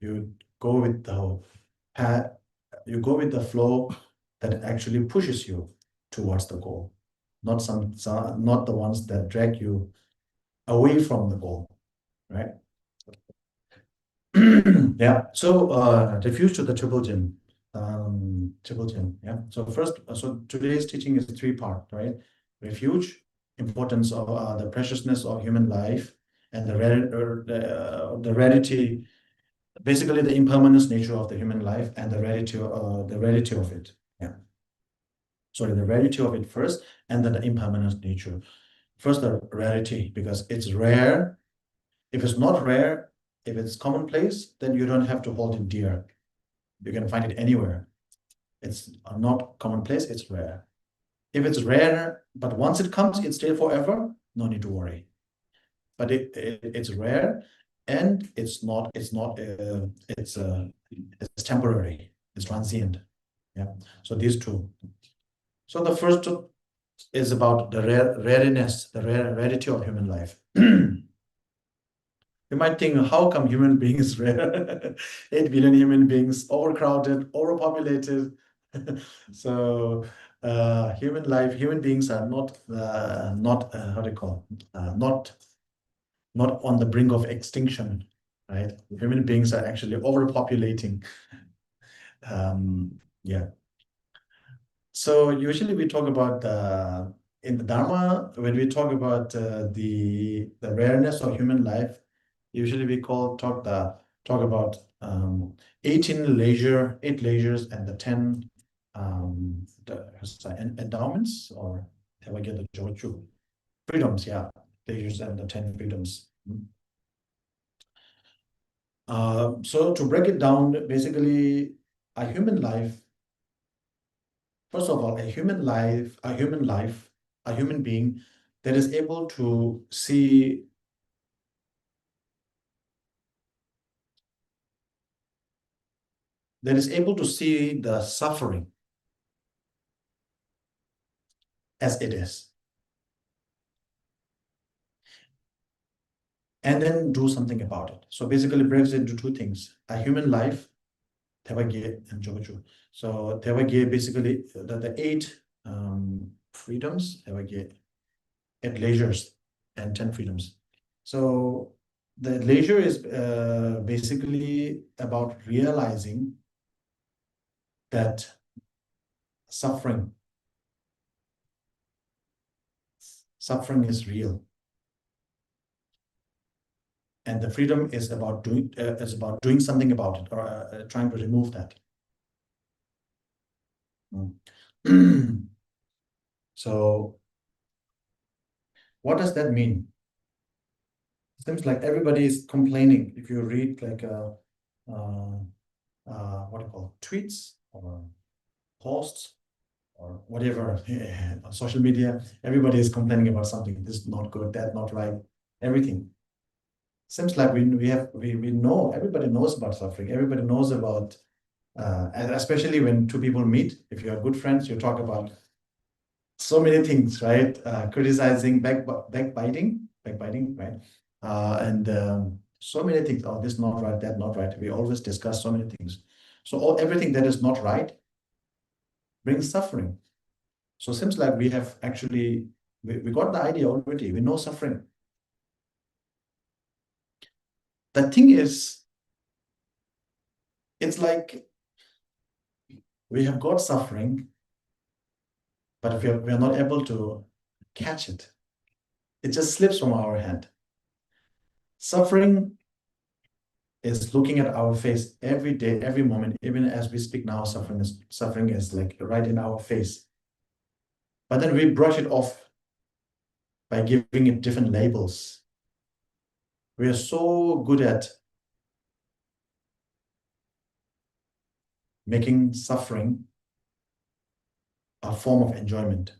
You go with the path, you go with the flow that actually pushes you towards the goal, not not the ones that drag you away from the goal, right? Yeah. So refuge to the triple gem. Yeah. So first, so today's teaching is 3-part, right? Refuge, importance of the preciousness of human life, and the rarity, basically the impermanence nature of the human life, and the rarity of it. Yeah. Sorry, the rarity of it first, and then the impermanence nature. First, the rarity, because it's rare. If it's not rare, if it's commonplace, then you don't have to hold it dear. You can find it anywhere. It's not commonplace, it's rare. If it's rare, but once it comes, it stays forever, no need to worry. But it's rare, and it's temporary, it's transient. Yeah. So these two. So the first is about the rareness, the rarity of human life. You might think, how come human beings rare? 8 billion human beings, overcrowded, overpopulated. So human beings are not how do you call not on the brink of extinction, right? Human beings are actually overpopulating. Yeah. So usually we talk about in the Dharma, when we talk about the rareness of human life, usually we talk about 18 8 leisures and the 10 endowments, or have I get the Jochu? Freedoms, yeah. Leisures and the 10 freedoms. So to break it down, basically a human life, first of all, a human being that is able to see the suffering as it is, and then do something about it. So basically it breaks into 2 things: a human life, Tewagye and Jogochu. So Tewagye, basically the 8 freedoms, Tewagye, 8 leisures and 10 freedoms. So the leisure is basically about realizing that suffering is real, and the freedom is about doing something about it, or trying to remove that. So what does that mean? It seems like everybody is complaining. If you read like what do you call tweets or posts or whatever on social media, everybody is complaining about something. This is not good, that not right, everything. Seems like we know, everybody knows about suffering. Everybody knows about, and especially when 2 people meet, if you are good friends, you talk about so many things, right? Criticizing, backbiting, right? And so many things. Oh, this not right, that not right. We always discuss so many things. So everything that is not right brings suffering. So it seems like we have actually, we got the idea already. We know suffering. The thing is, it's like we have got suffering, but we are not able to catch it. It just slips from our hand. Suffering is looking at our face every day, every moment. Even as we speak now, suffering is like right in our face. But then we brush it off by giving it different labels. We are so good at making suffering a form of enjoyment.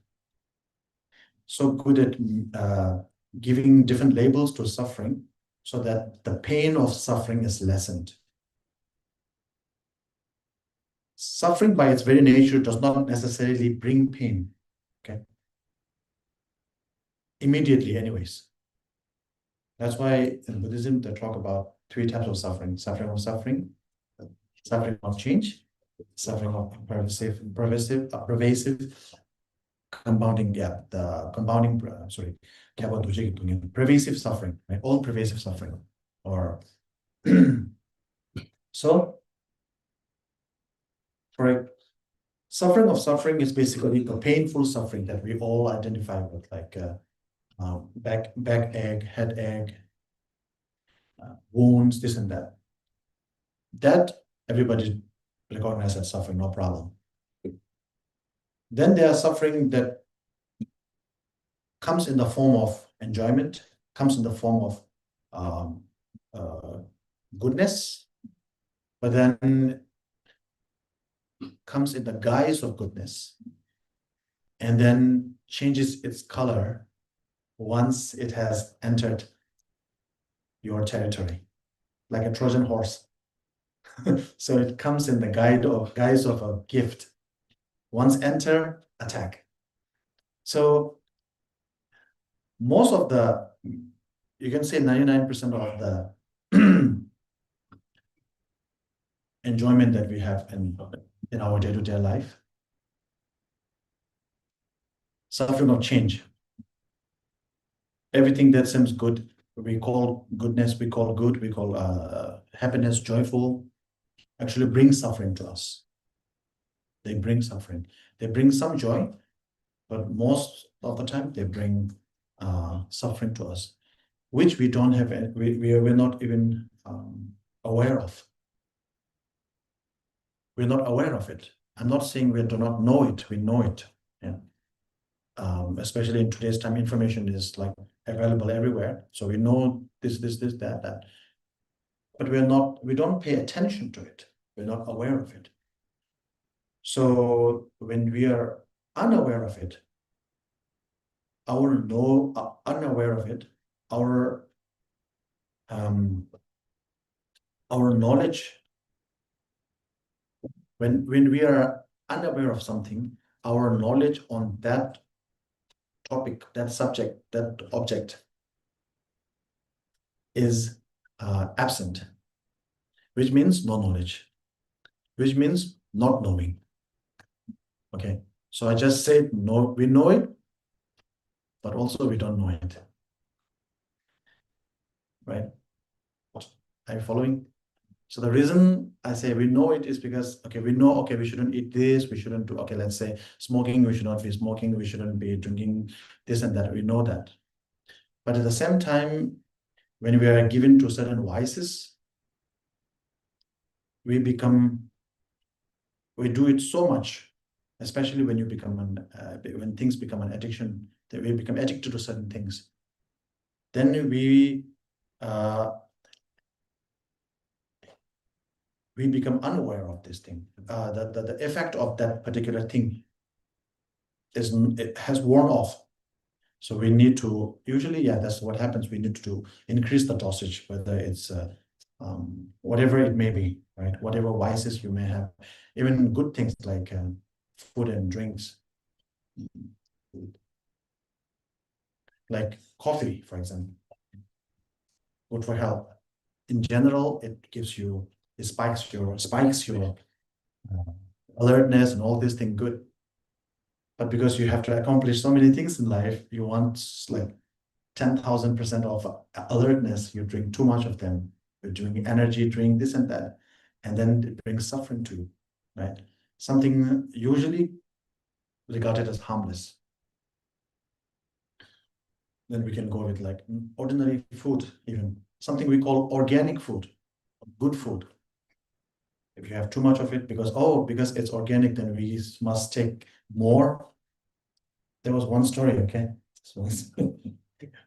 So good at giving different labels to suffering so that the pain of suffering is lessened. Suffering by its very nature does not necessarily bring pain, okay? Immediately anyways. That's why in Buddhism, they talk about three types of suffering: suffering of change, suffering of pervasive, compounding, the compounding, pervasive suffering, right? All pervasive suffering, or so for suffering is basically the painful suffering that we all identify with, like back ache, head ache, wounds, this and that. That everybody recognizes as suffering, no problem. Then there are suffering that comes in the form of enjoyment, comes in the form of goodness, but then comes in the guise of goodness, and then changes its color once it has entered your territory, like a Trojan horse. So it comes in the guise of a gift. Once enter, attack. So most of the, you can say 99% of the enjoyment that we have in our day-to-day life, suffering of change. Everything that seems good, we call goodness, we call good, we call happiness, joyful, actually brings suffering to us. They bring suffering. They bring some joy, but most of the time they bring suffering to us, which we don't have, we're not even aware of. We're not aware of it. I'm not saying we do not know it, we know it. Yeah. Especially in today's time, information is like available everywhere. So we know this, that. But we don't pay attention to it. We're not aware of it. So when we are unaware of it, unaware of it, our knowledge, when we are unaware of something, our knowledge on that topic, that subject, that object is absent, which means no knowledge, which means not knowing. Okay, so I just said no, we know it, but also we don't know it. Right? Are you following? So the reason I say we know it is because, okay, we know, okay, we shouldn't eat this, we shouldn't do, okay, let's say smoking, we should not be smoking, we shouldn't be drinking this and that, we know that. But at the same time, when we are given to certain vices, we do it so much, especially when you become when things become an addiction, that we become addicted to certain things. Then we become unaware of this thing. The effect of that particular thing it has worn off. So we need to, usually, that's what happens. We need to increase the dosage, whether it's whatever it may be, right? Whatever vices you may have, even good things like food and drinks, like coffee, for example, good for health. In general, it gives you, it spikes your alertness and all these things good. But because you have to accomplish so many things in life, you want like 10,000% of alertness, you drink too much of them. You're drinking energy drink, this and that, and then it brings suffering to you, right? Something usually regarded as harmless. Then we can go with like ordinary food, even something we call organic food, good food. If you have too much of it, because it's organic, then we must take more. There was one story, okay? So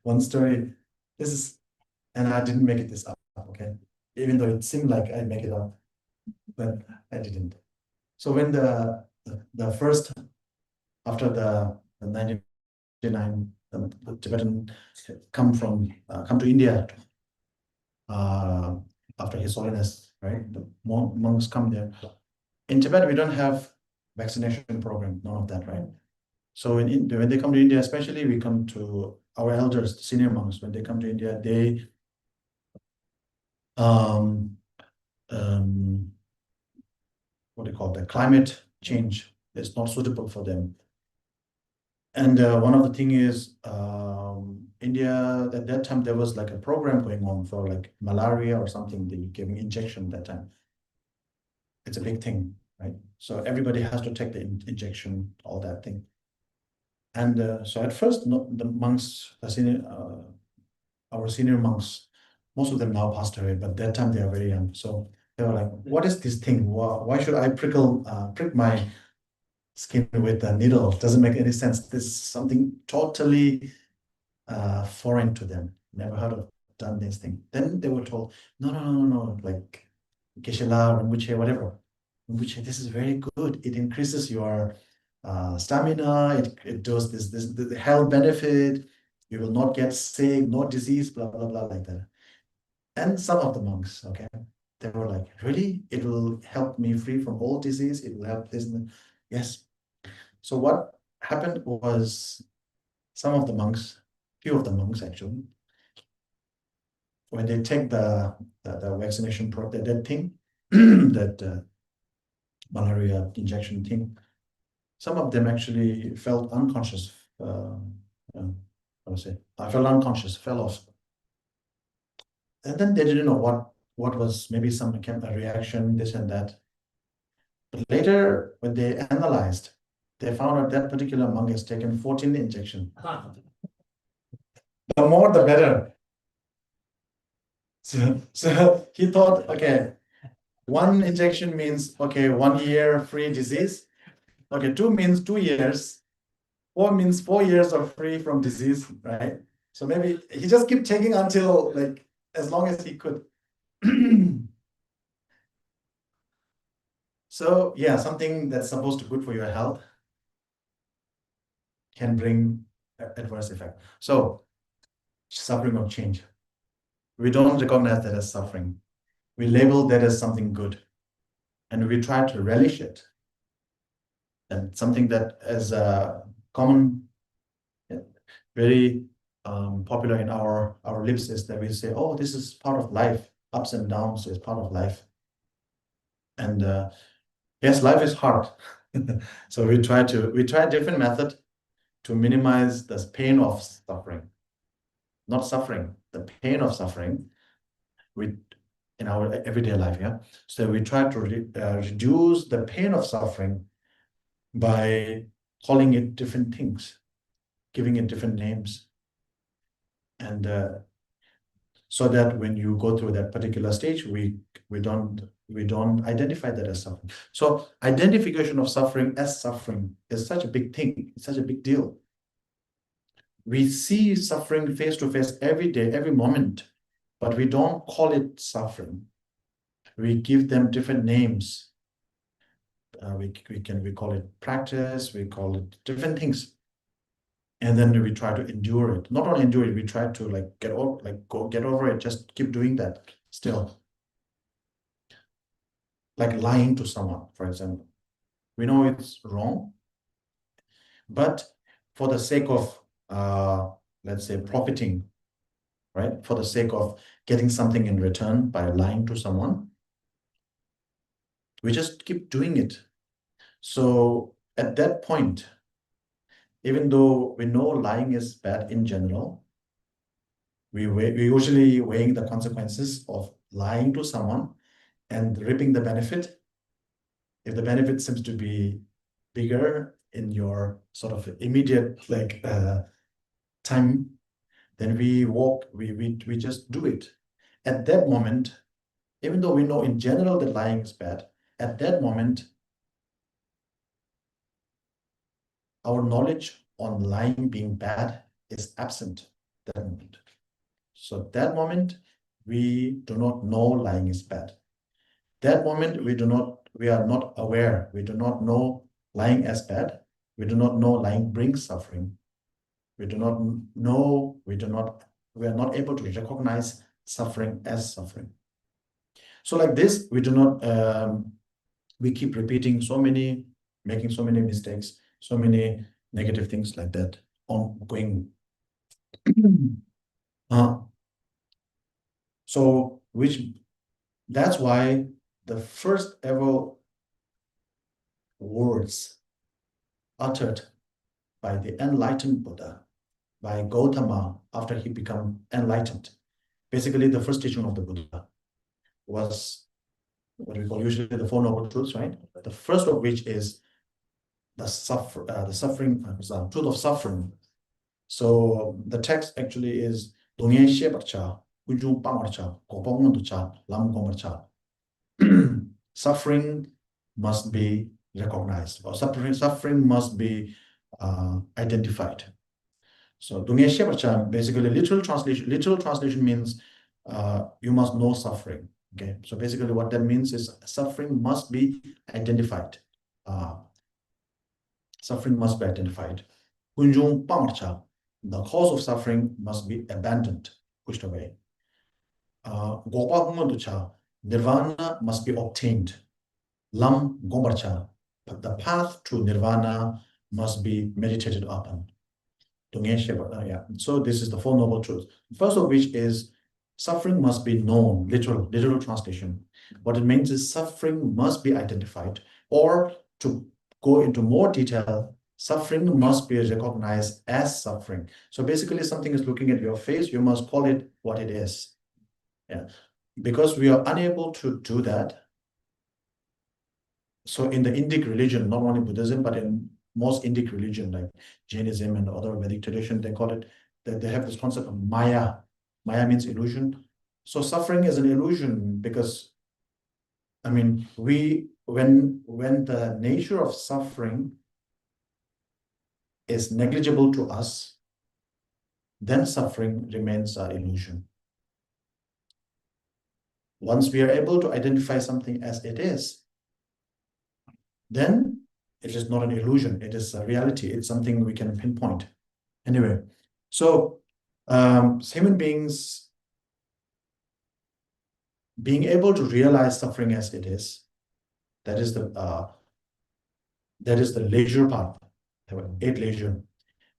one story. This is, and I didn't make this up, okay? Even though it seemed like I make it up, but I didn't. So when the first, after the 1999, the Tibetan come to India after His Holiness, right? The monks come there. In Tibet, we don't have vaccination program, none of that, right? So when they come to India, especially we come to our elders, senior monks, when they come to India, they um, what do you call that? Climate change is not suitable for them. And one of the thing is, India, at that time, there was like a program going on for like malaria or something. They gave me injection that time. It's a big thing, right? So everybody has to take the injection, all that thing. And so at first, the monks, our senior monks, most of them now passed away, but that time they are very young. So they were like, what is this thing? Why should I prick my skin with a needle? Doesn't make any sense. This is something totally foreign to them. Never heard of done this thing. Then they were told, no, like Geshe-la, Rinpoche, whatever. Rinpoche, this is very good. It increases your stamina. It does this the health benefit. You will not get sick, no disease, blah blah blah, like that. And some of the monks, okay, they were like, really? It will help me free from all disease. It will help this. Yes. So what happened was some of the monks, few of the monks actually, when they take the vaccination that thing, that malaria injection thing, some of them actually felt unconscious. I felt unconscious, fell off. And then they didn't know what was, maybe some reaction, this and that. But later, when they analyzed, they found out that particular monk has taken 14 injections. The more, the better. So he thought, okay, 1 injection means, okay, 1 year free disease. Okay, 2 means 2 years. 4 means 4 years of free from disease, right? So maybe he just kept taking until like as long as he could. So yeah, something that's supposed to be good for your health can bring adverse effect. So suffering of change. We don't recognize that as suffering. We label that as something good. And we try to relish it. And something that is common, very popular in our lips is that we say, oh, this is part of life. Ups and downs is part of life. And yes, life is hard. So we try a different method to minimize the pain of suffering. Not suffering, the pain of suffering in our everyday life, yeah. So we try to reduce the pain of suffering by calling it different things, giving it different names, and so that when you go through that particular stage, we don't identify that as suffering. So identification of suffering as suffering is such a big thing, it's such a big deal. We see suffering face to face every day, every moment, but we don't call it suffering. We give them different names. We call it practice, we call it different things. And then we try to endure it. Not only endure it, we try to like get over it, just keep doing that still. Like lying to someone, for example. We know it's wrong, but for the sake of let's say profiting, right? For the sake of getting something in return by lying to someone, we just keep doing it. So at that point, even though we know lying is bad in general, we usually weighing the consequences of lying to someone and reaping the benefit. If the benefit seems to be bigger in your sort of immediate time, then we just do it. At that moment, even though we know in general that lying is bad, at that moment, our knowledge on lying being bad is absent at that moment. So at that moment, we do not know lying is bad. That moment, we are not aware. We do not know lying as bad. We do not know lying brings suffering. We do not know, we are not able to recognize suffering as suffering. So like this, we do not, we keep repeating making so many mistakes, so many negative things like that ongoing. So which That's why the first ever words uttered by the enlightened Buddha, by Gautama after he became enlightened, basically the first teaching of the Buddha was what we call usually the Four Noble Truths, right? The first of which is the truth of suffering. So the text actually is 동해 shebarcha, ujung pamarcha, kopongmunducha, lam gomarcha. Suffering must be recognized, or suffering must be identified. So 동해 shebarcha, basically literal translation means you must know suffering. Okay, so basically what that means is suffering must be identified. Suffering must be identified. Kunjung pamarcha, the cause of suffering must be abandoned, pushed away. Gopa humanducha, nirvana must be obtained. Lam gombarcha, but the path to nirvana must be meditated upon. Yeah. So this is the Four Noble Truths. First of which is suffering must be known, literal translation. What it means is suffering must be identified, or to go into more detail, suffering must be recognized as suffering. So basically something is looking at your face, you must call it what it is. Yeah. Because we are unable to do that. So in the Indic religion, not only Buddhism, but in most Indic religion like Jainism and other Vedic tradition, they call it, they have this concept of Maya. Maya means illusion. So suffering is an illusion because, I mean, when the nature of suffering is negligible to us, then suffering remains an illusion. Once we are able to identify something as it is, then it is not an illusion, it is a reality, it's something we can pinpoint. Anyway, so as human beings, being able to realize suffering as it is, that is the leisure part, eight leisure.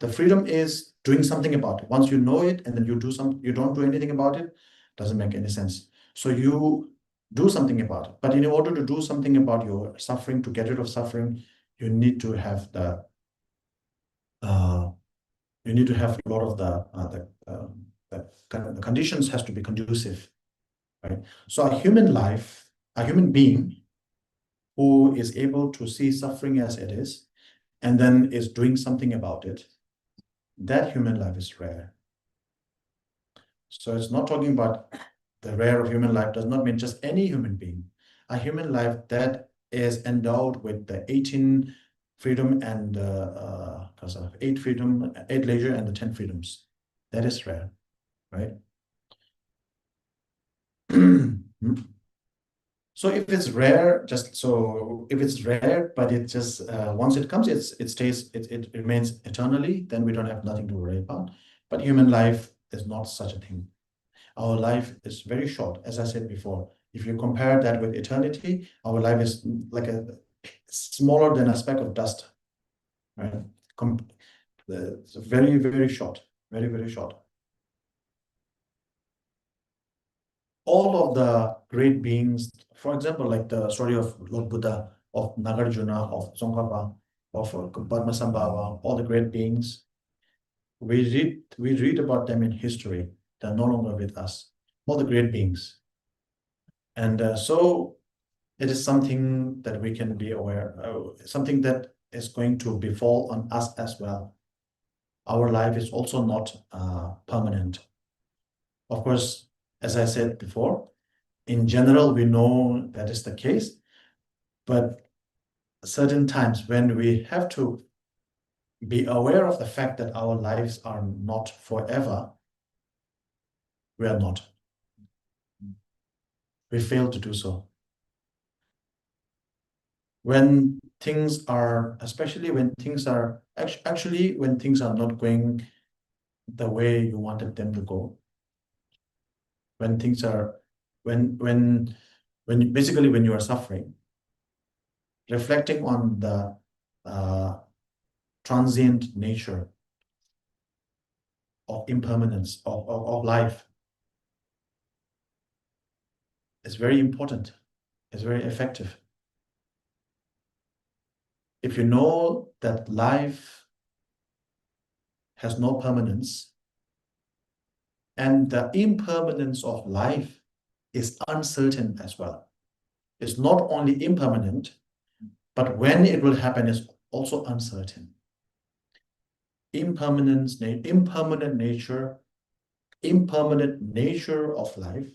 The freedom is doing something about it. Once you know it and then you don't do anything about it, doesn't make any sense. So you do something about it. But in order to do something about your suffering, to get rid of suffering, you need to have a lot of the conditions has to be conducive, right? So a human being who is able to see suffering as it is, and then is doing something about it, that human life is rare. So it's not talking about the rare of human life, does not mean just any human being. A human life that is endowed with the 18 freedom and 8 leisure and the 10 freedoms. That is rare, right? So if it's rare, but it just once it comes, it remains eternally, then we don't have nothing to worry about. But human life is not such a thing. Our life is very short, as I said before. If you compare that with eternity, our life is like smaller than a speck of dust, right? It's very, very short, very, very short. All of the great beings, for example, like the story of Lord Buddha, of Nagarjuna, of Tsongkhapa, of Padmasambhava, all the great beings, we read about them in history. They're no longer with us. All the great beings. And so it is something that we can be aware of, something that is going to befall on us as well. Our life is also not permanent. Of course, as I said before, in general, we know that is the case, but certain times when we have to be aware of the fact that our lives are not forever, we are not. We fail to do so. When things are, especially when things are, actually when things are not going the way you wanted them to go, when things are, basically when you are suffering, reflecting on the transient nature of impermanence of life, It's very important. It's very effective. If you know that life has no permanence, and the impermanence of life is uncertain as well. It's not only impermanent, but when it will happen is also uncertain. Impermanent nature of life,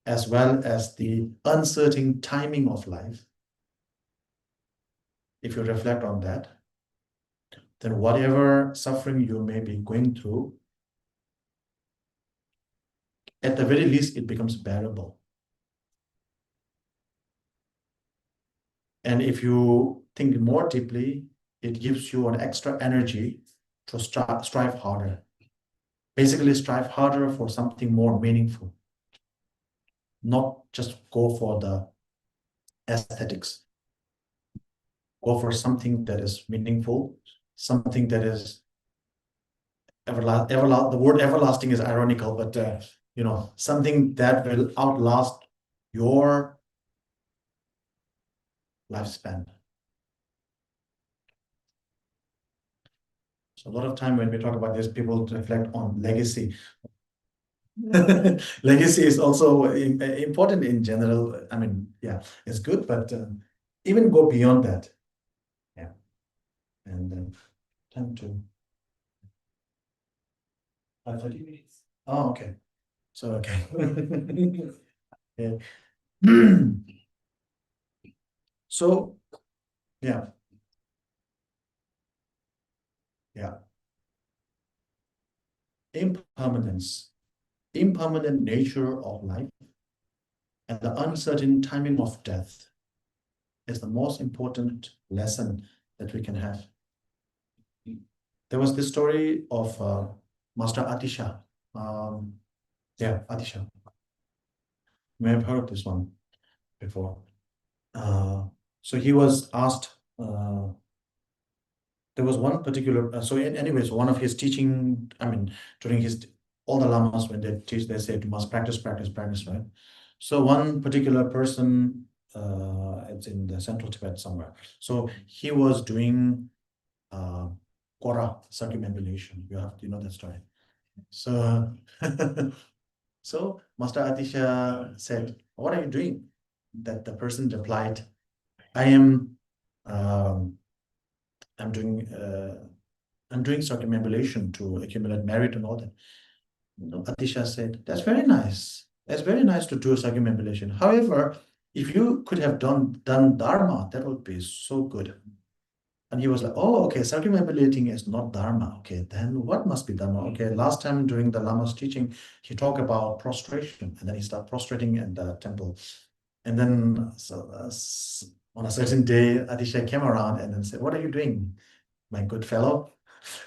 as well as the uncertain timing of life. If you reflect on that, then whatever suffering you may be going through, at the very least, it becomes bearable. And if you think more deeply, it gives you an extra energy to strive harder. Basically, strive harder for something more meaningful, not just go for the aesthetics. Go for something that is meaningful, something that is everlasting. The word everlasting is ironical, but something that will outlast your lifespan. So a lot of time when we talk about this, people reflect on legacy. Legacy is also important in general. I mean, yeah, it's good, but even go beyond that. Yeah. And time to 30 minutes. Oh, okay. So, okay. Yeah. So, yeah. Yeah. Impermanent nature of life, and the uncertain timing of death is the most important lesson that we can have. There was this story of Master Atisha. Atisha. You may have heard this one before. So he was asked, there was one particular, anyways, one of his teaching, during all the lamas, when they teach, they say you must practice, right? So one particular person, it's in the central Tibet somewhere. So he was doing Kora circumambulation. You know that story. So, so Master Atisha said, "What are you doing?" That the person replied, "I am, I'm doing circumambulation to accumulate merit and all that." Atisha said, "That's very nice. That's very nice to do circumambulation. However, if you could have done Dharma, that would be so good." And he was like, "Oh, okay, circumambulating is not Dharma. Okay, then what must be Dharma?" Okay, last time during the Lama's teaching, he talked about prostration, and then he started prostrating in the temple. And then on a certain day, Atisha came around and then said, "What are you doing, my good fellow?"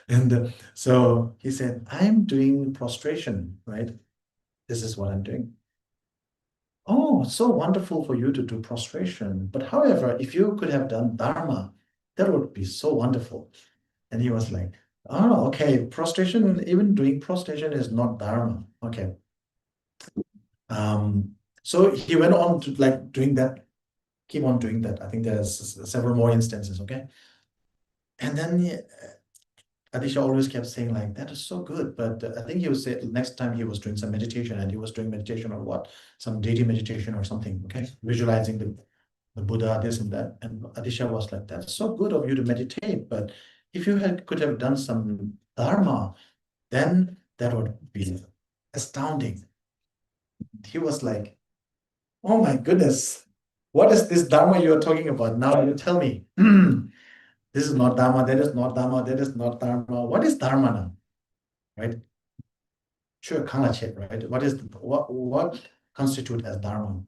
And so he said, "I'm doing prostration, right? This is what I'm doing." "Oh, so wonderful for you to do prostration. But however, if you could have done Dharma, that would be so wonderful." And he was like, "Oh, okay, prostration, even doing prostration is not Dharma." Okay. So he went on to doing that, keep on doing that. I think there's several more instances, okay? And then Adisha always kept saying that is so good, but I think he was next time he was doing some meditation, and he was doing meditation on what? Some deity meditation or something, okay? Visualizing the Buddha, this and that. And Adisha was like, "That's so good of you to meditate, but if you could have done some Dharma, then that would be astounding." He was like, "Oh my goodness, what is this Dharma you are talking about? Now you tell me." This is not Dharma, that is not Dharma, that is not Dharma. What is Dharma now? Right? Sure, Kalachet, right? What constitute as Dharma?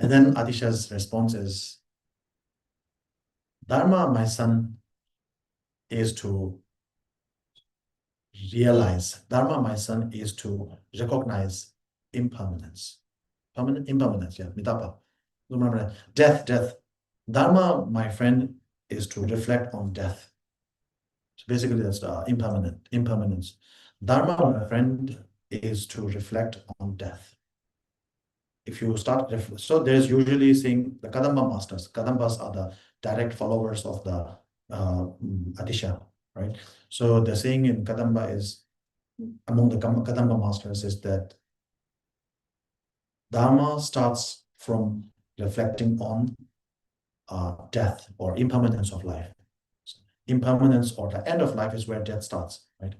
And then Adisha's response is, "Dharma, my son, is to realize. Dharma, my son, is to recognize impermanence." Impermanence, yeah, mitapa. Remember that. Death. Dharma, my friend, is to reflect on death. So basically, that's impermanence. Dharma, my friend, is to reflect on death. if you start, so there's usually saying the Kadamba masters. Kadambas are the direct followers of the Atisha, right? So the saying in Kadamba is, among the Kadamba masters, is that Dharma starts from reflecting on death or impermanence of life. Impermanence or the end of life is where death starts, right?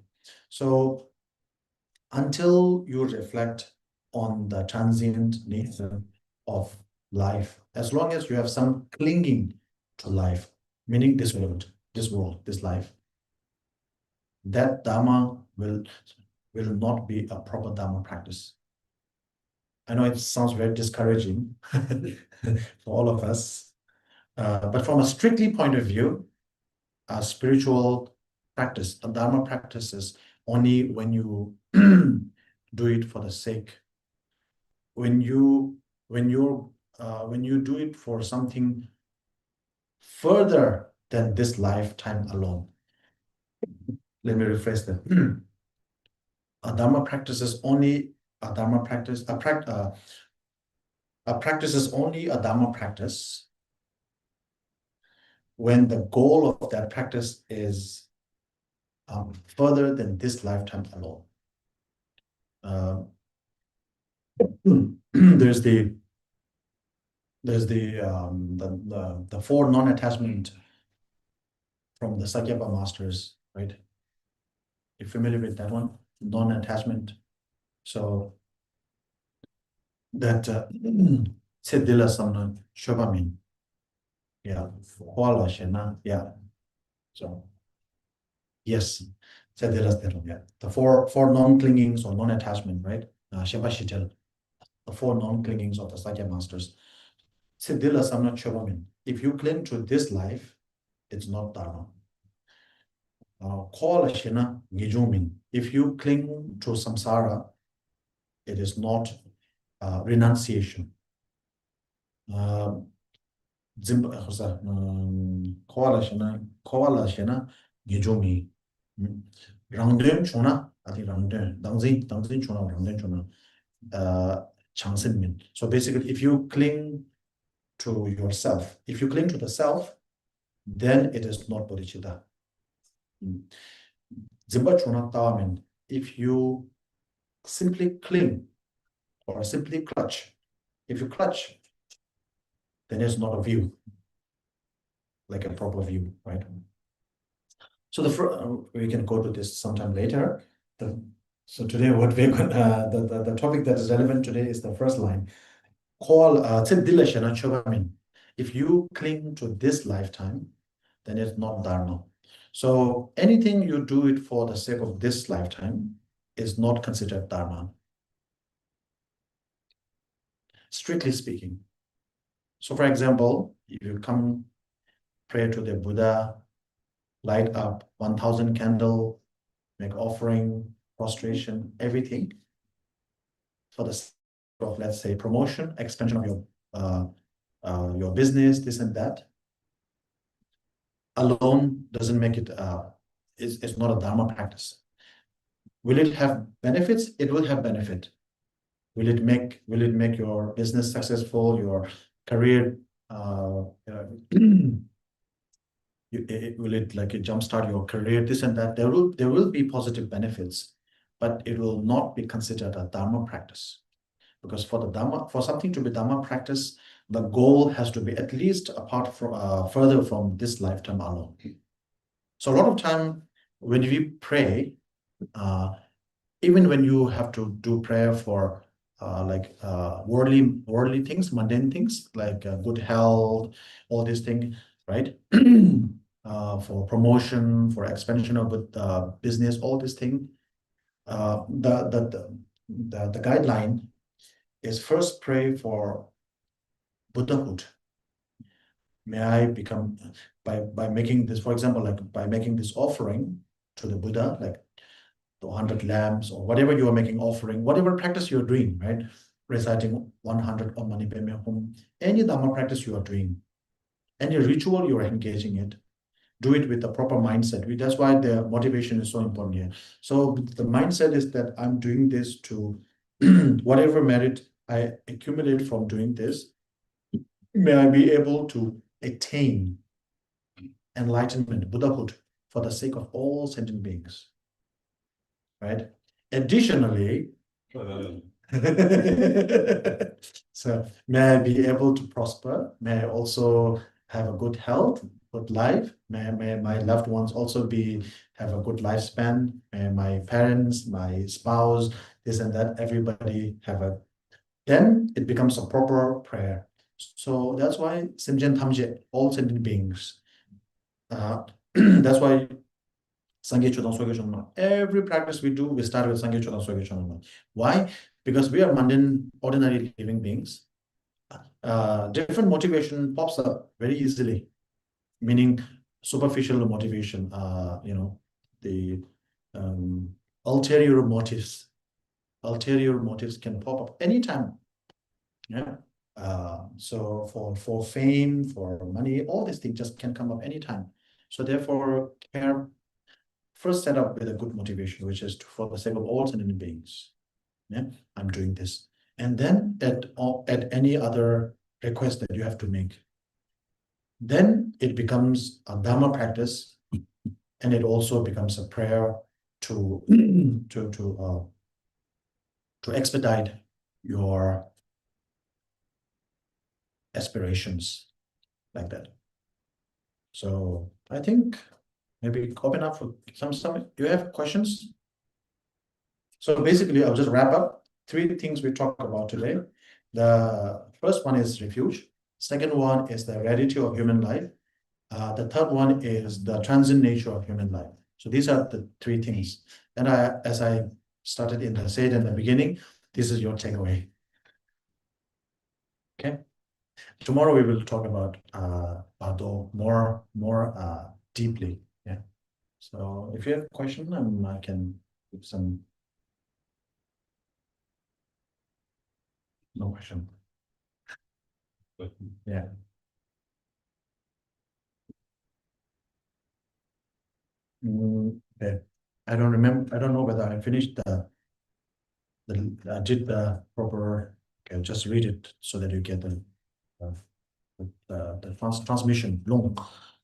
So until you reflect on the transient nature of life, as long as you have some clinging to life, meaning this world, this life, that Dharma will not be a proper Dharma practice. I know it sounds very discouraging for all of us, but from a strictly point of view, a spiritual practice, a Dharma practice is only when you do it for the sake. When you do it for something further than this lifetime alone. Let me rephrase that. A Dharma practice is only a Dharma practice. A practice is only a Dharma practice when the goal of that practice is further than this lifetime alone. There's the four non-attachment from the Sakyapa masters, right? You're familiar with that one? Non-attachment. So that Siddhila Samna Shobamin. Yeah, Huala Shena. Yeah. So yes, Siddhila Sthiram, yeah. The four non-clingings or non-attachment, right? Shebashitel. The four non-clingings of the Sakya masters. Siddhila Samna Shobamin. If you cling to this life, it's not Dharma. If you cling to samsara, it is not renunciation. So basically, if you cling to yourself, if you cling to the self, then it is not bodhicitta. If you simply cling or simply clutch, if you clutch, then it's not a view, like a proper view, right? So we can go to this sometime later. So today, what we're going the topic that is relevant today is the first line. If you cling to this lifetime, then it's not Dharma. So anything you do it for the sake of this lifetime is not considered Dharma, strictly speaking. So for example, if you come pray to the Buddha, light up 1,000 candle, make offering, prostration, everything for the sake of, let's say, promotion, expansion of your business, this and that, alone doesn't make it, it's not a Dharma practice. Will it have benefits? It will have benefit. Will it make your business successful, your career, will it like jumpstart your career, this and that? There will be positive benefits, but it will not be considered a Dharma practice. Because for something to be Dharma practice, the goal has to be at least apart from further from this lifetime alone. So a lot of time when we pray, even when you have to do prayer for worldly things, mundane things like good health, all these things, right? For promotion, for expansion of business, all these things. The guideline is first pray for Buddhahood. May I become, by making this, for example, like by making this offering to the Buddha, like the 100 lamps or whatever you are making offering, whatever practice you're doing, right? Reciting 100 Om Mani Padme Hum, any Dhamma practice you are doing, any ritual you are engaging in, do it with the proper mindset. That's why the motivation is so important here. So the mindset is that I'm doing this to whatever merit I accumulate from doing this, may I be able to attain enlightenment, Buddhahood, for the sake of all sentient beings. Right? Additionally, so may I be able to prosper, may I also have a good health, good life, may my loved ones also have a good lifespan, may my parents, my spouse, this and that, everybody then it becomes a proper prayer. So that's why Simjen Tamje, all sentient beings. That's why Sangye Chodang Soge Chonma. Every practice we do, we start with Sangye Chodang Soge Chonma. Why? Because we are mundane, ordinary living beings. Different motivation pops up very easily, meaning superficial motivation, the ulterior motives. Ulterior motives can pop up anytime. Yeah. So for fame, for money, all these things just can come up anytime. So therefore, care first set up with a good motivation, which is for the sake of all sentient beings. Yeah, I'm doing this. And then at any other request that you have to make, then it becomes a Dharma practice, and it also becomes a prayer to expedite your aspirations, like that. So I think maybe open up for some. Do you have questions? So basically, I'll just wrap up 3 things we talked about today. The first one is refuge. Second one is the reality of human life. The third one is the transient nature of human life. So these are the 3 things. And as I said in the beginning, this is your takeaway. Okay. Tomorrow we will talk about Bardo more deeply. Yeah. So if you have a question, I can give some. No question. Yeah. Okay. I don't remember. I don't know whether I finished I did the proper. Okay, just read it so that you get the transmission long.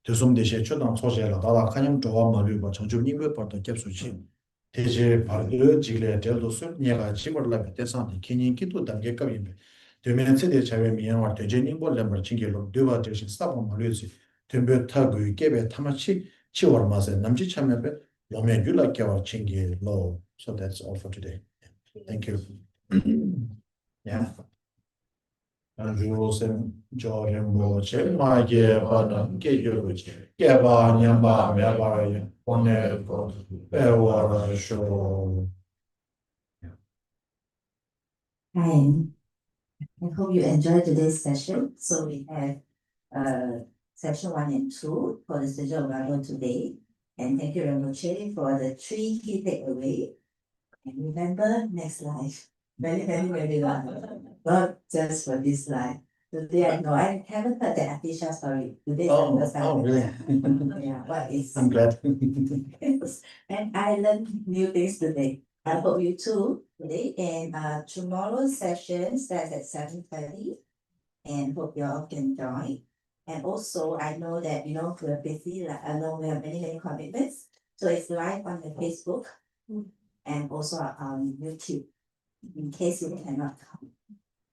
교수님 대신 초당 소재라 나라 가냥 좋아 말이고 정주님의 버터 캡수지 대제 바르 지글에 될도스 내가 지물라 배대상데 기닌기도 단계급인데 되면 세대 자외 미연와 대제님 볼렘을 징계로 되와 대신 스타본 말이지 템베 타고 깨베 타마치 치워마세 남지 참여베 로메 율라께와 징계로. So that's all for today. Thank you. Yeah. Josem Jorgen Boche, Magie, Badam, George, Gavanya, Mabaya, Onevo, Bewara Show. Hi, I hope you enjoyed today's session. So we have session 1 and 2 for the session of Bardo today. And thank you very much for the 3 key takeaways. And remember, next life. Very, very, very long. Not just for this life. Today I haven't heard the Atisha story. Today Oh, really? Yeah, what is I'm glad. and I learned new things today. I hope you too today. And tomorrow's session starts at 7:30. And hope you all can join. And also I know that we're busy, I know we have many commitments. So it's live on the Facebook and also on YouTube, in case you cannot come.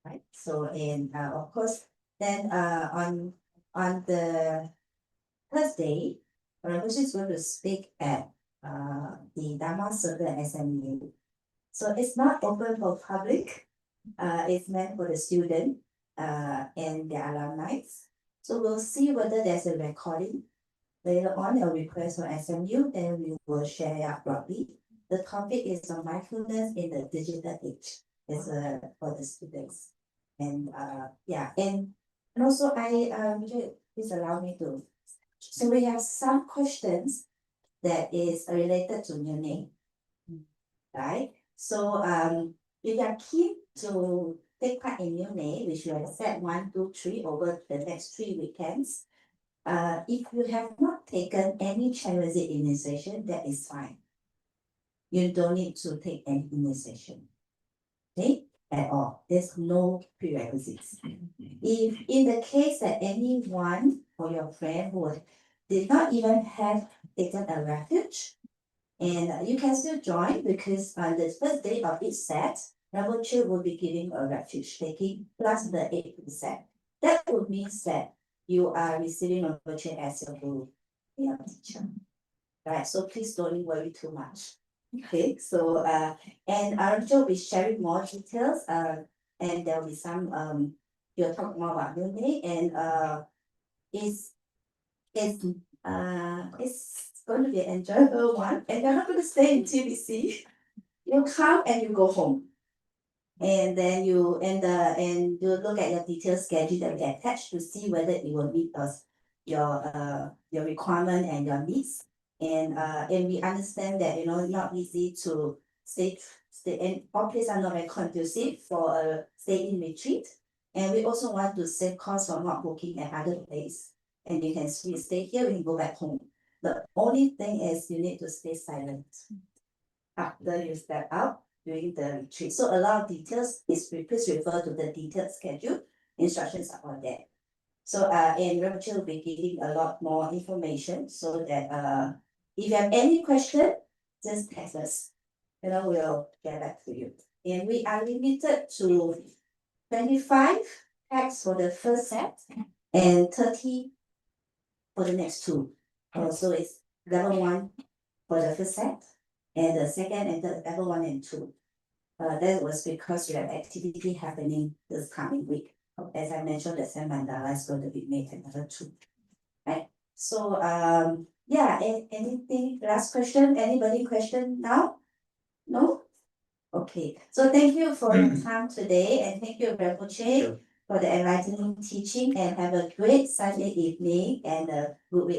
Right. So and of course then on the Thursday, Refuge is going to speak at the Dharma Circle at SMU. So it's not open for public. It's meant for the student and their alumni. So we'll see whether there's a recording. Later on, a request from SMU, then we will share out broadly. The topic is on mindfulness in the digital age. It's for the students. And and also please allow me to. So we have some questions that is related to new name, right? So if you are keen to take part in new name, which we have set 1, 2, 3 over the next 3 weekends. If you have not taken any Chinese initiation, that is fine. You don't need to take any initiation. Okay, at all. There's no prerequisites. If in the case that anyone or your friend who did not even have taken a refuge, and you can still join because on the first day of each set, Refuge will be giving a refuge taking plus the 8%. That would mean that you are receiving Refuge as your guru, your teacher. Right, so please don't worry too much. Okay, so and Refuge will be sharing more details, and there will be some you'll talk more about Monday, and it's going to be an enjoyable one, and you're not going to stay in TBC. You come and you go home. And then you and you look at your detailed schedule that we attach to see whether it will meet us your requirement and your needs. And we understand that not easy to stay and all places are not very conducive for a stay in retreat. And we also want to save costs for not booking at other place. And you can stay here when you go back home. The only thing is you need to stay silent after you step out during the retreat. So a lot of details please refer to the detailed schedule. Instructions are all there. So and Refuge will be giving a lot more information so that if you have any question, just text us. We'll get back to you. And we are limited to 25 packs for the first set and 30 for the next two. So it's level 1 for the first set and the second and third level 1 and 2. That was because we have activity happening this coming week. As I mentioned, the San Mandala is going to be made at level 2. Right. So yeah, anything last question? Anybody question now? No? Okay. So thank you for your time today, and thank you, Refuge, for the enlightening teaching, and have a great Sunday evening and a good week.